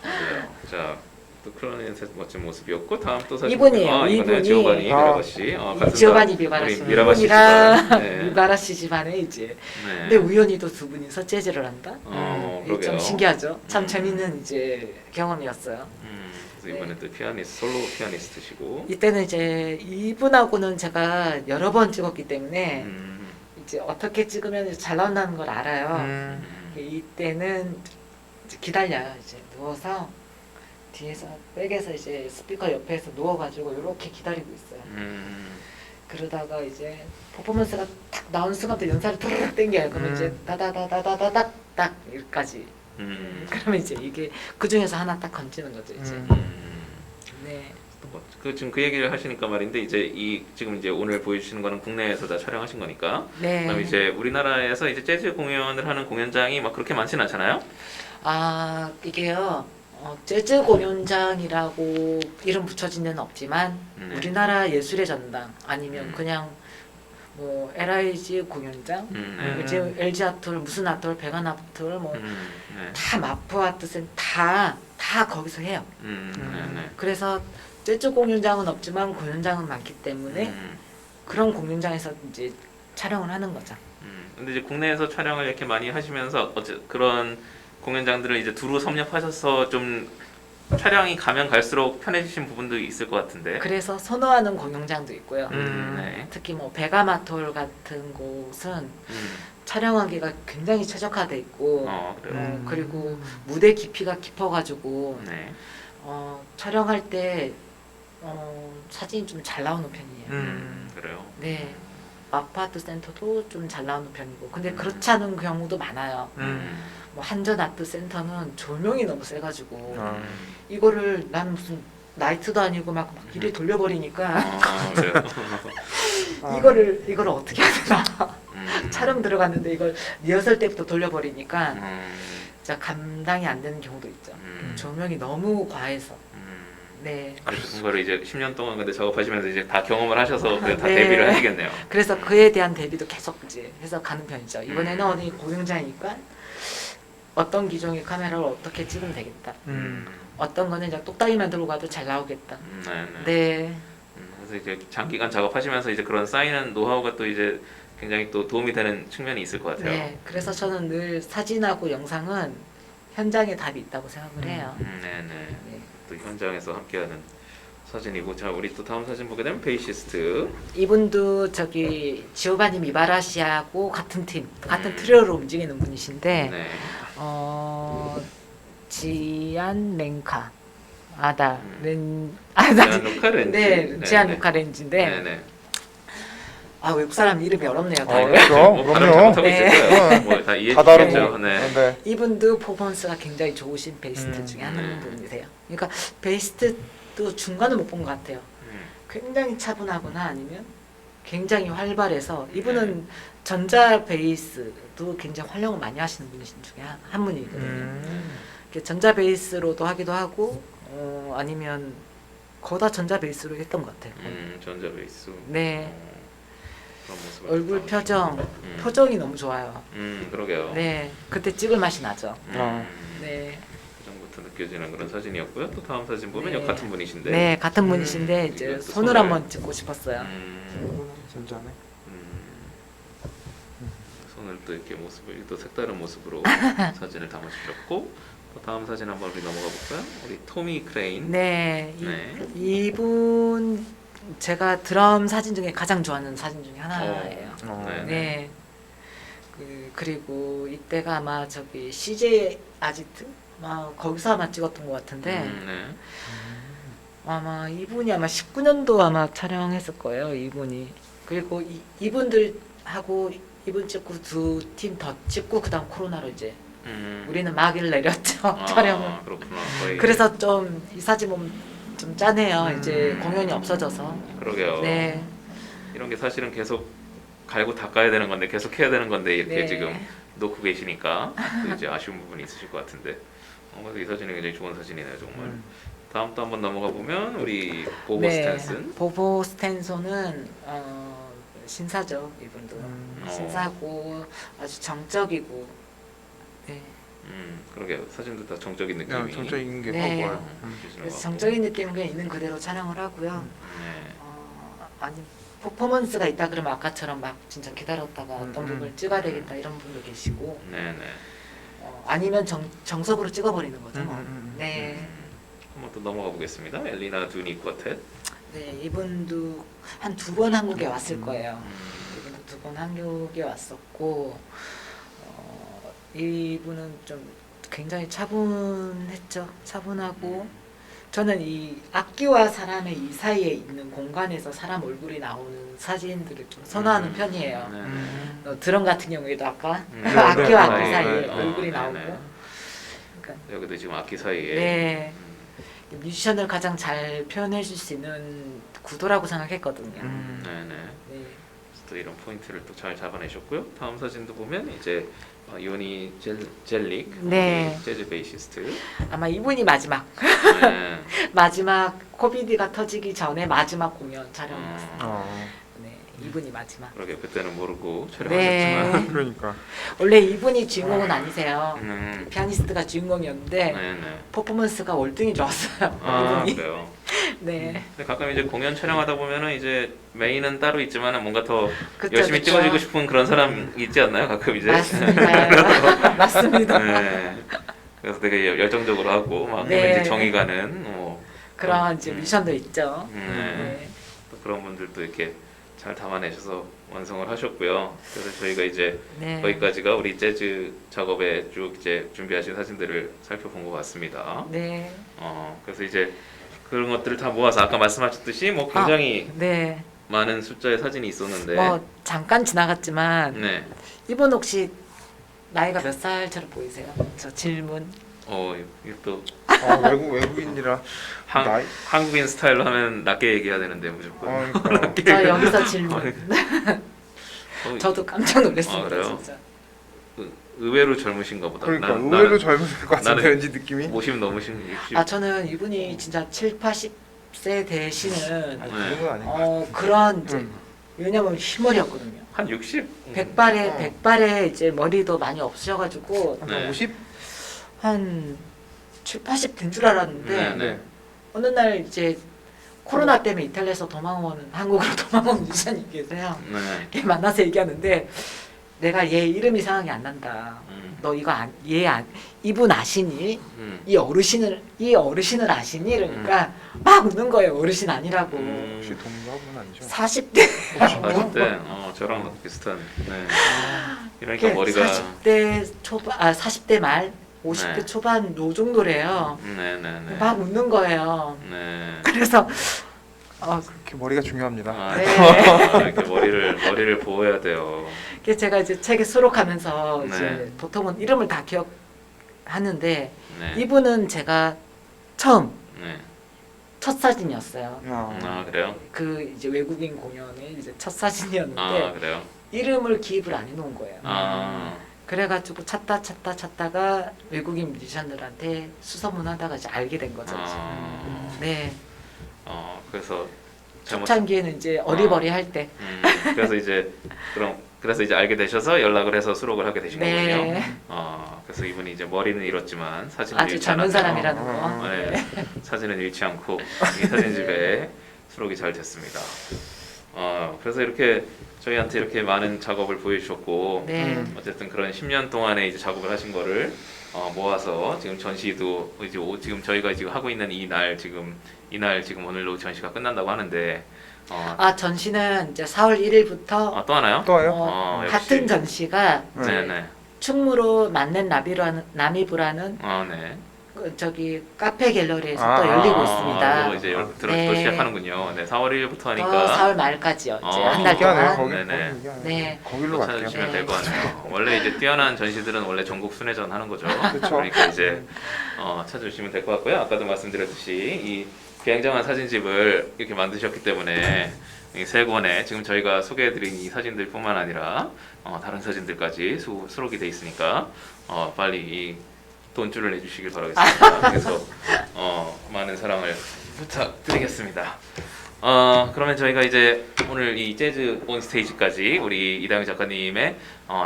그래요. 자, 또 클라리넷의 멋진 모습이었고 다음 또 사진. 이분이에요. 이분은 이분이. 지오바니 미라바시. 지오바니 미바라시. 미라바시 이분이랑 집안. 네. 미바라시 집안에 이제. 네. 근데 우연히도 두 분이서 재즈를 한다. 이게 그러게요. 좀 신기하죠. 참 재밌는 이제 경험이었어요. 그래서 이번에 또 솔로 피아니스트시고. 이때는 이제 이분하고는 제가 여러 번 찍었기 때문에 이제 어떻게 찍으면 잘 나온다는 걸 알아요. 이때는 이제 기다려요. 이제 누워서 뒤에서 백에서 이제 스피커 옆에서 누워가지고 이렇게 기다리고 있어요. 그러다가 이제 퍼포먼스가 딱 나온 순간부터 연살이 툭 땡겨요. 그러면 이제 다다다다다다닥 딱 여기까지. 그러면 이제 이게 그 중에서 하나 딱 건지는 거죠. 이제. 네. 지금 그 얘기를 하시니까 말인데 이제 지금 이제 오늘 보여주시는 거는 국내에서 다 촬영하신 거니까. 네. 그다음 이제 우리나라에서 이제 재즈 공연을 하는 공연장이 막 그렇게 많지는 않잖아요. 이게요. 재즈 공연장이라고 이름 붙여진 데는 없지만 우리나라 예술의 전당 아니면 그냥 뭐 LIG 공연장, 이제 LG 아톨, 무슨 아톨, 백안 아톨 뭐 다 마프 아트센 다 거기서 해요. 그래서 재즈 공연장은 없지만 공연장은 많기 때문에 그런 공연장에서 이제 촬영을 하는 거죠. 근데 이제 국내에서 촬영을 이렇게 많이 하시면서 그런 공연장들을 이제 두루 섭렵하셔서 좀 촬영이 가면 갈수록 편해지신 부분도 있을 것 같은데. 그래서 선호하는 공연장도 있고요. 네. 특히 뭐 베가마톨 같은 곳은 촬영하기가 굉장히 최적화돼 있고 그래요. 그리고 무대 깊이가 깊어가지고 네. 촬영할 때 사진이 좀 잘 나오는 편이에요. 그래요. 네, 마파아트 센터도 좀 잘 나오는 편이고 근데 그렇지 않은 경우도 많아요. 뭐 한전 아트 센터는 조명이 너무 세가지고 이거를 난 무슨 나이트도 아니고 막 이리 돌려버리니까 그래요. 이거를 어떻게 해야 되나 촬영 들어갔는데 이걸 리허설 때부터 돌려버리니까 진짜 감당이 안 되는 경우도 있죠. 조명이 너무 과해서. 네. 그거를 이제 10년 동안 근데 작업하시면서 이제 다 경험을 하셔서 다 네. 데뷔를 하시겠네요. 그래서 그에 대한 대비도 계속 이제 해서 가는 편이죠. 이번에는 어디 공연장이니까 어떤 기종의 카메라를 어떻게 찍으면 되겠다. 어떤 거는 그냥 똑딱이만 들고 가도 잘 나오겠다. 네. 네. 그래서 이제 장기간 작업하시면서 이제 그런 쌓이는 노하우가 또 이제 굉장히 또 도움이 되는 측면이 있을 것 같아요. 네, 그래서 저는 늘 사진하고 영상은 현장에 답이 있다고 생각을 해요. 네네. 네. 또 현장에서 함께하는 사진이고, 자 우리 또 다음 사진 보게 되면 베이시스트. 이분도 저기 지오바니 미바라시하고 같은 팀, 같은 음. 트리오로 움직이는 분이신데 네. 지안 렌카 아다 음. 아다 지안루카 렌지. 네, 지안 네네. 루카 렌지인데 네네. 아 외국 사람 이름이 어렵네요. 그렇죠. 뭐 발음 그럼요. 잘못하고 네. 있을 거예요. 뭐다 이해해 다 다르고. 주시겠죠. 네. 네. 이분도 퍼포먼스가 굉장히 좋으신 베이스트 중에 한 네. 분이세요. 그러니까 베이스트도 중간을 못 본 것 같아요. 음. 굉장히 차분하거나 아니면 굉장히 활발해서 이분은 전자 베이스도 굉장히 활용을 많이 하시는 분이신 중에 한 분이거든요. 이렇게 전자 베이스로도 하기도 하고 아니면 거다 전자 베이스로 했던 것 같아요. 전자 베이스. 네. 그런 모습을 얼굴 또 표정, 음. 표정이 너무 좋아요. 그러게요. 네, 그때 찍을 맛이 나죠. 어. 네, 표정부터 느껴지는 그런 사진이었고요. 또 다음 사진 보면 네. 요 같은 분이신데. 네, 같은 분이신데 이제 이것도 손을 손을. 한번 찍고 싶었어요. 진짜네. 손을 또 이렇게 모습을 또 색다른 모습으로 사진을 담아주셨고, 또 다음 사진 한번 우리 넘어가 볼까요? 우리 토미 크레인. 네, 네. 이분 제가 드럼 사진 중에 가장 좋아하는 사진 중에 하나예요. 네. 네. 그리고 이때가 아마 저기 CJ 아지트 거기서 아마 찍었던 것 같은데 네. 아마 이분이 아마 19년도 아마 촬영했을 거예요. 이분이. 그리고 이분들하고 이분 찍고 두 팀 더 찍고 그다음 코로나로 이제 우리는 막일 내렸죠. 촬영을. 그렇구나. 거의. 그래서 좀 이 사진 보면 좀 짠해요. 이제 공연이 없어져서. 그러게요. 네. 이런 게 사실은 계속 갈고 닦아야 되는 건데 계속 해야 되는 건데 이렇게 네. 지금 놓고 계시니까 또 이제 아쉬운 부분이 있으실 것 같은데. 그래서 이 사진이 굉장히 좋은 사진이네요, 정말. 다음 또 한번 넘어가 보면 우리 보보 네. 스탠슨. 보보 스탠손은 신사죠. 이분도 신사고 아주 정적이고. 네. 그러게요. 사진도 다 정적인 느낌이. 그냥 정적인 게 네. 보여요. 그래서 정적인 느낌은 그냥 있는 그대로 촬영을 하고요. 네. 아니 퍼포먼스가 있다 그러면 아까처럼 막 진짜 기다렸다가 어떤 부분을 찍어야 되겠다 이런 분도 계시고 네네. 아니면 정석으로 찍어버리는 거죠. 뭐. 네. 한번 또 넘어가 보겠습니다. 엘리나 두니 쿼텟. 네, 이분도 한 두 번 한국에 왔을 거예요. 이분도 두 번 한국에 왔었고 이분은 좀 굉장히 차분했죠. 차분하고 저는 이 악기와 사람의 이 사이에 있는 공간에서 사람 얼굴이 나오는 사진들을 좀 선호하는 편이에요. 네네. 드럼 같은 경우에도 아까 네, 악기와 네, 악기 네, 사이에 네. 얼굴이 네, 나오고 네. 그러니까 여기도 지금 악기 사이에. 네. 뮤지션을 가장 잘 표현해 줄 수 있는 구도라고 생각했거든요. 네네. 네. 또 이런 포인트를 또 잘 잡아내셨고요. 다음 사진도 보면 이제 요니 젤릭, 네. 우리 재즈 베이시스트. 아마 이분이 마지막 네. 마지막 코비드가 터지기 전에 마지막 공연 촬영이었어요. 네, 이분이 마지막. 그러게 그때는 모르고 네. 촬영하셨지만. 그러니까. 원래 이분이 주인공은 아니세요. 음. 피아니스트가 주인공이었는데 네네. 퍼포먼스가 월등히 좋았어요. 아 이분이. 그래요. 네. 근데 가끔 이제 공연 촬영하다 보면은 이제 메인은 따로 있지만 뭔가 더 그쵸, 열심히 그쵸. 찍어주고 싶은 그런 사람 있지 않나요? 가끔 이제. 맞습니다. 맞습니다. 네. 그래서 되게 열정적으로 하고 막 네. 왠지 정이 가는 뭐 그런 이제 뮤지션도 있죠. 네. 네. 또 그런 분들도 이렇게 잘 담아내셔서 완성을 하셨고요. 그래서 저희가 이제 네. 거기까지가 우리 재즈 작업에 쭉 이제 준비하신 사진들을 살펴본 것 같습니다. 네. 그래서 이제 그런 것들을 다 모아서 아까 말씀하셨듯이 뭐 굉장히 네. 많은 숫자의 사진이 있었는데. 뭐 잠깐 지나갔지만 네. 이분 혹시 나이가 몇 살처럼 보이세요? 저 질문. 이게 또 외국인이라 나이? 한국인 스타일로 하면 낮게 얘기해야 되는데 무조건. 그러니까. 저 여기서 질문. 어, 저도 깜짝 놀랐습니다. 그래요? 진짜. 의외로 젊으신가 보다. 그러니까 나는 의외로 젊으실 것 같은데 나는 왠지 느낌이. 50 넘으신 60. 저는 이분이 진짜 7, 80세 되시는 아니 그 정도는 아니고. 그런 이제 왜냐면 흰머리였거든요. 한 60? 백발에 이제 머리도 많이 없으셔가지고 네. 50? 한 7, 80 된 줄 알았는데 네. 어느 날 이제 코로나 때문에 이탈리아에서 도망온 한국으로 도망온 뮤지션이 계세요. 네. 걔 만나서 얘기하는데 내가 얘 이름이 생각이 안 난다. 너 이거 이분 아시니? 이 어르신을 아시니? 이러니까 막 웃는 거예요. 어르신 아니라고. 혹시 동갑은 아니죠? 40대 40대 저랑 비슷한. 네. 그러니까 머리가 40대 초반 40대 말 50대 네. 초반 요 정도래요. 네네네. 막 웃는 거예요. 네. 그래서 그렇게 머리가 중요합니다. 아, 네. 이렇게 머리를 보호해야 돼요. 그래서 제가 이제 책에 수록하면서 네. 이제 보통은 이름을 다 기억하는데 네. 이분은 제가 처음 네. 첫 사진이었어요. 아 그래요? 그 이제 외국인 공연의 이제 첫 사진이었는데 아 그래요? 이름을 기입을 안 해놓은 거예요. 아. 그래가지고 찾다가 외국인 뮤지션들한테 수소문하다가 이제 알게 된 거죠. 네. 그래서 잘못. 초창기에는 이제 어리버리할 때. 그래서 이제 알게 되셔서 연락을 해서 수록을 하게 되신 네. 거군요. 그래서 이분이 이제 머리는 잃었지만 사진은 아주 잃지 젊은 않았네요. 사람이라는 거. 네. 사진은 잃지 않고 이 사진집에 수록이 잘 됐습니다. 그래서 이렇게 저희한테 이렇게 많은 작업을 보여주셨고 네. 어쨌든 그런 10년 동안에 이제 작업을 하신 거를 모아서 지금 전시도 이제 지금 저희가 지금 하고 있는 이날 지금 오늘로 전시가 끝난다고 하는데 전시는 이제 4월 1일부터 또 하나요? 또 와요? 역시. 같은 전시가 네네. 충무로 맞는 나미부라는 네. 저기 카페 갤러리에서 또 열리고 있습니다. 또 이제 또 네. 시작하는군요. 네, 4월 1일부터 또 하니까 4월 말까지요. 이제 한 달 얘기하네요. 동안. 네네. 네. 거기로 갈게요. 찾아주시면 네. 될 것 같네요. 원래 이제 뛰어난 전시들은 원래 전국 순회전 하는 거죠. 그쵸. 그러니까 이제 찾아주시면 될 것 같고요. 아까도 말씀드렸듯이 이 굉장한 사진집을 이렇게 만드셨기 때문에 이 세 권에 지금 저희가 소개해드린 이 사진들뿐만 아니라 다른 사진들까지 수록이 돼 있으니까 빨리 이 돈줄을 내주시길 바라겠습니다. 그래서 많은 사랑을 부탁드리겠습니다. 그러면 저희가 이제 오늘 이 재즈 온 스테이지까지 우리 이다영 작가님의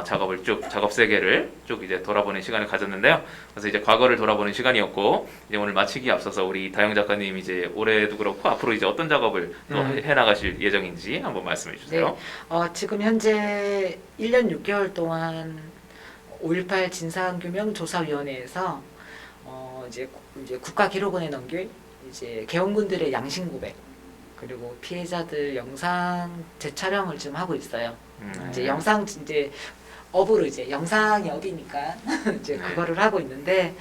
작업 세계를 쭉 이제 돌아보는 시간을 가졌는데요. 그래서 이제 과거를 돌아보는 시간이었고 이제 오늘 마치기에 앞서서 우리 이다영 작가님 이제 올해도 그렇고 앞으로 이제 어떤 작업을 또 해나가실 예정인지 한번 말씀해 주세요. 네. 지금 현재 1년 6개월 동안 5.18 진상규명조사위원회에서 이제 국가기록원에 넘길 이제 개헌군들의 양심 고백 그리고 피해자들 영상 재촬영을 지금 하고 있어요. 이제 영상 이제 업으로 이제 영상이 업이니까 이제 그거를 하고 있는데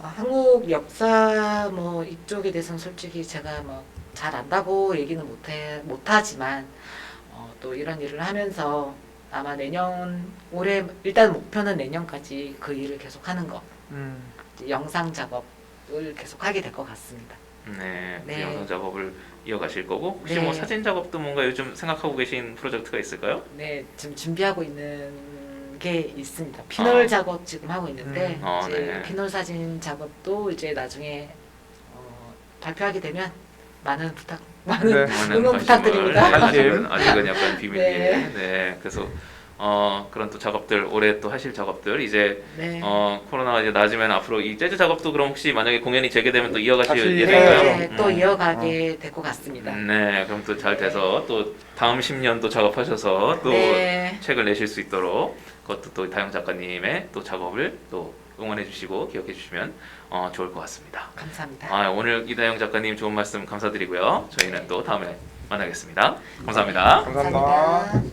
한국 역사 뭐 이쪽에 대해서는 솔직히 제가 뭐 잘 안다고 얘기는 못하지만 또 이런 일을 하면서 아마 올해 일단 목표는 내년까지 그 일을 계속하는 거. 이제 영상 작업을 계속하게 될 것 같습니다. 네, 그 네. 영상 작업을 이어가실 거고 혹시 네. 뭐 사진 작업도 뭔가 요즘 생각하고 계신 프로젝트가 있을까요? 네, 지금 준비하고 있는 게 있습니다. 피놀 작업 지금 하고 있는데 이제 네. 피놀 사진 작업도 이제 나중에 발표하게 되면 많은 네. 응원 부탁드립니다. 아직은 약간 비밀이에요. 네. 네, 그래서 그런 또 작업들 올해 또 하실 작업들 이제 네. 코로나가 이제 나아지면 앞으로 이 재즈 작업도 그럼 혹시 만약에 공연이 재개되면 또 이어가실 다시 예정인가요? 네, 또 이어가게 될 것 같습니다. 네, 그럼 또 잘 돼서 또 다음 10년 또 작업하셔서 또 네. 책을 내실 수 있도록 그것도 또 다영 작가님의 또 작업을 또 응원해 주시고 기억해 주시면 좋을 것 같습니다. 감사합니다. 오늘 이다영 작가님 좋은 말씀 감사드리고요. 저희는 또 다음에 만나겠습니다. 감사합니다. 감사합니다. 감사합니다.